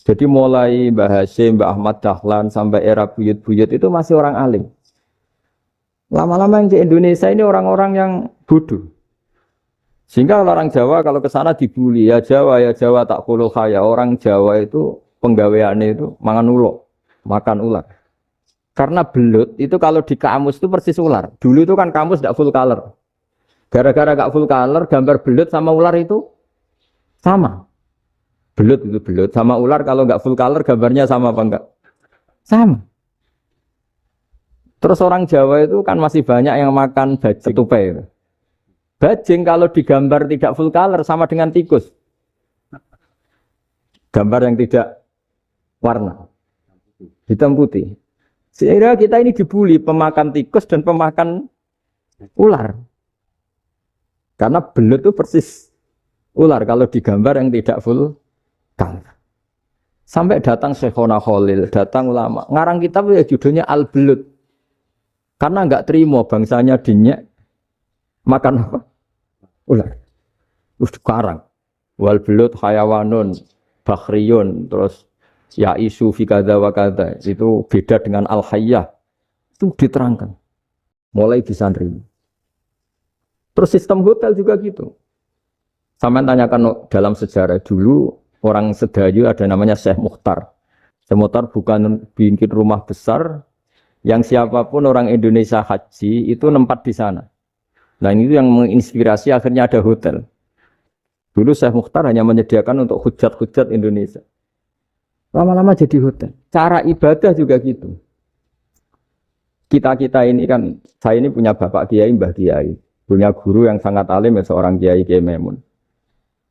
Jadi mulai Mbah Hasyim, Mbah Ahmad Dahlan sampai era buyut-buyut itu masih orang alim. Lama-lama yang di Indonesia ini orang-orang yang bodoh. Sehingga orang Jawa kalau ke sana dibully, ya Jawa tak kulul khaya. Orang Jawa itu penggaweannya itu mangan ulo, makan ular. Karena belut itu kalau di kamus itu persis ular. Dulu itu kan kamus tidak full color. Gara-gara gak full color, gambar belut sama ular itu sama. Belut itu belut sama ular kalau gak full color gambarnya sama apa enggak? Sama. Terus orang Jawa itu kan masih banyak yang makan bajing tupai. Bajing kalau digambar tidak full color sama dengan tikus. Gambar yang tidak warna. Hitam putih. Sehingga kita ini dibully pemakan tikus dan pemakan ular. Karena belut itu persis ular kalau digambar yang tidak full color. Sampai datang Syekhona Khalil, datang ulama. Ngarang kitab ya judulnya Al-Belut. Karena enggak terima bangsanya dinyek makan apa? Ular. Terus dikarang. Wal belut hayawanun bakhriyun terus ya isu fi kadza wa kadza itu beda dengan al hayyah itu diterangkan mulai bisa nerima. Terus sistem hotel juga gitu. Sampai tanyakan dalam sejarah dulu orang Sedayu ada namanya Syekh Mukhtar. Syekh Mukhtar bukan bikin rumah besar yang siapapun orang Indonesia haji itu nempat di sana. Nah ini yang menginspirasi akhirnya ada hotel. Dulu Syekh Mukhtar hanya menyediakan untuk hujat-hujat Indonesia. Lama-lama jadi hotel. Cara ibadah juga gitu. Kita ini kan, saya ini punya bapak kiai, mbah kiai. Punya guru yang sangat alim, ya, seorang kiai Memun.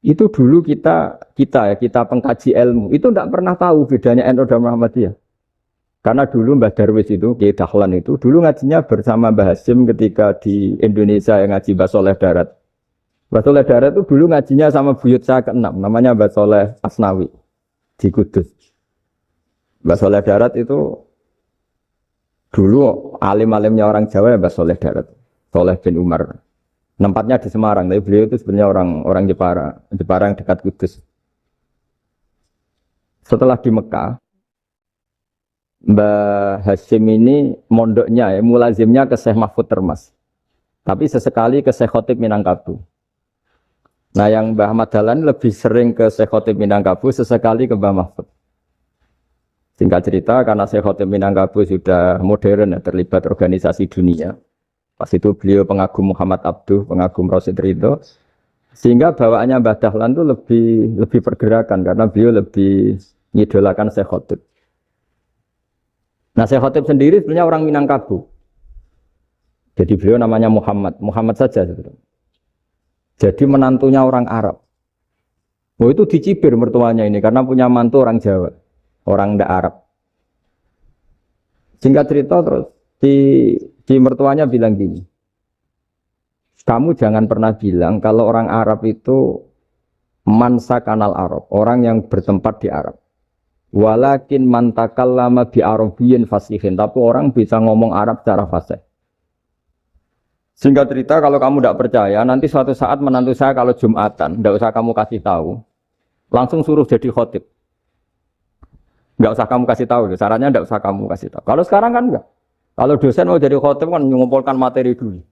Itu dulu kita pengkaji ilmu. Itu tidak pernah tahu bedanya NU dan Muhammadiyah. Karena dulu Mbah Darwis itu, Kiai Dahlan itu, dulu ngajinya bersama Mbah Hasyim ketika di Indonesia yang ngaji Mbah Soleh Darat. Mbah Soleh Darat itu dulu ngajinya sama buyut saya ke-6, namanya Mbah Soleh Asnawi di Kudus. Mbah Soleh Darat itu dulu alim-alimnya orang Jawa ya Mbah Soleh Darat, Soleh bin Umar. Tempatnya di Semarang, tapi beliau itu sebenarnya orang Jepara yang dekat Kudus. Setelah di Mekah, Mbah Hasyim ini mondoknya ya, mulazimnya ke Syekh Mahfud Termas. Tapi sesekali ke Syekh Khotib Minangkabau. Nah yang Mbah Ahmad Dahlan lebih sering ke Syekh Khotib Minangkabau, sesekali ke Mbah Mahfud. Singkat cerita, karena Syekh Khotib Minangkabau sudah modern ya, terlibat organisasi dunia. Pas itu beliau pengagum Muhammad Abduh, pengagum Rasid Ridho. Sehingga bawaannya Mbah Dahlan itu lebih pergerakan, karena beliau lebih mengidolakan Syekh Khotib. Nah Syekh Khotib sendiri sebenarnya orang Minangkabau. Jadi beliau namanya Muhammad saja sebetulnya. Jadi menantunya orang Arab. Oh itu dicibir mertuanya ini, karena punya mantu orang Jawa. Orang ndak Arab. Singkat cerita terus di mertuanya bilang gini, kamu jangan pernah bilang kalau orang Arab itu mansa kanal Arab, orang yang bertempat di Arab. Walakin mantakallama bi arabiyyin fasihin, tapi orang bisa ngomong Arab secara fasih. Singkat cerita kalau kamu tidak percaya, nanti suatu saat menantu saya kalau Jumatan, tidak usah kamu kasih tahu, langsung suruh jadi khotib. Enggak usah kamu kasih tahu, sarannya enggak usah kamu kasih tahu. Kalau sekarang kan enggak. Kalau dosen mau jadi khotib kan mengumpulkan materi dulu.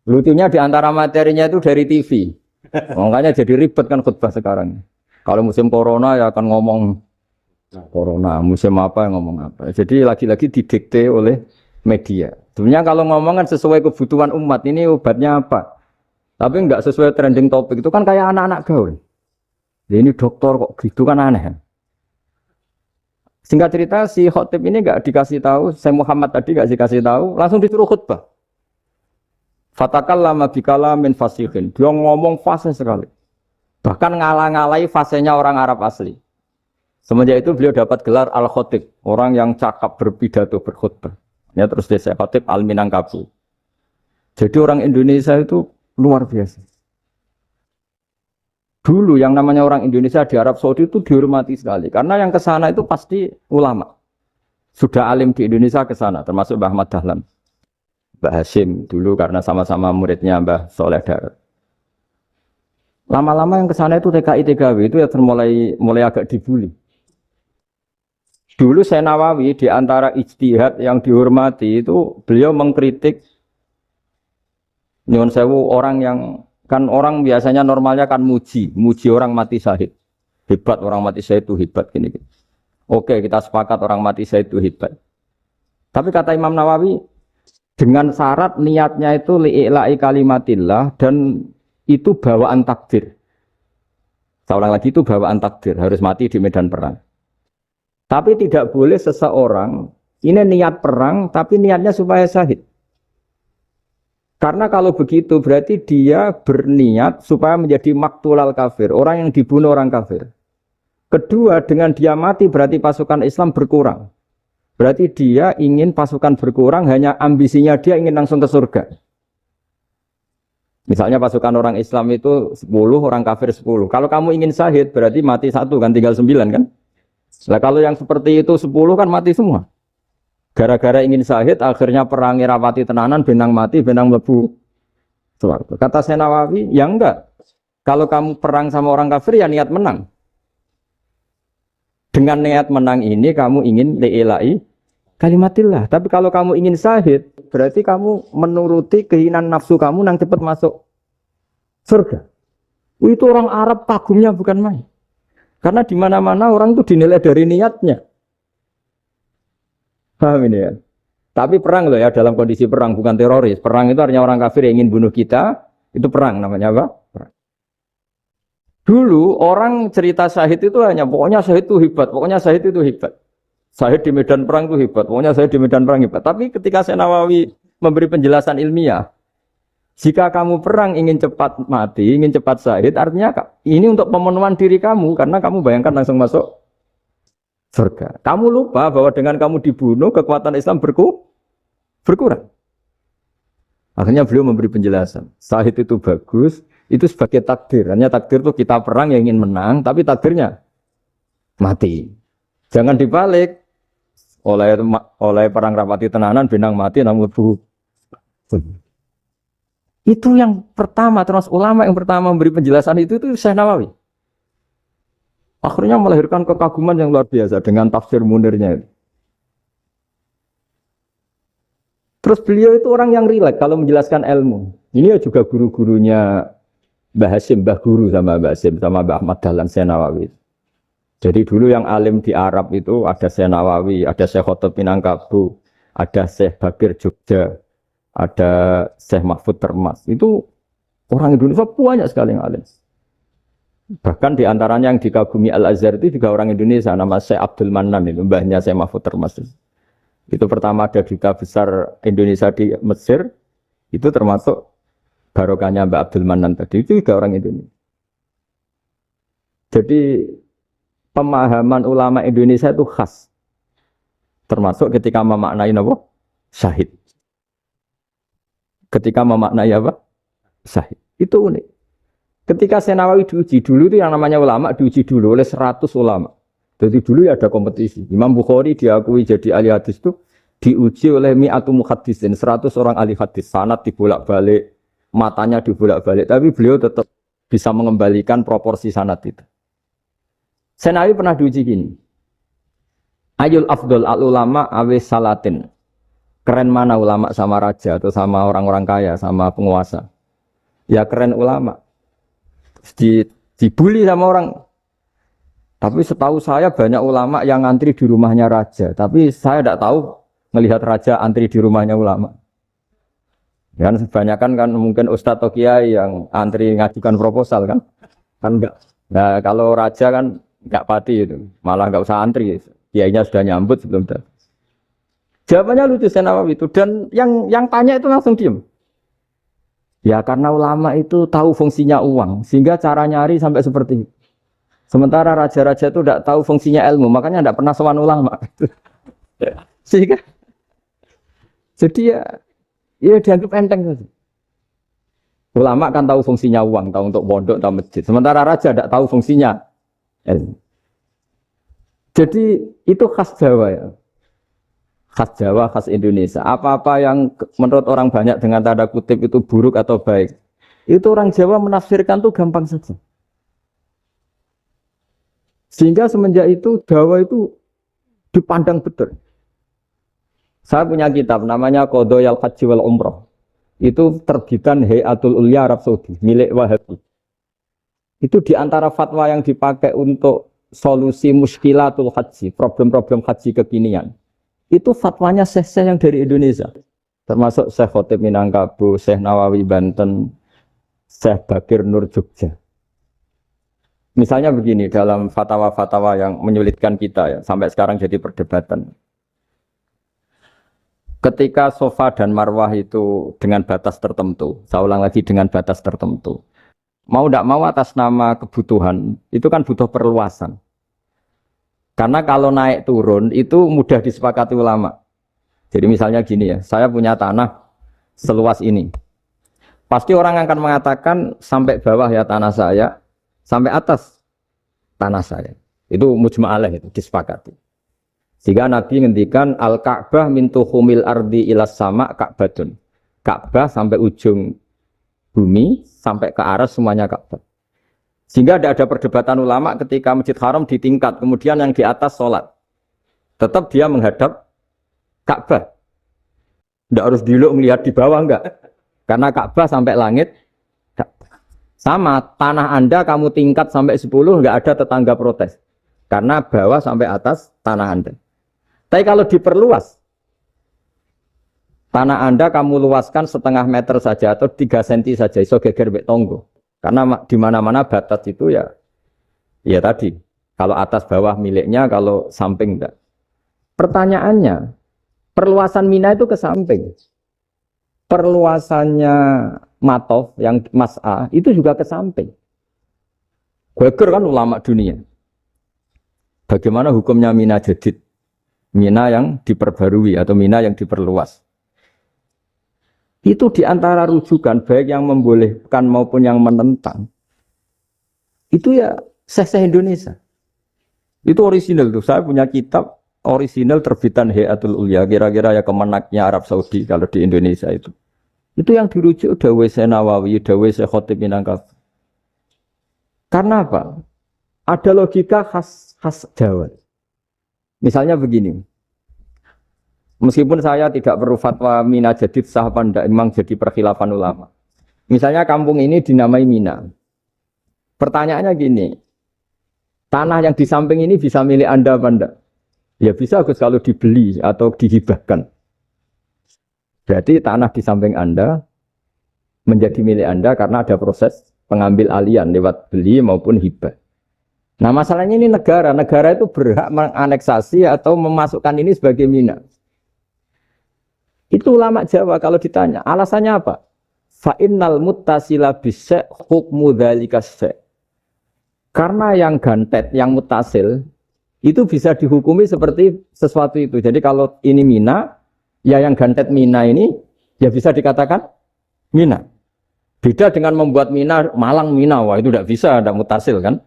Lucunya di antara materinya itu dari TV. Makanya jadi ribet kan khutbah sekarang. Kalau musim corona ya akan ngomong corona, musim apa yang ngomong apa. Jadi lagi-lagi didikte oleh media. Sebenarnya kalau ngomong kan sesuai kebutuhan umat, ini obatnya apa. Tapi enggak sesuai trending topik, itu kan kayak anak-anak gaul. Ini dokter kok gitu kan aneh. Singkat cerita si khotib ini nggak dikasih tahu, saya Muhammad tadi nggak dikasih tahu, langsung disuruh khutbah. Fatakallama bikalamin fasihin. Dia ngomong fasih sekali. Bahkan ngalah-ngalahi fasihnya orang Arab asli. Semenjak itu beliau dapat gelar Al-Khotib, orang yang cakap berpidato berkhutbah. Ya terus dia Khotib Al-Minangkabau. Jadi orang Indonesia itu luar biasa. Dulu yang namanya orang Indonesia di Arab Saudi itu dihormati sekali. Karena yang ke sana itu pasti ulama. Sudah alim di Indonesia ke sana, termasuk Mbah Ahmad Dahlan. Mbah Hashim dulu karena sama-sama muridnya Mbah Soleh Darat. Lama-lama yang ke sana itu TKI TKW itu ya mulai agak dibully. Dulu saya Nawawi di antara ijtihad yang dihormati itu beliau mengkritik nyuwun sewu orang yang kan orang biasanya normalnya kan muji orang mati syahid. Hebat orang mati syahid itu hebat gini. Oke, kita sepakat orang mati syahid itu hebat. Tapi kata Imam Nawawi dengan syarat niatnya itu li'ila'i kalimatillah dan itu bawaan takdir. Saya ulang lagi itu bawaan takdir, harus mati di medan perang. Tapi tidak boleh seseorang ini niat perang tapi niatnya supaya syahid. Karena kalau begitu berarti dia berniat supaya menjadi maktulal kafir, orang yang dibunuh orang kafir. Kedua, dengan dia mati berarti pasukan Islam berkurang. Berarti dia ingin pasukan berkurang, hanya ambisinya dia ingin langsung ke surga. Misalnya pasukan orang Islam itu 10, orang kafir 10. Kalau kamu ingin syahid berarti mati 1 kan, tinggal 9 kan. Nah kalau yang seperti itu 10 kan mati semua. Gara-gara ingin syahid akhirnya perang rapati tenanan, benang mati, benang lebu. Kata Senawawi, ya enggak. Kalau kamu perang sama orang kafir ya niat menang. Dengan niat menang ini kamu ingin li'ila'i kalimatillah. Tapi kalau kamu ingin syahid, berarti kamu menuruti keinginan nafsu kamu yang cepat masuk surga. Itu orang Arab kagumnya bukan main. Karena di mana-mana orang itu dinilai dari niatnya. Paham ini ya? Tapi perang loh ya, dalam kondisi perang, bukan teroris. Perang itu artinya orang kafir yang ingin bunuh kita, itu perang namanya apa? Perang. Dulu orang cerita syahid itu hanya pokoknya syahid itu hebat, pokoknya syahid itu hebat. Syahid di medan perang itu hebat, pokoknya syahid di medan perang hebat. Tapi ketika Senawawi memberi penjelasan ilmiah, jika kamu perang ingin cepat mati, ingin cepat syahid, artinya ini untuk pemenuhan diri kamu, karena kamu bayangkan langsung masuk surga. Kamu lupa bahwa dengan kamu dibunuh, kekuatan Islam berkurang. Akhirnya beliau memberi penjelasan. Syahid itu bagus, itu sebagai takdir. Hanya takdir itu kita perang yang ingin menang, tapi takdirnya mati. Jangan dibalik. Oleh perang rapati tenanan, benang mati, namun lebu. Itu yang pertama, termasuk ulama yang pertama memberi penjelasan itu Syekh Nawawi. Akhirnya melahirkan kekaguman yang luar biasa dengan tafsir Munirnya itu. Terus beliau itu orang yang rileks kalau menjelaskan ilmu. Ini juga guru-gurunya Mbah Hashim, Mbah Guru sama Mbah Hashim, sama Mbah Ahmad Dahlan Syekh Nawawi. Jadi dulu yang alim di Arab itu ada Syekh Nawawi, ada Syekh Khotib Minangkabau, ada Syekh Bakir Jogja, ada Syekh Mahfud Termas. Itu orang Indonesia banyak sekali yang alim. Bahkan diantaranya yang dikagumi Al-Azhar itu juga orang Indonesia, nama Syekh Abdul Manan, itu mbahnya Syekh Mahfud Termas. Itu pertama ada duta besar Indonesia di Mesir, itu termasuk barokahnya Mbak Abdul Manan tadi, itu juga orang Indonesia. Jadi pemahaman ulama Indonesia itu khas, termasuk ketika memaknai apa? Syahid. Ketika memaknai apa? Syahid. Itu unik. Ketika Senawawi diuji dulu itu yang namanya ulama diuji dulu oleh 100 ulama. Jadi dulu ya ada kompetisi. Imam Bukhari diakui jadi ahli hadis itu diuji oleh mi'atu muhaddisin, 100 orang ahli hadis. Sanad dibolak-balik, matanya dibolak-balik, tapi beliau tetap bisa mengembalikan proporsi sanad itu. Senawawi pernah diuji gini. Ayul afdol al ulama awis salatin. Keren mana ulama sama raja atau sama orang-orang kaya, sama penguasa? Ya keren ulama. Dibully sama orang. Tapi setahu saya banyak ulama yang antri di rumahnya raja. Tapi saya tidak tahu melihat raja antri di rumahnya ulama. Kan kebanyakan kan mungkin ustadz atau kiai yang antri ngajukan proposal kan. Kan enggak. Nah, kalau raja kan nggak pati itu, malah nggak usah antri. Kiainya sudah nyambut sebelum datang. Jawabannya lucu Senawawi itu dan yang tanya itu langsung diem. Ya karena ulama itu tahu fungsinya uang, sehingga cara nyari sampai seperti itu. Sementara raja-raja itu tidak tahu fungsinya ilmu, makanya tidak pernah sowan ulama. Sehingga jadi ya dianggap enteng saja. Ulama kan tahu fungsinya uang, tahu untuk pondok, tahu masjid. Sementara raja tidak tahu fungsinya ilmu. Jadi itu khas Jawa ya. Khas Jawa, khas Indonesia. Apa-apa yang menurut orang banyak dengan tanda kutip itu buruk atau baik, itu orang Jawa menafsirkan tuh gampang saja. Sehingga semenjak itu Jawa itu dipandang betul. Saya punya kitab namanya Qadhayal Haji wal Umrah. Itu terbitan Hayatul Ulya Arab Saudi, milik Wahabi. Itu diantara fatwa yang dipakai untuk solusi muskilatul haji, problem-problem haji kekinian. Itu fatwanya syekh-syekh yang dari Indonesia. Termasuk Syekh Khotib Minangkabau, Syekh Nawawi Banten, Syekh Bakir Nur Jogja. Misalnya begini, dalam fatwa-fatwa yang menyulitkan kita ya, sampai sekarang jadi perdebatan. Ketika Safa dan Marwah itu dengan batas tertentu, saya ulang lagi dengan batas tertentu. Mau tidak mau atas nama kebutuhan, itu kan butuh perluasan. Karena kalau naik turun itu mudah disepakati ulama. Jadi misalnya gini ya, saya punya tanah seluas ini. Pasti orang akan mengatakan sampai bawah ya tanah saya, sampai atas tanah saya. Itu mujma' alaih, itu disepakati. Sehingga Nabi ngendikan al-Ka'bah min tuhumil ardi ilas sama Ka'batun. Ka'bah sampai ujung bumi, sampai ke aras semuanya Ka'bah. Sehingga tidak ada perdebatan ulama ketika Masjid Haram ditingkat, kemudian yang di atas sholat. Tetap dia menghadap Ka'bah. Tidak harus diluk melihat di bawah, enggak. Karena Ka'bah sampai langit. Sama, tanah Anda kamu tingkat sampai 10, enggak ada tetangga protes. Karena bawah sampai atas tanah Anda. Tapi kalau diperluas, tanah Anda kamu luaskan setengah meter saja atau 3 cm saja, iso geger mbek tonggo. Karena di mana-mana batas itu ya tadi. Kalau atas bawah miliknya, kalau samping enggak. Pertanyaannya, perluasan Mina itu ke samping. Perluasannya Matof yang Mas'ah itu juga ke samping. Geger kan ulama dunia. Bagaimana hukumnya Mina Jadid? Mina yang diperbarui atau Mina yang diperluas. Itu diantara rujukan baik yang membolehkan maupun yang menentang. Itu ya syekh-syekh Indonesia. Itu orisinal tuh. Saya punya kitab orisinal terbitan Hayatul Ulya. Kira-kira ya kemenaknya Arab Saudi kalau di Indonesia itu. Itu yang dirujuk Dawe Syekh Nawawi, Dawe Syekh Khotib Minangkabau. Karena apa? Ada logika khas Jawa. Misalnya begini, meskipun saya tidak perlu fatwa Mina Jadid sah apa enggak, memang jadi perkhilafan ulama. Misalnya kampung ini dinamai Mina. Pertanyaannya gini, tanah yang di samping ini bisa milik Anda apa enggak? Ya bisa Gus kalau dibeli atau dihibahkan. Berarti tanah di samping Anda menjadi milik Anda karena ada proses pengambil alian lewat beli maupun hibah. Nah masalahnya ini negara itu berhak menganeksasi atau memasukkan ini sebagai Mina. Itu ulama Jawa kalau ditanya, alasannya apa? Fa'innal muttasila bisya' hukmu dzalika syai'. Karena yang gantet, yang mutasil itu bisa dihukumi seperti sesuatu itu. Jadi kalau ini Mina, ya yang gantet Mina ini ya bisa dikatakan Mina. Beda dengan membuat Mina Malang Mina, wah itu tidak bisa, tidak mutasil kan?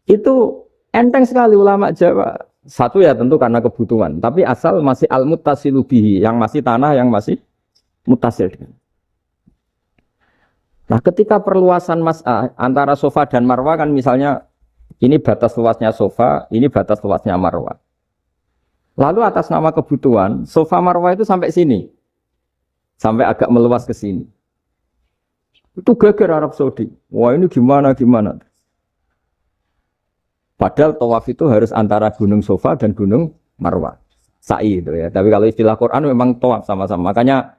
Itu enteng sekali ulama Jawa. Satu ya tentu karena kebutuhan, tapi asal masih al-muttasilu bihi, yang masih tanah yang masih mutasil. Nah, ketika perluasan mas'ah antara Safa dan Marwah kan misalnya ini batas luasnya Safa, ini batas luasnya Marwah. Lalu atas nama kebutuhan, Safa Marwah itu sampai sini. Sampai agak meluas ke sini. Itu geger Arab Saudi. Wah, ini gimana? Padahal tawaf itu harus antara Gunung Safa dan Gunung Marwah. Sa'i itu ya. Tapi kalau istilah Quran memang tawaf sama-sama. Makanya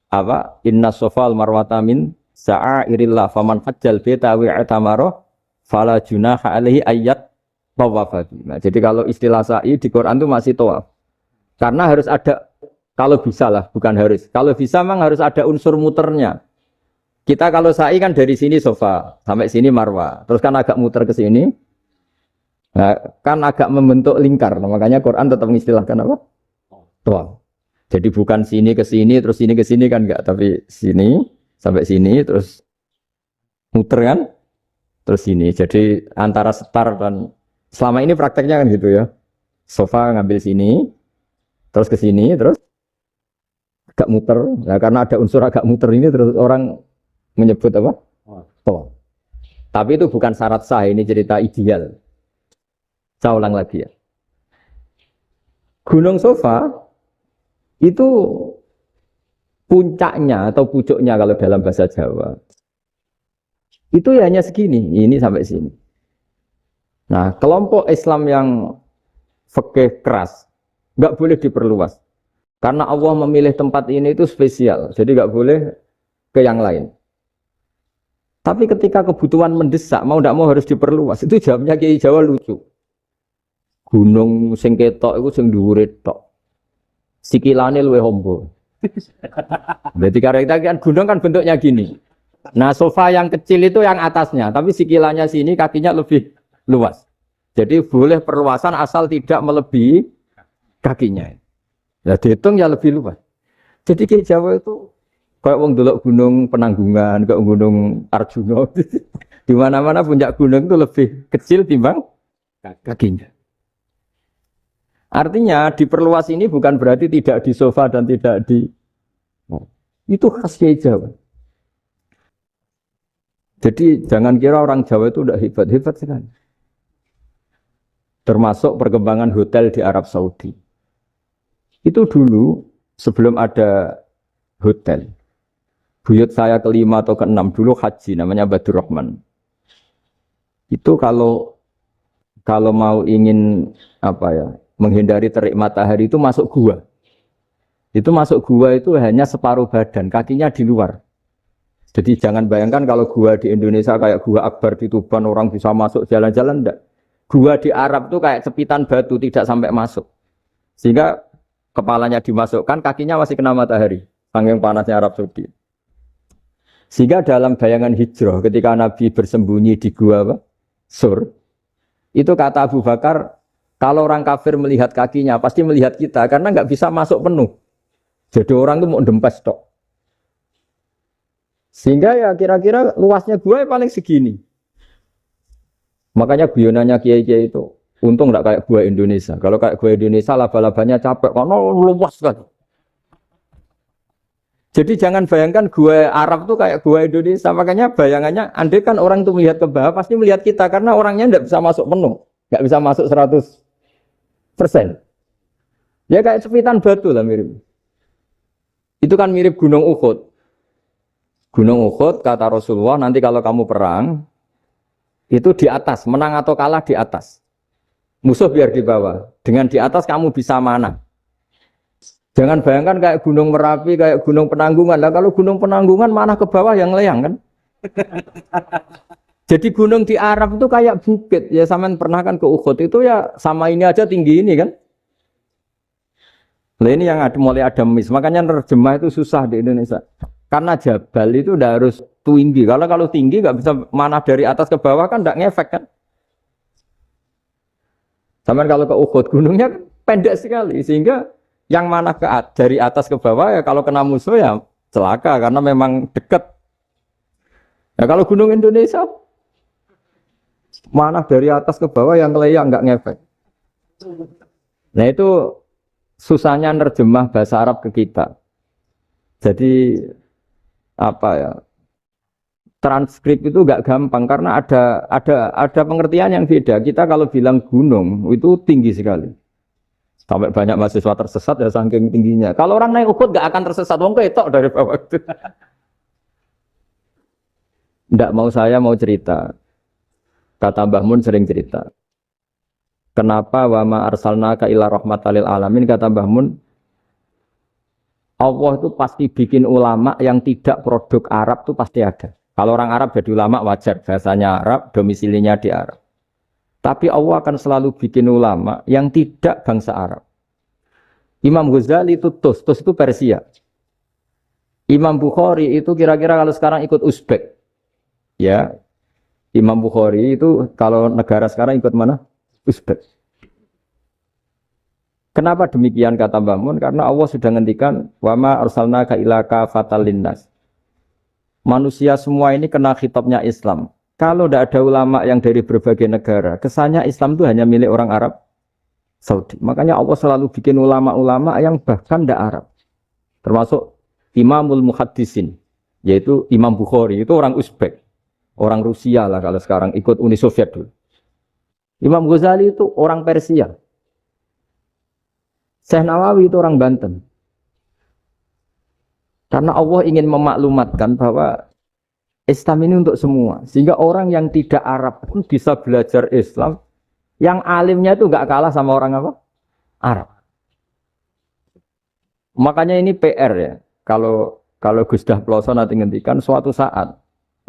apa? Inna Safa al Marwata min sa'airillah faman hajjal baita wa i'tamara fala junaha alaihi ayat tawafa. Nah, jadi kalau istilah sa'i di Quran itu masih tawaf. Karena harus ada, kalau bisa lah, bukan harus. Kalau bisa memang harus ada unsur muternya. Kita kalau sa'i kan dari sini sofa sampai sini marwah, terus kan agak muter ke sini, nah, kan agak membentuk lingkar. Nah, makanya Quran tetap mengistilahkan apa? Tawaf. Jadi bukan sini ke sini, terus sini ke sini kan enggak, tapi sini sampai sini, terus muter kan, terus sini. Jadi antara setar dan selama ini prakteknya kan gitu ya. Sofa ngambil sini, terus ke sini, terus agak muter. Nah, karena ada unsur agak muter ini, terus orang menyebut apa? Tawaf. Tapi itu bukan syarat sah, ini cerita ideal. Saya ulang lagi ya. Gunung Sofa itu puncaknya atau pucuknya kalau dalam bahasa Jawa itu ya hanya segini, ini sampai sini. Nah, kelompok Islam yang fikih keras nggak boleh diperluas karena Allah memilih tempat ini itu spesial, jadi nggak boleh ke yang lain. Tapi ketika kebutuhan mendesak mau tidak mau harus diperluas, itu jawabnya Kiai Jawa lucu. Gunung sing ketok itu sing dhuwure tok. Sikilane luwih hombo. Berarti karena kita kan gunung kan bentuknya gini. Nah, sofa yang kecil itu yang atasnya, tapi sikilannya sini kakinya lebih luas. Jadi boleh perluasan asal tidak melebihi kakinya. Ya dihitung ya lebih luas. Jadi Kiai Jawa itu kayak wong delok gunung Penanggungan, kayak gunung Arjuna. Di mana-mana puncak gunung itu lebih kecil timbang kakinya. Artinya diperluas ini bukan berarti tidak di sofa dan tidak di itu khas Kiai Jawa. Jadi jangan kira orang Jawa itu udah hebat-hebat sekali. Termasuk perkembangan hotel di Arab Saudi. Itu dulu sebelum ada hotel. Buyut saya kelima atau keenam dulu haji namanya Badur Rahman. Itu kalau mau ingin apa ya? Menghindari terik matahari itu masuk gua. Itu masuk gua itu hanya separuh badan, kakinya di luar. Jadi jangan bayangkan kalau gua di Indonesia kayak gua Akbar di Tuban orang bisa masuk jalan-jalan, enggak. Gua di Arab itu kayak cepitan batu tidak sampai masuk. Sehingga kepalanya dimasukkan, kakinya masih kena matahari. Saking panasnya Arab Saudi. Sehingga dalam bayangan hijrah ketika Nabi bersembunyi di gua apa? Sur. Itu kata Abu Bakar, kalau orang kafir melihat kakinya, pasti melihat kita, karena nggak bisa masuk penuh. Jadi orang itu mau dempes tok. Sehingga ya kira-kira luasnya gua paling segini. Makanya guyonannya kiai-kiai itu, untung nggak kayak gua Indonesia. Kalau kayak gua Indonesia, laba-labanya capek, karena luas kan. Jadi jangan bayangkan gua Arab tuh kayak gua Indonesia. Makanya bayangannya, andai kan orang itu melihat ke bawah, pasti melihat kita, karena orangnya nggak bisa masuk penuh. Nggak bisa masuk 100%. Ya kayak cepitan batu lah mirip. Itu kan mirip Gunung Uhud. Gunung Uhud kata Rasulullah nanti kalau kamu perang itu di atas, menang atau kalah di atas. Musuh biar di bawah. Dengan di atas kamu bisa mana? Jangan bayangkan kayak Gunung Merapi, kayak Gunung Penanggungan. Lah kalau Gunung Penanggungan mana ke bawah yang layang kan? Jadi gunung di Arab itu kayak bukit. Ya sampean pernah kan ke Uhud itu ya sama ini aja tinggi ini kan. Nah ini yang mulai ada mis. Makanya nerjemah itu susah di Indonesia. Karena jabal itu udah harus tinggi. Kalau tinggi nggak bisa mana dari atas ke bawah kan nggak ngefek kan. Sampean kalau ke Uhud gunungnya pendek sekali. Sehingga yang mana dari atas ke bawah ya kalau kena musuh ya celaka. Karena memang dekat. Ya kalau gunung Indonesia mana dari atas ke bawah yang layang nggak ngefek. Nah itu susahnya nerjemah bahasa Arab ke kita. Jadi apa ya? Transkrip itu nggak gampang karena ada pengertian yang beda. Kita kalau bilang gunung itu tinggi sekali. Sampai banyak mahasiswa tersesat ya saking tingginya. Kalau orang naik Uhud nggak akan tersesat. Wong ketok dari bawah itu. Nggak mau saya mau cerita. Kata Mbah Mun sering cerita. Kenapa wa ma arsalnaka illa rahmatal lil alamin, kata Mbah Mun, Allah itu pasti bikin ulama yang tidak produk Arab itu pasti ada. Kalau orang Arab jadi ulama wajar, bahasanya Arab, domisilinya di Arab. Tapi Allah akan selalu bikin ulama yang tidak bangsa Arab. Imam Ghazali itu Tus itu Persia. Imam Bukhari itu kira-kira kalau sekarang ikut Uzbek. Ya, Imam Bukhari itu kalau negara sekarang ikut mana? Uzbek. Kenapa demikian kata Mbah Mun? Karena Allah sudah ngendikan wama arsalnaka illa kafatan linnas. Manusia semua ini kena khitabnya Islam. Kalau tidak ada ulama yang dari berbagai negara, kesannya Islam itu hanya milik orang Arab Saudi. Makanya Allah selalu bikin ulama-ulama yang bahkan tidak Arab. Termasuk Imamul Muhaddisin, yaitu Imam Bukhari, itu orang Uzbek. Orang Rusia lah kalau sekarang ikut Uni Soviet dulu. Imam Ghazali itu orang Persia. Syekh Nawawi itu orang Banten. Karena Allah ingin memaklumatkan bahwa Islam ini untuk semua. Sehingga orang yang tidak Arab pun bisa belajar Islam. Yang alimnya itu nggak kalah sama orang apa? Arab. Makanya ini PR ya. Kalau Gus Dah Ploso nanti ngendikan suatu saat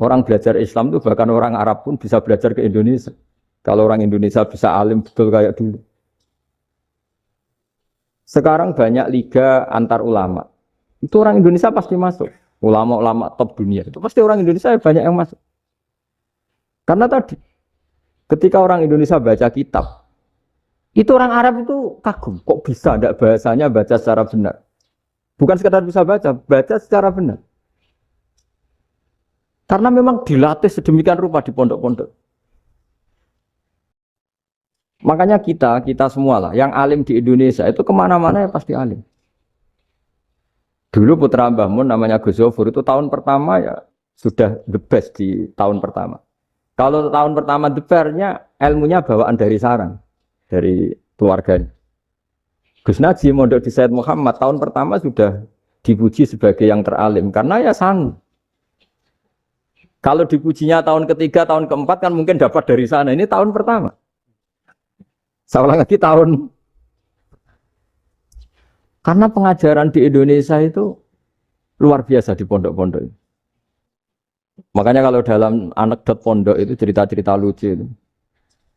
orang belajar Islam itu bahkan orang Arab pun bisa belajar ke Indonesia. Kalau orang Indonesia bisa alim betul kayak dulu. Sekarang banyak liga antar ulama. Itu orang Indonesia pasti masuk. Ulama-ulama top dunia. Itu pasti orang Indonesia banyak yang masuk. Karena tadi, ketika orang Indonesia baca kitab, itu orang Arab itu kagum. Kok bisa ada bahasanya baca secara benar? Bukan sekadar bisa baca secara benar. Karena memang dilatih sedemikian rupa di pondok-pondok. Makanya kita semua lah, yang alim di Indonesia itu kemana-mana ya pasti alim. Dulu putra Mbah Mun namanya Gus Zofur itu tahun pertama ya sudah the best di tahun pertama. Kalau tahun pertama the best-nya ilmunya bawaan dari sarang, dari keluarganya. Gus Najib mondok di Said Muhammad tahun pertama sudah dipuji sebagai yang teralim karena ya sanggup. Kalau dipujinya tahun ketiga, tahun keempat kan mungkin dapat dari sana. Ini tahun pertama. Saya ulang lagi tahun. Karena pengajaran di Indonesia itu luar biasa di pondok-pondok. Makanya kalau dalam anekdot pondok itu cerita-cerita lucu itu.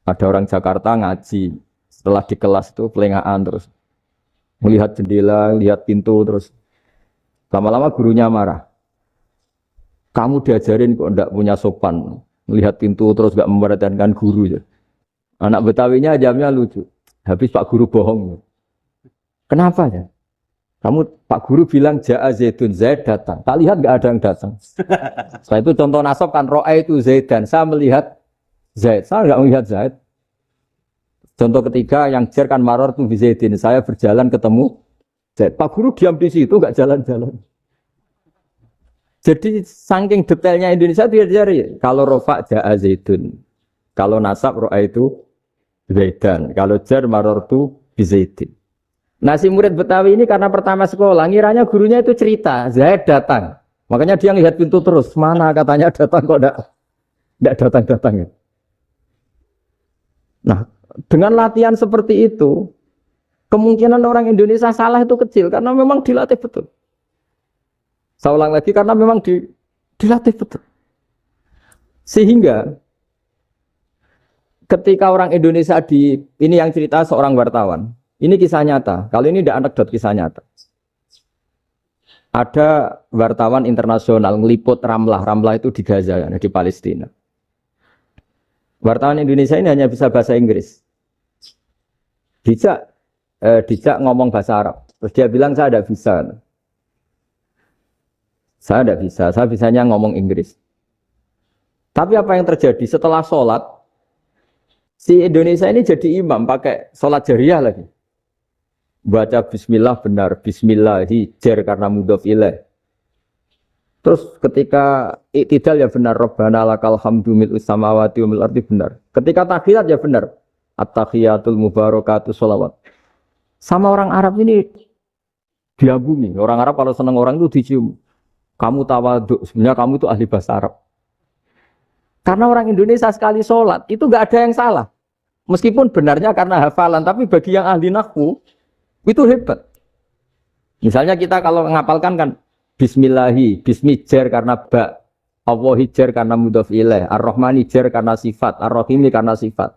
Ada orang Jakarta ngaji. Setelah di kelas itu pelengahan terus. Melihat jendela, lihat pintu terus. Lama-lama gurunya marah. Kamu diajarin kok enggak punya sopan. Melihat pintu terus enggak memperhatikan guru. Ya. Anak Betawinya jamnya lucu. Habis Pak Guru bohong. Kenapa ya? Kamu Pak Guru bilang Ja'a Zaidun, Zaid datang. Tak lihat enggak ada yang datang. Setelah itu contoh nasab kan ro'a itu Zaidan. Saya melihat Zaid. Saya enggak melihat Zaid. Contoh ketiga yang jar kan maror tuh Zaidin. Saya berjalan ketemu Zaid. Pak Guru diam di situ enggak jalan-jalan. Jadi saking detailnya Indonesia itu diajari. Kalau rofa Ja'a Zaidun. Kalau nasab ro'a itu Zaidan. Kalau jar maror tuh Zaidin. Nah si murid Betawi ini karena pertama sekolah, ngiranya gurunya itu cerita, Zaid datang. Makanya dia lihat pintu terus, mana katanya datang kok enggak datang-datang. Nah dengan latihan seperti itu, kemungkinan orang Indonesia salah itu kecil, karena memang dilatih betul. Saya ulang lagi, karena memang dilatih betul. Sehingga, ketika orang Indonesia ini yang cerita seorang wartawan, ini kisah nyata. Kalau ini tidak anekdot, kisah nyata. Ada wartawan internasional ngeliput Ramlah. Ramlah itu di Gaza, di Palestina. Wartawan Indonesia ini hanya bisa bahasa Inggris. Dijak ngomong bahasa Arab. Terus dia bilang saya tidak bisa. Saya tidak bisa. Saya bisanya ngomong Inggris. Tapi apa yang terjadi setelah sholat? Si Indonesia ini jadi imam pakai sholat jariah lagi. Baca bismillah benar, bismillah hijar karena mudhof ilaih. Terus ketika iktidal ya benar, Rabbana lakal hamdu mil'us samawati wa mil'ul ardi benar. Ketika tahiyat ya benar, at-tahiyatul mubarakatuh sholawat. Sama orang Arab ini diagumi. Orang Arab kalau senang orang itu dicium. Kamu tawaduk, sebenarnya kamu itu ahli bahasa Arab. Karena orang Indonesia sekali sholat itu nggak ada yang salah. Meskipun benarnya karena hafalan, tapi bagi yang ahli nahwu itu hebat. Misalnya kita kalau ngapalkan kan bismillahi, bismijar karena ba. Allah hijar karena mudhof ilaih, Ar-Rahman hijar karena sifat, Ar-Rahim karena sifat.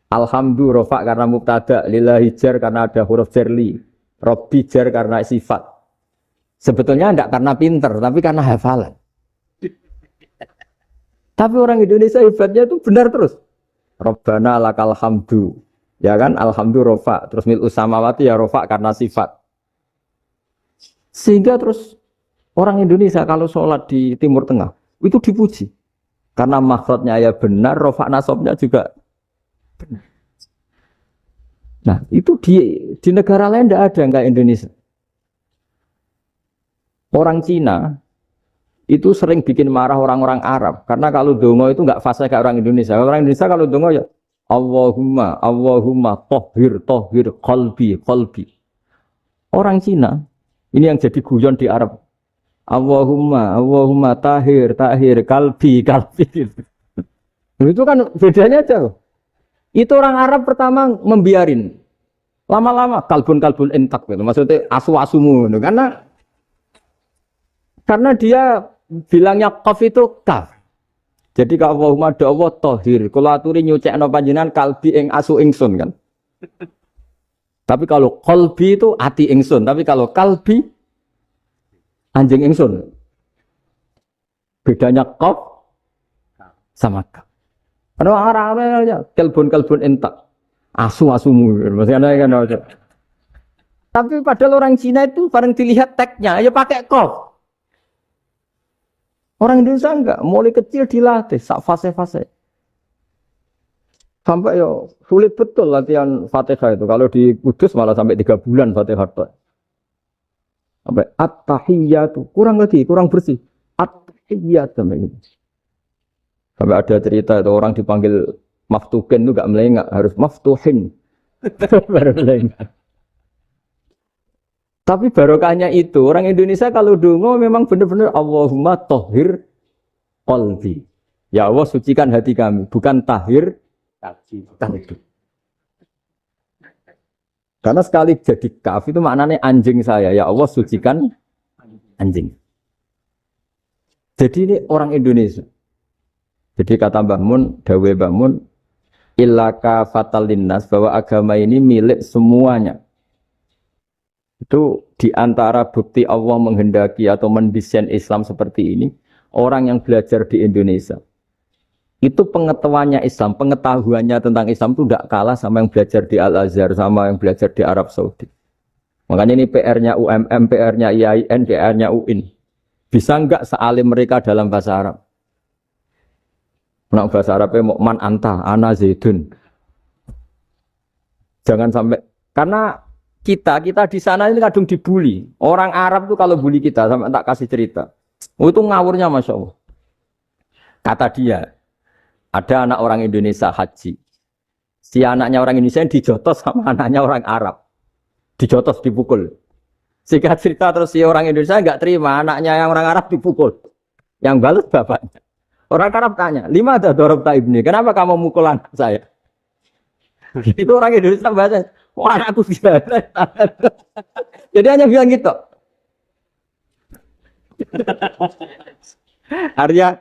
Alhamdu rofa karena mubtada, lillah hijar karena ada huruf jarli, Robbi jar karena sifat. Sebetulnya tidak karena pinter, tapi karena hafalan. Tapi orang Indonesia hebatnya itu benar terus. Rabbana lakal hamdu. Ya kan, alhamdu rofa, terus mil usamawati ya rofa karena sifat. Sehingga terus orang Indonesia kalau sholat di Timur Tengah itu dipuji. Karena makhrajnya ya benar, rofa nasabnya juga benar. Nah, itu di negara lain tidak ada kayak Indonesia. Orang Cina itu sering bikin marah orang-orang Arab. Karena kalau dongo itu nggak fasih kayak orang Indonesia. Orang Indonesia kalau dongo ya Allahumma, Allahumma, tohir, tohir, qalbi, qalbi. Orang Cina, ini yang jadi guyon di Arab. Allahumma, Allahumma, tahir, tahir, kalbi, kalbi. Itu kan bedanya jauh. Itu orang Arab pertama membiarin. Lama-lama kalbun-kalbun entak gitu. Maksudnya asu-asumu gitu. Karena dia bilangnya qaf itu kaf. Jadi kalau Allahumma do Allah tohir. Kalau aturi nyucekno panjenengan kalbi ing asu ingsun kan. Tapi kalau qalbi itu ati ingsun, tapi kalau kalbi anjing ingsun. Bedanya qaf sama kaf. Karena orang-orang kalbun-kalbun entak. Asu-asumu. Maksudnya kan. Tapi padahal orang Cina itu bareng dilihat tagnya ya pakai qaf. Orang Indonesia enggak, mulai kecil dilatih sak fase-fase. Sampai yo sulit betul latihan Fatihah itu. Kalau di Kudus malah sampai 3 bulan Fatihah itu. Sampai at-tahiyyatu, kurang lagi, kurang bersih. At-tahiyyatu sampai gitu. Sampai ada cerita itu orang dipanggil maftuhin itu enggak melengak, harus maftuhin. Baru melengak. Tapi barokahnya itu, orang Indonesia kalau dongo memang benar-benar Allahumma tohir qalbi. Ya Allah sucikan hati kami, bukan tahir kalbi. Karena sekali jadi kaf itu maknanya anjing saya. Ya Allah sucikan anjing. Jadi ini orang Indonesia. Jadi kata Mbah Mun, dawe Mbah Mun, illaka fatal linnas, bahwa agama ini milik semuanya. Itu diantara bukti Allah menghendaki atau mendesain Islam seperti ini, orang yang belajar di Indonesia itu pengetahuannya Islam, pengetahuannya tentang Islam itu tidak kalah sama yang belajar di Al-Azhar, sama yang belajar di Arab Saudi. Makanya ini PR-nya UMM, PR-nya IAIN, PR-nya UIN. Bisa enggak sealim mereka dalam bahasa Arab? Nah, bahasa Arabnya man anta, ana zaidun. Jangan sampai, karena kita di sana ini kadang dibully. Orang Arab tuh kalau bully kita, sampai tak kasih cerita. Oh, itu ngawurnya Masya Allah. Kata dia, ada anak orang Indonesia haji. Si anaknya orang Indonesia dijotos sama anaknya orang Arab. Dijotos, dipukul. Singkat cerita terus si orang Indonesia nggak terima, anaknya yang orang Arab dipukul. Yang balas bapaknya. Orang Arab tanya, lima ada dorobta ibni, kenapa kamu mukul anak saya? Itu orang Indonesia bahasa, wah anakku gila. Jadi hanya bilang gitu. Artinya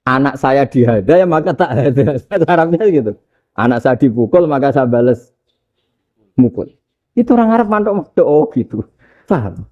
anak saya dihada ya maka tak ada. Arabnya gitu. Anak saya dipukul maka saya balas mukul. Itu orang Arab mantuk oh gitu. Paham?